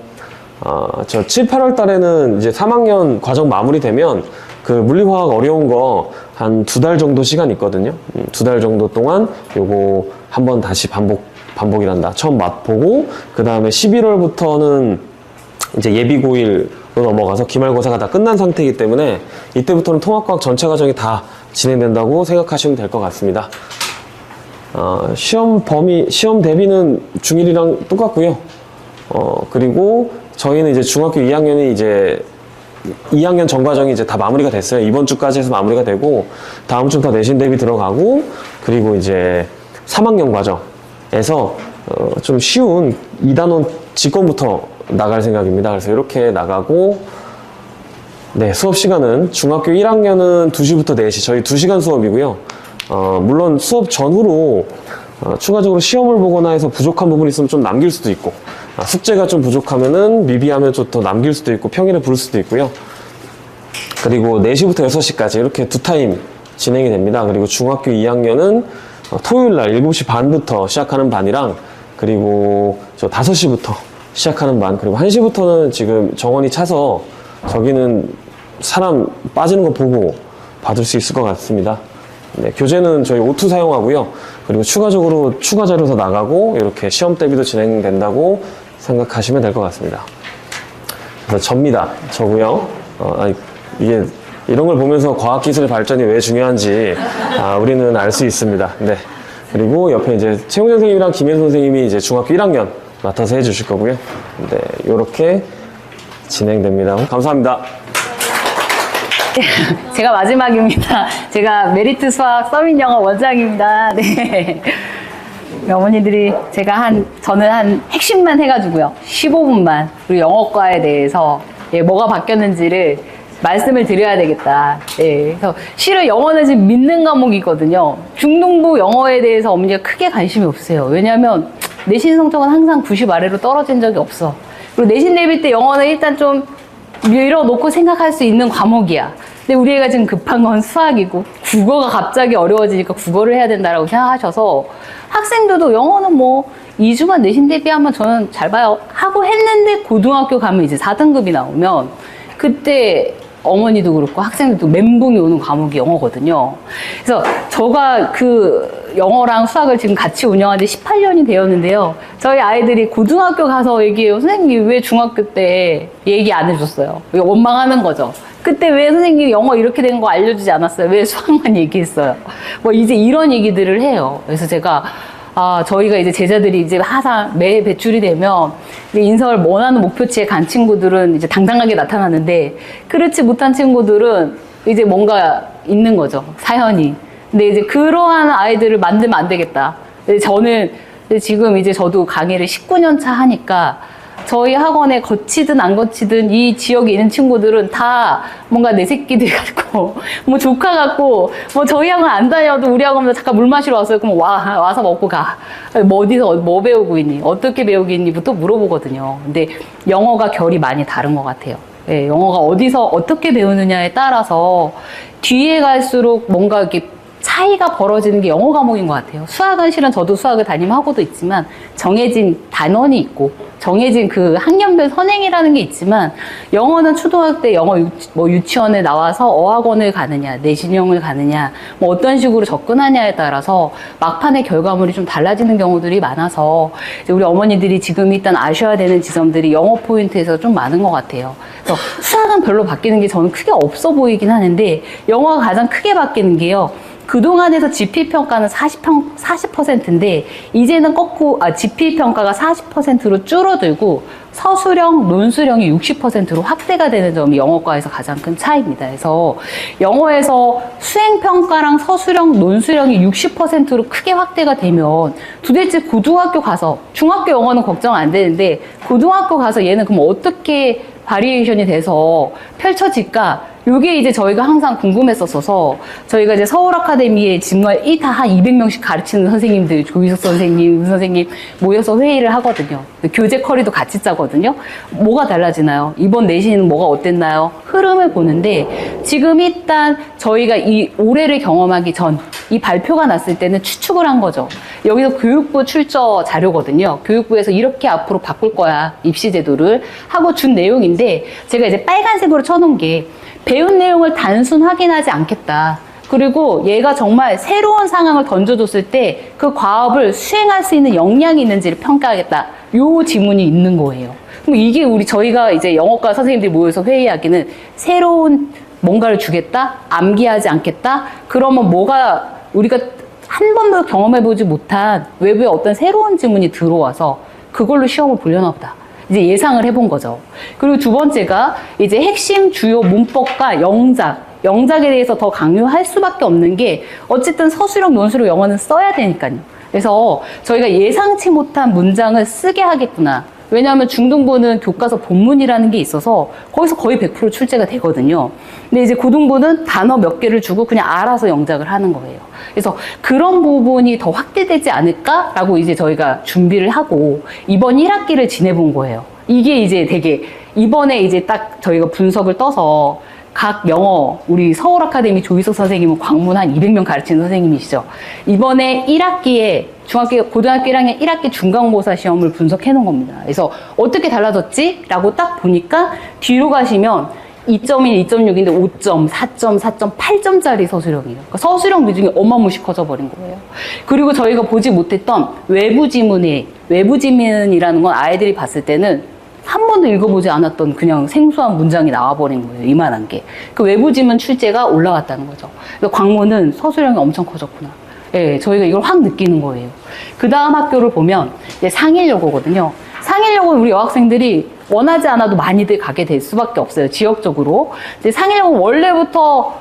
저 7, 8월 달에는 이제 3학년 과정 마무리되면 그 물리화학 어려운 거 한 2달 정도 시간 있거든요. 2달 정도 동안 요거 한번 다시 반복이란다. 처음 맛보고 그 다음에 11월부터는 이제 예비고일로 넘어가서 기말고사가 다 끝난 상태이기 때문에 이때부터는 통합과학 전체 과정이 다 진행된다고 생각하시면 될 것 같습니다. 시험 대비는 중1이랑 똑같고요. 그리고 저희는 이제 중학교 2학년이 이제 2학년 전과정이 이제 다 마무리가 됐어요. 이번 주까지 해서 마무리가 되고, 다음 주부터 내신 대비 들어가고, 그리고 이제 3학년 과정에서 좀 쉬운 2단원 직권부터 나갈 생각입니다. 그래서 이렇게 나가고, 네, 수업 시간은 중학교 1학년은 2시부터 4시, 저희 2시간 수업이고요. 물론 수업 전후로 추가적으로 시험을 보거나 해서 부족한 부분이 있으면 좀 남길 수도 있고, 숙제가 좀 부족하면은 미비하면 좀 더 남길 수도 있고, 평일에 부를 수도 있고요. 그리고 4시부터 6시까지 이렇게 두 타임 진행이 됩니다. 그리고 중학교 2학년은 토요일 날 7시 반부터 시작하는 반이랑, 그리고 저 5시부터 시작하는 반, 그리고 1시부터는 지금 정원이 차서 저기는 사람 빠지는 거 보고 받을 수 있을 것 같습니다. 네, 교재는 저희 O2 사용하고요. 그리고 추가적으로 추가 자료서 나가고 이렇게 시험 대비도 진행된다고 생각하시면 될 것 같습니다. 그래서 접니다. 저고요. 이게 이런 걸 보면서 과학기술의 발전이 왜 중요한지 우리는 알 수 있습니다. 네. 그리고 옆에 이제 최홍재 선생님이랑 김혜선 선생님이 이제 중학교 1학년 맡아서 해주실 거고요. 네, 이렇게 진행됩니다. 감사합니다. 제가 마지막입니다. 제가 메리트 수학 서민 영어 원장입니다. 네. 어머니들이 저는 한 핵심만 해가지고요. 15분만 우리 영어과에 대해서 뭐가 바뀌었는지를 말씀을 드려야 되겠다. 그래서 실은 영어는 지금 믿는 과목이거든요. 중등부 영어에 대해서 어머니가 크게 관심이 없어요. 왜냐하면 내신 성적은 항상 90 아래로 떨어진 적이 없어. 그리고 내신 대비 때 영어는 일단 좀 밀어놓고 생각할 수 있는 과목이야. 근데 우리 애가 지금 급한 건 수학이고 국어가 갑자기 어려워지니까 국어를 해야 된다라고 생각하셔서 학생들도 영어는 뭐 2주만 내신 대비하면 저는 잘 봐요 하고 했는데 고등학교 가면 이제 4등급이 나오면 그때 어머니도 그렇고 학생들도 멘붕이 오는 과목이 영어거든요. 그래서 저가 그 영어랑 수학을 지금 같이 운영한 지 18년이 되었는데요. 저희 아이들이 고등학교 가서 얘기해요. 선생님 왜 중학교 때 얘기 안 해줬어요? 원망하는 거죠. 그때 왜 선생님 영어 이렇게 된 거 알려주지 않았어요? 왜 수학만 얘기했어요? 뭐 이제 이런 얘기들을 해요. 그래서 제가 저희가 이제 제자들이 이제 항상 매 배출이 되면 인서울 원하는 목표치에 간 친구들은 이제 당당하게 나타나는데 그렇지 못한 친구들은 이제 뭔가 있는 거죠. 사연이. 근데 이제 그러한 아이들을 만들면 안 되겠다. 근데 저는 지금 이제 저도 강의를 19년 차 하니까 저희 학원에 거치든 안 거치든 이 지역에 있는 친구들은 다 뭔가 내 새끼들 같고 뭐 조카 같고 뭐 저희 학원 안 다녀도 우리 학원에 잠깐 물 마시러 왔어요. 그럼 와서 먹고 가. 뭐 어디서 뭐 배우고 있니? 어떻게 배우고 있니?부터 물어보거든요. 근데 영어가 결이 많이 다른 것 같아요. 예, 영어가 어디서 어떻게 배우느냐에 따라서 뒤에 갈수록 뭔가 이렇게 차이가 벌어지는 게 영어 과목인 것 같아요. 수학은 실은 저도 수학을 담임하고도 있지만 정해진 단원이 있고 정해진 그 학년별 선행이라는 게 있지만 영어는 초등학교 때 영어 유치원에 나와서 어학원을 가느냐 내신형을 가느냐 뭐 어떤 식으로 접근하냐에 따라서 막판의 결과물이 좀 달라지는 경우들이 많아서 이제 우리 어머니들이 지금 일단 아셔야 되는 지점들이 영어 포인트에서 좀 많은 것 같아요. 그래서 수학은 별로 바뀌는 게 저는 크게 없어 보이긴 하는데 영어가 가장 크게 바뀌는 게요. 그동안에서 지필평가는 40%인데 이제는 거꾸로 지필평가가 40%로 줄어들고 서술형, 논술형이 60%로 확대가 되는 점이 영어과에서 가장 큰 차이입니다. 그래서 영어에서 수행평가랑 서술형, 논술형이 60%로 크게 확대가 되면 도대체 고등학교 가서 중학교 영어는 걱정 안 되는데 고등학교 가서 얘는 그럼 어떻게 바리에이션이 돼서 펼쳐질까? 요게 이제 저희가 항상 궁금했었어서 저희가 이제 서울 아카데미에 정말 한 200명씩 가르치는 선생님들, 조희석 선생님, 은 선생님 모여서 회의를 하거든요. 교재 커리도 같이 짜거든요. 뭐가 달라지나요? 이번 내신은 뭐가 어땠나요? 흐름을 보는데 지금 일단 저희가 이 올해를 경험하기 전 이 발표가 났을 때는 추측을 한 거죠. 여기서 교육부 출처 자료거든요. 교육부에서 이렇게 앞으로 바꿀 거야. 입시 제도를 하고 준 내용인데 제가 이제 빨간색으로 쳐놓은 게 배운 내용을 단순 확인하지 않겠다. 그리고 얘가 정말 새로운 상황을 던져줬을 때 그 과업을 수행할 수 있는 역량이 있는지를 평가하겠다. 요 지문이 있는 거예요. 그럼 이게 저희가 이제 영어과 선생님들이 모여서 회의하기는 새로운 뭔가를 주겠다? 암기하지 않겠다? 그러면 뭐가 우리가 한 번도 경험해보지 못한 외부의 어떤 새로운 지문이 들어와서 그걸로 시험을 보려나 보다. 이제 예상을 해본 거죠. 그리고 두 번째가 이제 핵심 주요 문법과 영작에 대해서 더 강요할 수밖에 없는 게 어쨌든 서술형, 논술형 영어는 써야 되니까요. 그래서 저희가 예상치 못한 문장을 쓰게 하겠구나. 왜냐하면 중등부는 교과서 본문이라는 게 있어서 거기서 거의 100% 출제가 되거든요. 근데 이제 고등부는 단어 몇 개를 주고 그냥 알아서 영작을 하는 거예요. 그래서 그런 부분이 더 확대되지 않을까라고 이제 저희가 준비를 하고 이번 1학기를 지내본 거예요. 이게 이제 되게 이번에 이제 딱 저희가 분석을 떠서 각 영어, 우리 서울 아카데미 조희석 선생님은 광문 한 200명 가르치는 선생님이시죠. 이번에 1학기에 고등학교 1학년 1학기 중간고사 시험을 분석해 놓은 겁니다. 그래서 어떻게 달라졌지? 라고 딱 보니까 뒤로 가시면 2.1, 2.6인데 5점, 4점, 4.8점짜리 서술형이에요. 그러니까 서술형 비중이 어마무시 커져 버린 거예요. 그리고 저희가 보지 못했던 외부 지문이라는 건 아이들이 봤을 때는 한 번도 읽어보지 않았던 그냥 생소한 문장이 나와버린 거예요. 이만한 게. 그 외부 지문 출제가 올라갔다는 거죠. 그래서 광문은 서술형이 엄청 커졌구나. 예, 저희가 이걸 확 느끼는 거예요. 그 다음 학교를 보면 이제 상일여고거든요. 상일여고는 우리 여학생들이 원하지 않아도 많이들 가게 될 수밖에 없어요. 지역적으로. 이제 상일여고 원래부터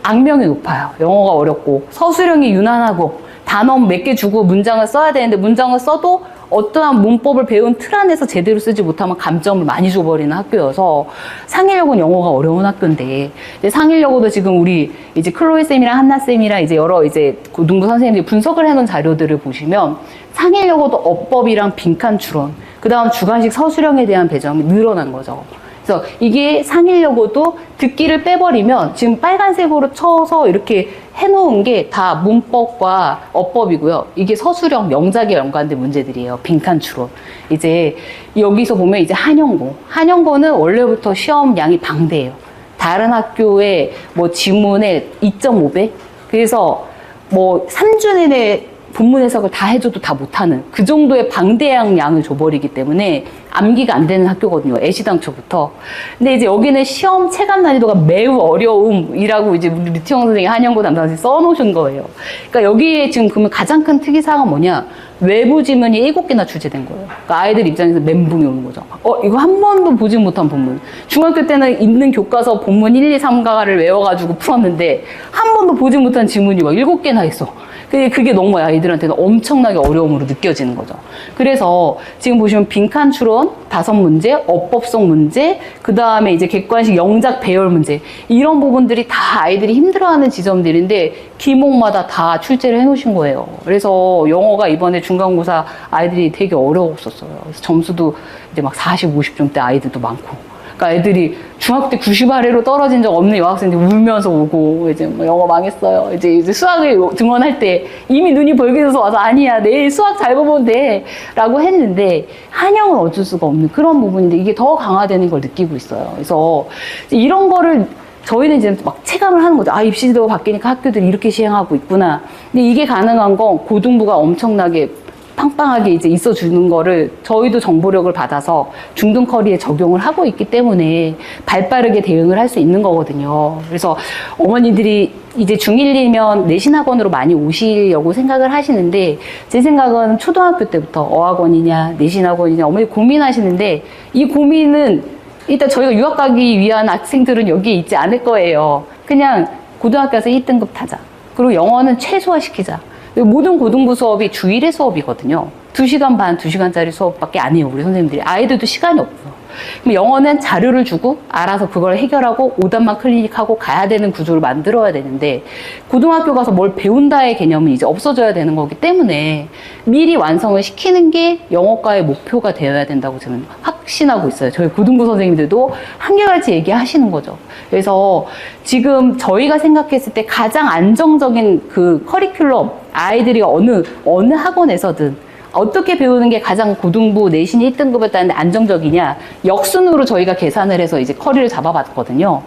악명이 높아요. 영어가 어렵고 서술형이 유난하고 단어 몇 개 주고 문장을 써야 되는데 문장을 써도 어떠한 문법을 배운 틀 안에서 제대로 쓰지 못하면 감점을 많이 줘버리는 학교여서 상일여고는 영어가 어려운 학교인데 이제 상일여고도 지금 우리 이제 클로이 쌤이랑 한나 쌤이랑 이제 여러 이제 고등부 선생님들이 분석을 해놓은 자료들을 보시면 상일여고도 어법이랑 빈칸 추론 그 다음 주관식 서술형에 대한 배점이 늘어난 거죠. 그래서 이게 상일여고도 듣기를 빼버리면 지금 빨간색으로 쳐서 이렇게 해놓은 게 다 문법과 어법이고요. 이게 서술형, 영작에 연관된 문제들이에요. 빈칸 추론. 이제 여기서 보면 이제 한영고는 원래부터 시험 양이 방대해요. 다른 학교의 뭐 지문의 2.5배? 그래서 뭐 3주 내내 본문 해석을 다 해줘도 다 못하는 그 정도의 방대한 양을 줘버리기 때문에 암기가 안 되는 학교거든요. 애시당초부터. 근데 이제 여기는 시험 체감 난이도가 매우 어려움이라고 이제 우리 류티영 선생님이 한영고 담당자들이 써놓으신 거예요. 그러니까 여기에 지금 그러면 가장 큰 특이사항은 뭐냐? 외부 지문이 7개나 출제된 거예요. 그러니까 아이들 입장에서 멘붕이 오는 거죠. 이거 한 번도 보지 못한 본문. 중학교 때는 있는 교과서 본문 1, 2, 3가를 외워가지고 풀었는데 한 번도 보지 못한 지문이 막 7개나 있어. 그게 너무 아이들한테는 엄청나게 어려움으로 느껴지는 거죠. 그래서 지금 보시면 빈칸 추론 5문제, 어법성 문제, 그 다음에 이제 객관식 영작 배열 문제 이런 부분들이 다 아이들이 힘들어하는 지점들인데 기목마다 다 출제를 해놓으신 거예요. 그래서 영어가 이번에 중간고사 아이들이 되게 어려웠었어요. 그래서 점수도 이제 막 40, 50점대 아이들도 많고. 그러니까 애들이 중학교 때 90 아래로 떨어진 적 없는 여학생들이 울면서 오고 이제 뭐 영어 망했어요. 이제 수학을 등원할 때 이미 눈이 벌게져서 와서 아니야 내일 수학 잘 보면 돼라고 했는데 한영은 어쩔 수가 없는 그런 부분인데 이게 더 강화되는 걸 느끼고 있어요. 그래서 이런 거를 저희는 이제 막 체감을 하는 거죠. 입시 제도가 바뀌니까 학교들이 이렇게 시행하고 있구나. 근데 이게 가능한 건 고등부가 엄청나게 빵빵하게 이제 있어주는 거를 저희도 정보력을 받아서 중등 커리에 적용을 하고 있기 때문에 발빠르게 대응을 할 수 있는 거거든요. 그래서 어머니들이 이제 중1이면 내신학원으로 많이 오시려고 생각을 하시는데 제 생각은 초등학교 때부터 어학원이냐 내신학원이냐 어머니 고민하시는데 이 고민은 일단 저희가 유학 가기 위한 학생들은 여기에 있지 않을 거예요. 그냥 고등학교에서 1등급 타자. 그리고 영어는 최소화시키자. 모든 고등부 수업이 주 1회 수업이거든요. 2시간 반, 2시간짜리 수업밖에 안 해요, 우리 선생님들이. 아이들도 시간이 없어요. 그럼 영어는 자료를 주고 알아서 그걸 해결하고 오답만 클릭하고 가야 되는 구조를 만들어야 되는데 고등학교 가서 뭘 배운다의 개념은 이제 없어져야 되는 거기 때문에 미리 완성을 시키는 게 영어과의 목표가 되어야 된다고 저는 확신하고 있어요. 저희 고등부 선생님들도 한결같이 얘기하시는 거죠. 그래서 지금 저희가 생각했을 때 가장 안정적인 그 커리큘럼 아이들이 어느 학원에서든 어떻게 배우는 게 가장 고등부 내신 1등급에 따른 안정적이냐 역순으로 저희가 계산을 해서 이제 커리를 잡아봤거든요.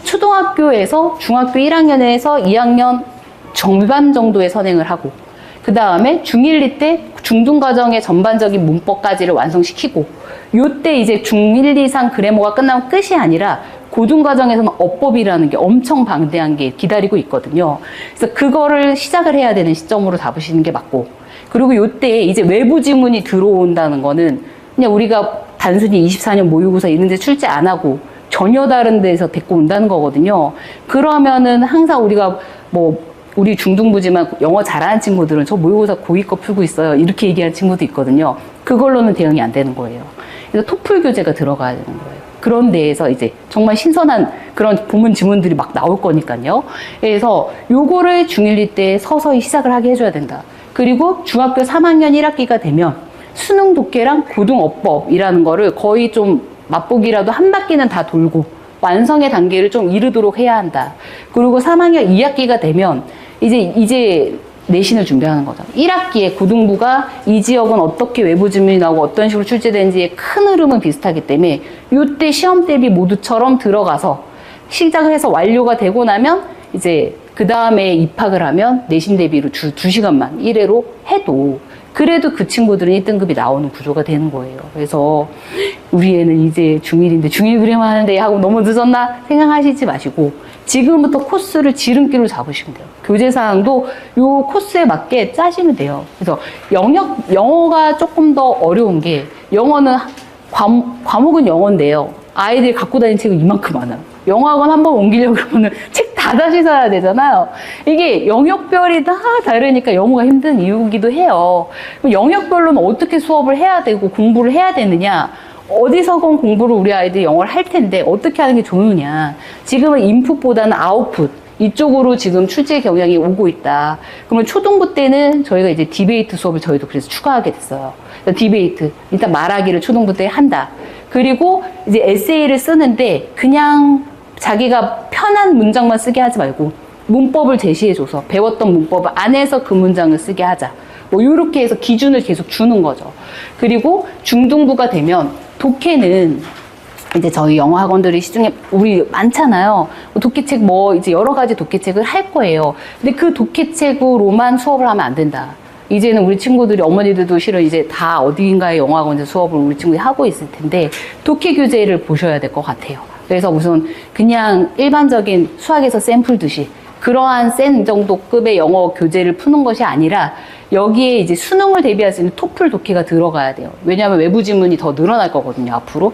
초등학교에서 중학교 1학년에서 2학년 절반 정도의 선행을 하고 그 다음에 중1, 2 때 중등과정의 전반적인 문법까지를 완성시키고 요때 이제 중1, 2상 그래머가 끝나면 끝이 아니라 고등과정에서는 어법이라는 게 엄청 방대한 게 기다리고 있거든요. 그래서 그거를 시작을 해야 되는 시점으로 잡으시는 게 맞고 그리고 요때 이제 외부 지문이 들어온다는 거는 그냥 우리가 단순히 24년 모의고사 이런 데 출제 안 하고 전혀 다른 데서 데리고 온다는 거거든요. 그러면은 항상 우리가 우리 중등부지만 영어 잘하는 친구들은 저 모의고사 고2 거 풀고 있어요. 이렇게 얘기하는 친구도 있거든요. 그걸로는 대응이 안 되는 거예요. 그래서 토플 교재가 들어가야 되는 거예요. 그런 데에서 이제 정말 신선한 그런 보문 지문들이 막 나올 거니까요. 그래서 요거를 중1, 2 때 서서히 시작을 하게 해줘야 된다. 그리고 중학교 3학년 1학기가 되면 수능 독해랑 고등어법이라는 거를 거의 좀 맛보기라도 한 바퀴는 다 돌고 완성의 단계를 좀 이르도록 해야 한다. 그리고 3학년 2학기가 되면 이제 내신을 준비하는 거죠. 1학기에 고등부가 이 지역은 어떻게 외부 지문이 나오고 어떤 식으로 출제되는지의 큰 흐름은 비슷하기 때문에 이때 시험 대비 모드처럼 들어가서 시작을 해서 완료가 되고 나면 이제 그 다음에 입학을 하면 내신 대비로 주 2시간만 1회로 해도 그래도 그 친구들은 1등급이 나오는 구조가 되는 거예요. 그래서 우리 애는 이제 중1인데 중1 그림 하는데 하고 너무 늦었나 생각하시지 마시고 지금부터 코스를 지름길로 잡으시면 돼요. 교재사항도 요 코스에 맞게 짜시면 돼요. 그래서 영어가 조금 더 어려운 게 영어는 과목은 영어인데요. 아이들이 갖고 다니는 책은 이만큼 많아요. 영어학원 한번 옮기려고 그러면 책 다 다시 사야 되잖아요. 이게 영역별이 다 다르니까 영어가 힘든 이유기도 해요. 그럼 영역별로는 어떻게 수업을 해야 되고 공부를 해야 되느냐? 어디서건 공부를 우리 아이들이 영어를 할 텐데 어떻게 하는 게 좋으냐? 지금은 인풋보다는 아웃풋 이쪽으로 지금 출제 경향이 오고 있다. 그러면 초등부 때는 저희가 이제 디베이트 수업을 저희도 그래서 추가하게 됐어요. 디베이트 일단 말하기를 초등부 때 한다. 그리고 이제 에세이를 쓰는데 그냥 자기가 편한 문장만 쓰게 하지 말고 문법을 제시해줘서 배웠던 문법 안에서 그 문장을 쓰게 하자. 이렇게 해서 기준을 계속 주는 거죠. 그리고 중등부가 되면 독해는 이제 저희 영어 학원들이 시중에 우리 많잖아요. 독해책 이제 여러 가지 독해책을 할 거예요. 근데 그 독해책으로만 수업을 하면 안 된다. 이제는 우리 친구들이 어머니들도 실은 이제 다 어딘가의 영어 학원에서 수업을 우리 친구들이 하고 있을 텐데 독해 교재를 보셔야 될 것 같아요. 그래서 우선 그냥 일반적인 수학에서 쌤 풀듯이 그러한 쌤 정도 급의 영어 교재를 푸는 것이 아니라 여기에 이제 수능을 대비할 수 있는 토플 독해가 들어가야 돼요. 왜냐하면 외부 지문이 더 늘어날 거거든요, 앞으로.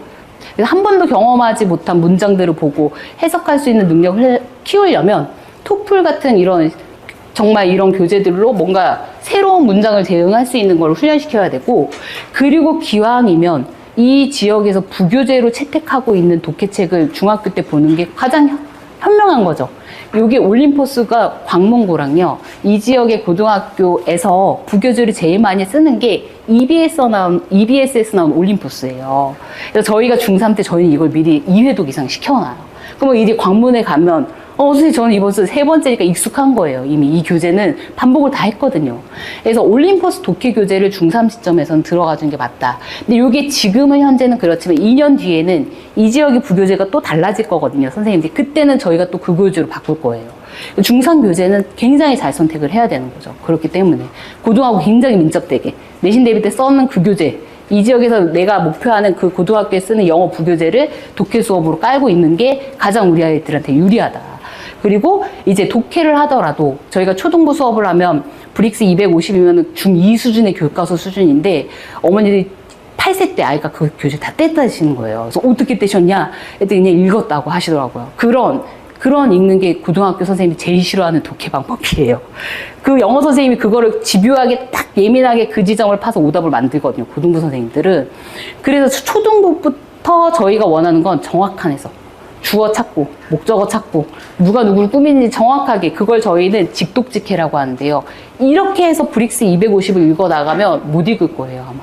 그래서 한 번도 경험하지 못한 문장들을 보고 해석할 수 있는 능력을 키우려면 토플 같은 정말 이런 교재들로 뭔가 새로운 문장을 대응할 수 있는 걸 훈련시켜야 되고, 그리고 기왕이면 이 지역에서 부교재로 채택하고 있는 독해책을 중학교 때 보는 게 가장 현명한 거죠. 이게 올림포스가 광문고랑요, 이 지역의 고등학교에서 부교재를 제일 많이 쓰는 게 EBS에서 나온 올림포스예요. 그래서 저희가 중3 때 저희는 이걸 미리 2회독 이상 시켜놔요. 그러면 이제 광문에 가면 선생님 저는 이번 주 3번째니까 익숙한 거예요. 이미 이 교재는 반복을 다 했거든요. 그래서 올림포스 독해 교재를 중3 시점에서는 들어가 주는 게 맞다. 근데 이게 지금은 현재는 그렇지만 2년 뒤에는 이 지역의 부교재가 또 달라질 거거든요. 선생님들이 그때는 저희가 또 그 교재로 바꿀 거예요. 중3 교재는 굉장히 잘 선택을 해야 되는 거죠. 그렇기 때문에 고등하고 굉장히 민첩되게 내신 대비 때 써는 그 교재, 이 지역에서 내가 목표하는 그 고등학교에 쓰는 영어 부교재를 독해 수업으로 깔고 있는 게 가장 우리 아이들한테 유리하다. 그리고 이제 독해를 하더라도 저희가 초등부 수업을 하면 브릭스 250이면 중2 수준의 교과서 수준인데 어머니들이 8세 때 아이가 그 교재 다 뗐다시는 거예요. 그래서 어떻게 떼셨냐? 했더니 그냥 읽었다고 하시더라고요. 그런 읽는 게 고등학교 선생님이 제일 싫어하는 독해 방법이에요. 그 영어 선생님이 그거를 집요하게 딱 예민하게 그 지점을 파서 오답을 만들거든요. 고등부 선생님들은. 그래서 초등부부터 저희가 원하는 건 정확한 해석. 주어 찾고 목적어 찾고 누가 누구를 꾸미는지 정확하게, 그걸 저희는 직독직해라고 하는데요. 이렇게 해서 브릭스 250을 읽어 나가면 못 읽을 거예요, 아마.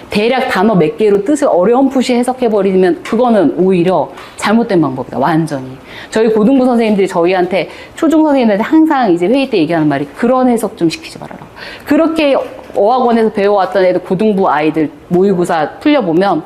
대략 단어 몇 개로 뜻을 어렴풋이 해석해버리면 그거는 오히려 잘못된 방법이다, 완전히. 저희 고등부 선생님들이 저희한테, 초중 선생님들한테 항상 이제 회의 때 얘기하는 말이 그런 해석 좀 시키지 말아라. 그렇게 어학원에서 배워왔던 애들, 고등부 아이들 모의고사 풀려보면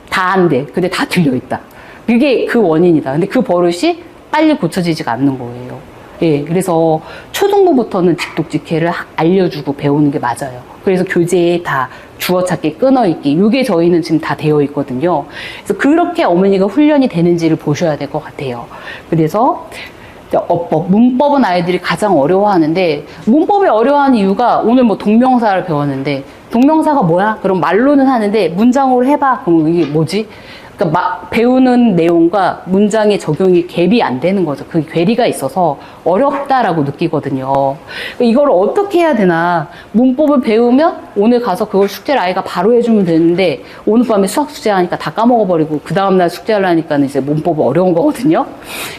다 안 돼. 근데 다 들려있다. 그게 그 원인이다. 근데 그 버릇이 빨리 고쳐지지가 않는 거예요. 예, 그래서 초등부부터는 직독직해를 알려주고 배우는 게 맞아요. 그래서 교재에 다 주어 찾기, 끊어 읽기, 이게 저희는 지금 다 되어 있거든요. 그래서 그렇게 어머니가 훈련이 되는지를 보셔야 될 것 같아요. 그래서 문법은 아이들이 가장 어려워하는데, 문법이 어려워하는 이유가 오늘 동명사를 배웠는데 동명사가 뭐야? 그럼 말로는 하는데 문장으로 해봐. 그럼 이게 뭐지? 그러니까 배우는 내용과 문장의 적용이 갭이 안 되는 거죠. 그 괴리가 있어서 어렵다라고 느끼거든요. 이걸 어떻게 해야 되나? 문법을 배우면 오늘 가서 그걸 숙제를 아이가 바로 해주면 되는데 오늘 밤에 수학 숙제하니까 다 까먹어버리고 그 다음날 숙제하려니까 이제 문법이 어려운 거거든요.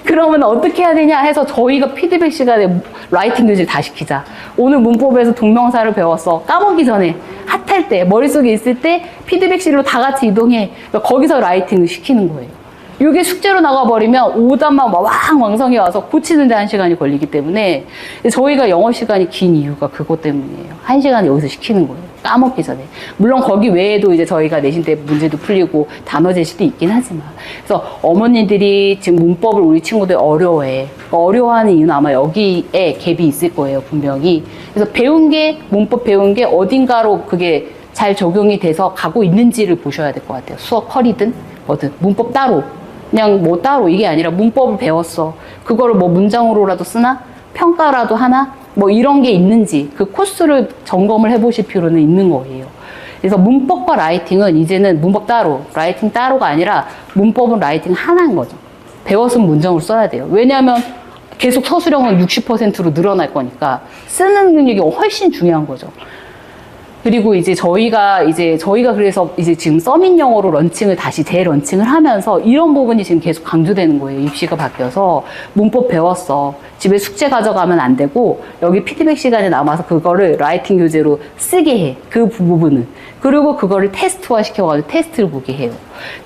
그러면 어떻게 해야 되냐 해서 저희가 피드백 시간에 라이팅 교재를 다 시키자. 오늘 문법에서 동명사를 배웠어. 까먹기 전에 핫할 때 머릿속에 있을 때 피드백실로 다 같이 이동해. 그러니까 거기서 라이팅을 시키는 거예요. 이게 숙제로 나가버리면 오답만 왕왕성이 와서 고치는데 1시간이 걸리기 때문에 저희가 영어 시간이 긴 이유가 그것 때문이에요. 1시간 여기서 시키는 거예요. 까먹기 전에. 물론 거기 외에도 이제 저희가 내신 때 문제도 풀리고 단어 제시도 있긴 하지만. 그래서 어머니들이 지금 문법을 우리 친구들 어려워해. 어려워하는 이유는 아마 여기에 갭이 있을 거예요. 분명히. 그래서 배운 게, 문법 배운 게 어딘가로 그게 잘 적용이 돼서 가고 있는지를 보셔야 될 것 같아요. 수업 컬이든 뭐든. 문법 따로. 그냥 뭐 따로 이게 아니라 문법을 배웠어. 그거를 뭐 문장으로라도 쓰나? 평가라도 하나? 뭐 이런 게 있는지 그 코스를 점검을 해보실 필요는 있는 거예요. 그래서 문법과 라이팅은 이제는 문법 따로, 라이팅 따로가 아니라 문법은 라이팅 하나인 거죠. 배웠으면 문장으로 써야 돼요. 왜냐하면 계속 서술형은 60%로 늘어날 거니까 쓰는 능력이 훨씬 중요한 거죠. 그리고 이제 저희가 그래서 이제 지금 서밋 영어로 런칭을 다시 재런칭을 하면서 이런 부분이 지금 계속 강조되는 거예요. 입시가 바뀌어서 문법 배웠어. 집에 숙제 가져가면 안 되고 여기 피드백 시간에 남아서 그거를 라이팅 교재로 쓰게 해. 그 부분은. 그리고 그거를 테스트화 시켜가지고 테스트를 보게 해요.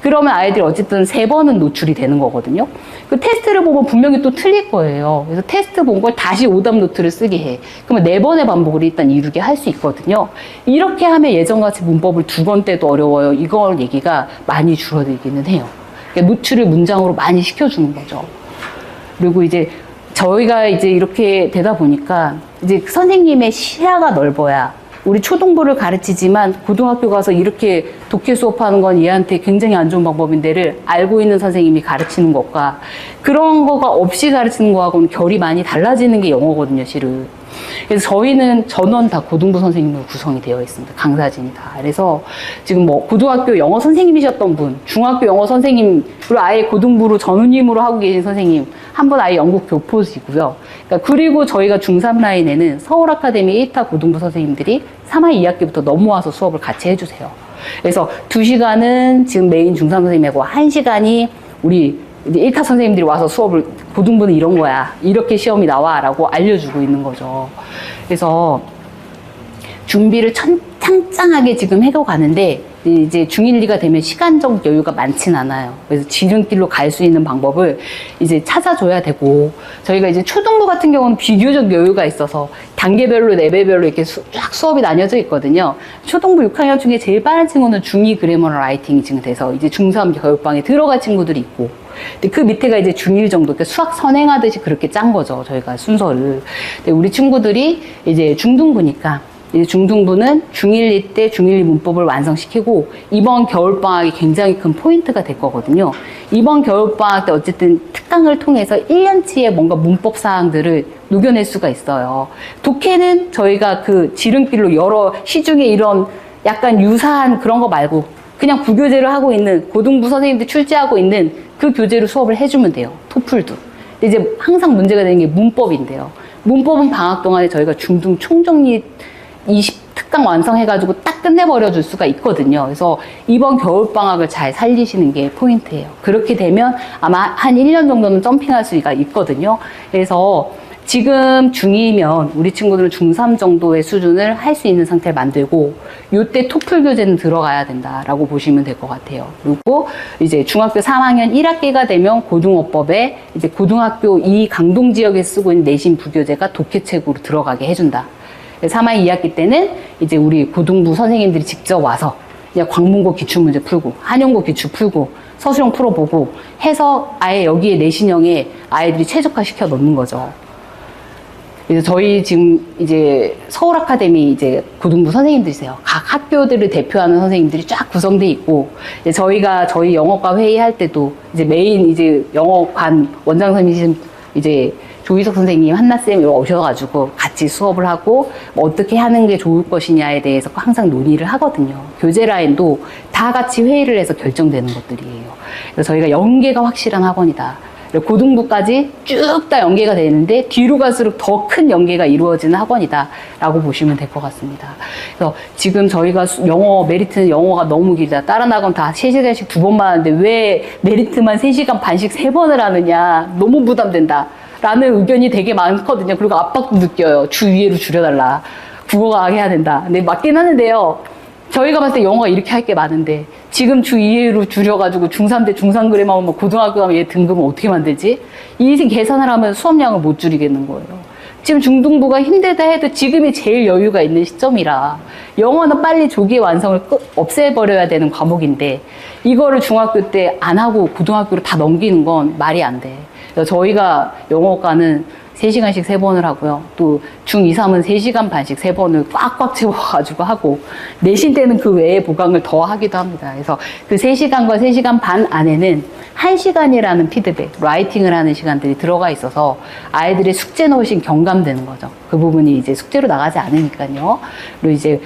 그러면 아이들이 어쨌든 3번은 노출이 되는 거거든요. 그 테스트를 보면 분명히 또 틀릴 거예요. 그래서 테스트 본 걸 다시 오답 노트를 쓰게 해. 그러면 4번의 반복을 일단 이루게 할 수 있거든요. 이렇게 하면 예전같이 문법을 2번 때도 어려워요. 이걸 얘기가 많이 줄어들기는 해요. 그러니까 노출을 문장으로 많이 시켜주는 거죠. 그리고 이제 저희가 이제 이렇게 되다 보니까 이제 선생님의 시야가 넓어야 우리 초등부를 가르치지만 고등학교 가서 이렇게 독해 수업하는 건 얘한테 굉장히 안 좋은 방법인데를 알고 있는 선생님이 가르치는 것과 그런 거가 없이 가르치는 거하고는 결이 많이 달라지는 게 영어거든요, 실은. 그래서 저희는 전원 다 고등부 선생님으로 구성이 되어 있습니다. 강사진이 다. 그래서 지금 뭐 고등학교 영어 선생님이셨던 분, 중학교 영어 선생님으로 아예 고등부로 전우님으로 하고 계신 선생님, 한 분 아예 영국 교포시고요. 그러니까 그리고 저희가 중3 라인에는 서울 아카데미 1타 고등부 선생님들이 3학 2학기부터 넘어와서 수업을 같이 해주세요. 그래서 2시간은 지금 메인 중3 선생님하고 1시간이 우리 이제 1타 선생님들이 와서 수업을 고등부는 이런 거야. 이렇게 시험이 나와. 라고 알려주고 있는 거죠. 그래서 준비를 창창하게 지금 해고 가는데 이제 중1, 2가 되면 시간적 여유가 많진 않아요. 그래서 지름길로 갈 수 있는 방법을 이제 찾아줘야 되고 저희가 이제 초등부 같은 경우는 비교적 여유가 있어서 단계별로 레벨별로 이렇게 쫙 수업이 나뉘어져 있거든요. 초등부 6학년 중에 제일 빠른 친구는 중2 그래머럴 라이팅이 지금 돼서 이제 중3 교육방에 들어갈 친구들이 있고 근데 그 밑에가 이제 중1 정도, 그러니까 수학 선행하듯이 그렇게 짠 거죠. 저희가 순서를. 근데 우리 친구들이 이제 중등부니까, 이제 중등부는 중1, 2 때 중1, 2 문법을 완성시키고, 이번 겨울방학이 굉장히 큰 포인트가 될 거거든요. 이번 겨울방학 때 어쨌든 특강을 통해서 1년치의 뭔가 문법 사항들을 녹여낼 수가 있어요. 독해는 저희가 그 지름길로 여러 시중에 이런 약간 유사한 그런 거 말고, 그냥 부교재를 하고 있는 고등부 선생님들 출제하고 있는 그 교재로 수업을 해주면 돼요. 토플도. 근데 이제 항상 문제가 되는 게 문법인데요. 문법은 방학 동안에 저희가 중등 총정리 20특강 완성해가지고 딱 끝내버려 줄 수가 있거든요. 그래서 이번 겨울방학을 잘 살리시는 게 포인트예요. 그렇게 되면 아마 한 1년 정도는 점핑할 수가 있거든요. 그래서 지금 중2면 우리 친구들은 중3 정도의 수준을 할 수 있는 상태를 만들고 요때 토플 교재는 들어가야 된다라고 보시면 될 것 같아요. 그리고 이제 중학교 3학년 1학기가 되면 고등어법에 이제 고등학교 이 강동 지역에 쓰고 있는 내신 부교재가 독해책으로 들어가게 해준다. 3학 2학기 때는 이제 우리 고등부 선생님들이 직접 와서 그냥 광문고 기출문제 풀고 한영고 기출 풀고 서술형 풀어보고 해서 아예 여기에 내신형에 아이들이 최적화 시켜 놓는 거죠. 그래서 저희 지금 이제 서울 아카데미 이제 고등부 선생님들이세요. 각 학교들을 대표하는 선생님들이 쫙 구성돼 있고, 이제 저희가 저희 영어과 회의할 때도 이제 메인 이제 영어관 원장 선생님이신 이제 조희석 선생님, 한나쌤 오셔가지고 같이 수업을 하고 뭐 어떻게 하는 게 좋을 것이냐에 대해서 항상 논의를 하거든요. 교재 라인도 다 같이 회의를 해서 결정되는 것들이에요. 그래서 저희가 연계가 확실한 학원이다. 고등부까지 쭉 다 연계가 되는데 뒤로 갈수록 더 큰 연계가 이루어지는 학원이다 라고 보시면 될 것 같습니다. 그래서 지금 저희가 영어, 메리트는 영어가 너무 길다. 다른 학원 다 3시간씩 2번만 하는데 왜 메리트만 3시간 반씩 3번을 하느냐. 너무 부담된다 라는 의견이 되게 많거든요. 그리고 압박도 느껴요. 주 2회로 줄여달라. 국어가 해야 된다. 근데 맞긴 하는데요. 저희가 봤을 때 영어가 이렇게 할 게 많은데 지금 주 2회로 줄여가지고 중3 때 중3 그램 하면 고등학교 가면 얘 등급은 어떻게 만들지? 이 계산을 하면 수업량을 못 줄이겠는 거예요. 지금 중등부가 힘들다 해도 지금이 제일 여유가 있는 시점이라 영어는 빨리 조기에 완성을 없애버려야 되는 과목인데 이거를 중학교 때 안 하고 고등학교로 다 넘기는 건 말이 안 돼. 그래서 저희가 영어과는 3시간씩 3번을 하고요. 또 중2, 3은 3시간 반씩 3번을 꽉꽉 채워가지고 하고 내신 때는 그 외에 보강을 더 하기도 합니다. 그래서 그 3시간과 3시간 반 안에는 1시간이라는 피드백, 라이팅을 하는 시간들이 들어가 있어서 아이들의 숙제는 훨씬 경감되는 거죠. 그 부분이 이제 숙제로 나가지 않으니까요. 그리고 이제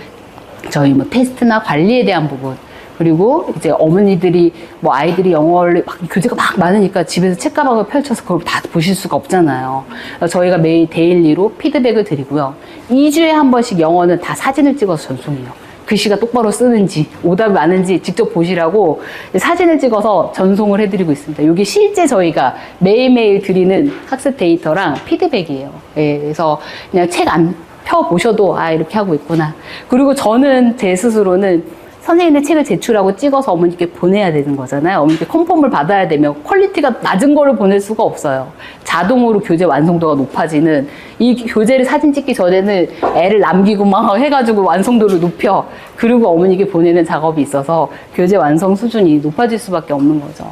저희 뭐 테스트나 관리에 대한 부분 그리고 이제 어머니들이 뭐 아이들이 영어를 막 교재가 막 많으니까 집에서 책가방을 펼쳐서 그걸 다 보실 수가 없잖아요. 저희가 매일 데일리로 피드백을 드리고요. 2주에 한 번씩 영어는 다 사진을 찍어서 전송해요. 글씨가 똑바로 쓰는지 오답이 많은지 직접 보시라고 사진을 찍어서 전송을 해드리고 있습니다. 이게 실제 저희가 매일매일 드리는 학습 데이터랑 피드백이에요. 예, 그래서 그냥 책 안 펴보셔도 아 이렇게 하고 있구나. 그리고 저는 제 스스로는 선생님의 책을 제출하고 찍어서 어머니께 보내야 되는 거잖아요. 어머니께 컨펌을 받아야 되면 퀄리티가 낮은 거를 보낼 수가 없어요. 자동으로 교재 완성도가 높아지는 이 교재를 사진 찍기 전에는 애를 남기고 막 해가지고 완성도를 높여 그리고 어머니께 보내는 작업이 있어서 교재 완성 수준이 높아질 수밖에 없는 거죠.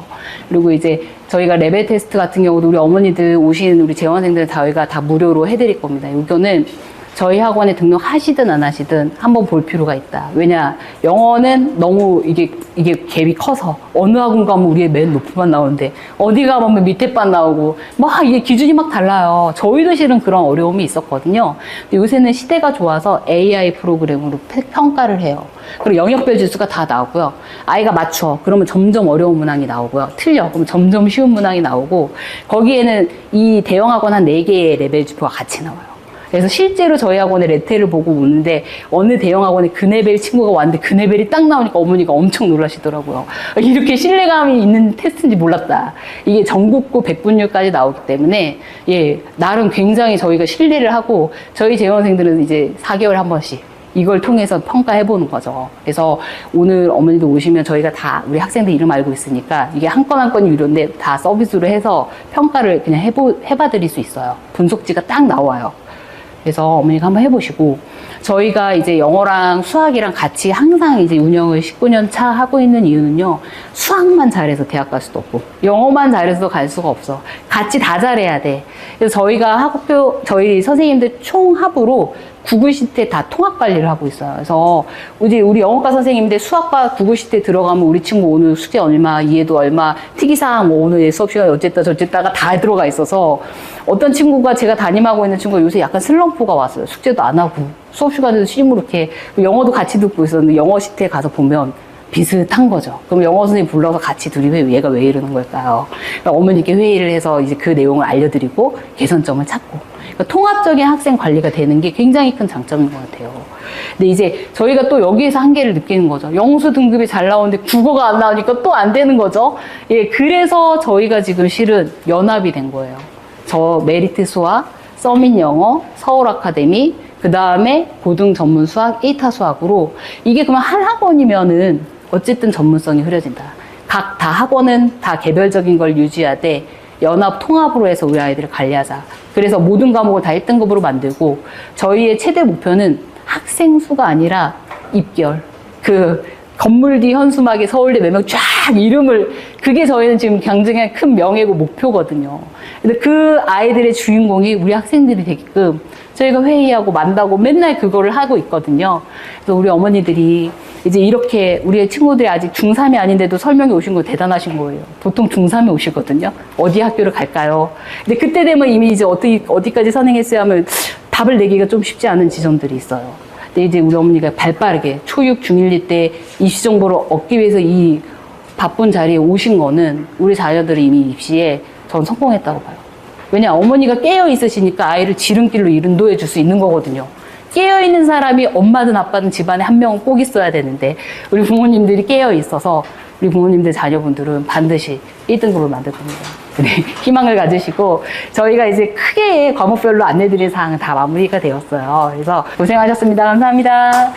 그리고 이제 저희가 레벨 테스트 같은 경우도 우리 어머니들 오신 우리 재원생들 저희가 다 무료로 해드릴 겁니다. 이거는 저희 학원에 등록하시든 안 하시든 한번 볼 필요가 있다. 왜냐, 영어는 너무 이게 갭이 커서 어느 학원 가면 우리의 맨 높은 반 나오는데 어디 가면 밑에 반 나오고 막 이게 기준이 막 달라요. 저희도 실은 그런 어려움이 있었거든요. 근데 요새는 시대가 좋아서 AI 프로그램으로 평가를 해요. 그리고 영역별 지수가 다 나오고요. 아이가 맞춰. 그러면 점점 어려운 문항이 나오고요. 틀려. 그럼 점점 쉬운 문항이 나오고 거기에는 이 대형 학원 한 4개의 레벨 지표가 같이 나와요. 그래서 실제로 저희 학원에 레테를 보고 오는데 어느 대형 학원에 그 레벨 친구가 왔는데 그 레벨이 딱 나오니까 어머니가 엄청 놀라시더라고요. 이렇게 신뢰감이 있는 테스트인지 몰랐다. 이게 전국고 100분율까지 나오기 때문에 예, 나름 굉장히 저희가 신뢰를 하고 저희 재원생들은 이제 4개월에 한 번씩 이걸 통해서 평가해보는 거죠. 그래서 오늘 어머니도 오시면 저희가 다 우리 학생들 이름 알고 있으니까 이게 한 건 한 건이 유료인데 다 서비스로 해서 평가를 그냥 해봐 드릴 수 있어요. 분석지가 딱 나와요. 그래서 어머니가 한번 해보시고 저희가 이제 영어랑 수학이랑 같이 항상 이제 운영을 19년 차 하고 있는 이유는요. 수학만 잘해서 대학 갈 수도 없고 영어만 잘해서 갈 수가 없어. 같이 다 잘해야 돼. 그래서 저희가 학교 저희 선생님들 총합으로 구글 시트에 다 통합 관리를 하고 있어요. 그래서 이제 우리 영어과 선생님인데 수학과 구글 시트에 들어가면 우리 친구 오늘 숙제 얼마, 이해도 얼마, 특이사항 뭐 오늘 수업 시간 어쨌다 저쨌다가 다 들어가 있어서 어떤 친구가 제가 담임하고 있는 친구가 요새 약간 슬럼프가 왔어요. 숙제도 안 하고 수업 시간에도 시무룩해. 영어도 같이 듣고 있었는데 영어 시트에 가서 보면 비슷한 거죠. 그럼 영어 선생님 불러서 같이 둘이 얘가 왜 이러는 걸까요? 그러니까 어머니께 회의를 해서 이제 그 내용을 알려드리고 개선점을 찾고 그러니까 통합적인 학생 관리가 되는 게 굉장히 큰 장점인 것 같아요. 근데 이제 저희가 또 여기에서 한계를 느끼는 거죠. 영수 등급이 잘 나오는데 국어가 안 나오니까 또 안 되는 거죠. 예, 그래서 저희가 지금 실은 연합이 된 거예요. 저 메리트 수학, 서민 영어, 서울 아카데미, 그 다음에 고등 전문 수학, 1타 수학으로 이게 그러면 한 학원이면은 어쨌든 전문성이 흐려진다. 각 다 학원은 다 개별적인 걸 유지하되 연합 통합으로 해서 우리 아이들을 관리하자. 그래서 모든 과목을 다 1등급으로 만들고 저희의 최대 목표는 학생 수가 아니라 입결. 그 건물 뒤 현수막에 서울대 몇 명 쫙 이름을 그게 저희는 지금 굉장히 큰 명예고 목표거든요. 근데 그 아이들의 주인공이 우리 학생들이 되게끔 저희가 회의하고 만나고 맨날 그거를 하고 있거든요. 그래서 우리 어머니들이 이제 이렇게 우리의 친구들이 아직 중3이 아닌데도 설명이 오신 거 대단하신 거예요. 보통 중3이 오시거든요. 어디 학교를 갈까요? 근데 그때 되면 이미 이제 어디까지 선행했어야 하면 답을 내기가 좀 쉽지 않은 지점들이 있어요. 근데 이제 우리 어머니가 발빠르게 초6, 중1, 2때 입시 정보를 얻기 위해서 이 바쁜 자리에 오신 거는 우리 자녀들이 이미 입시에 전 성공했다고 봐요. 왜냐, 어머니가 깨어 있으시니까 아이를 지름길로 인도해 줄 수 있는 거거든요. 깨어 있는 사람이 엄마든 아빠든 집안에 한 명은 꼭 있어야 되는데 우리 부모님들이 깨어 있어서 우리 부모님들 자녀분들은 반드시 1등급을 만들 겁니다. 네, 희망을 가지시고 저희가 이제 크게 과목별로 안내드릴 사항은 다 마무리가 되었어요. 그래서 고생하셨습니다. 감사합니다.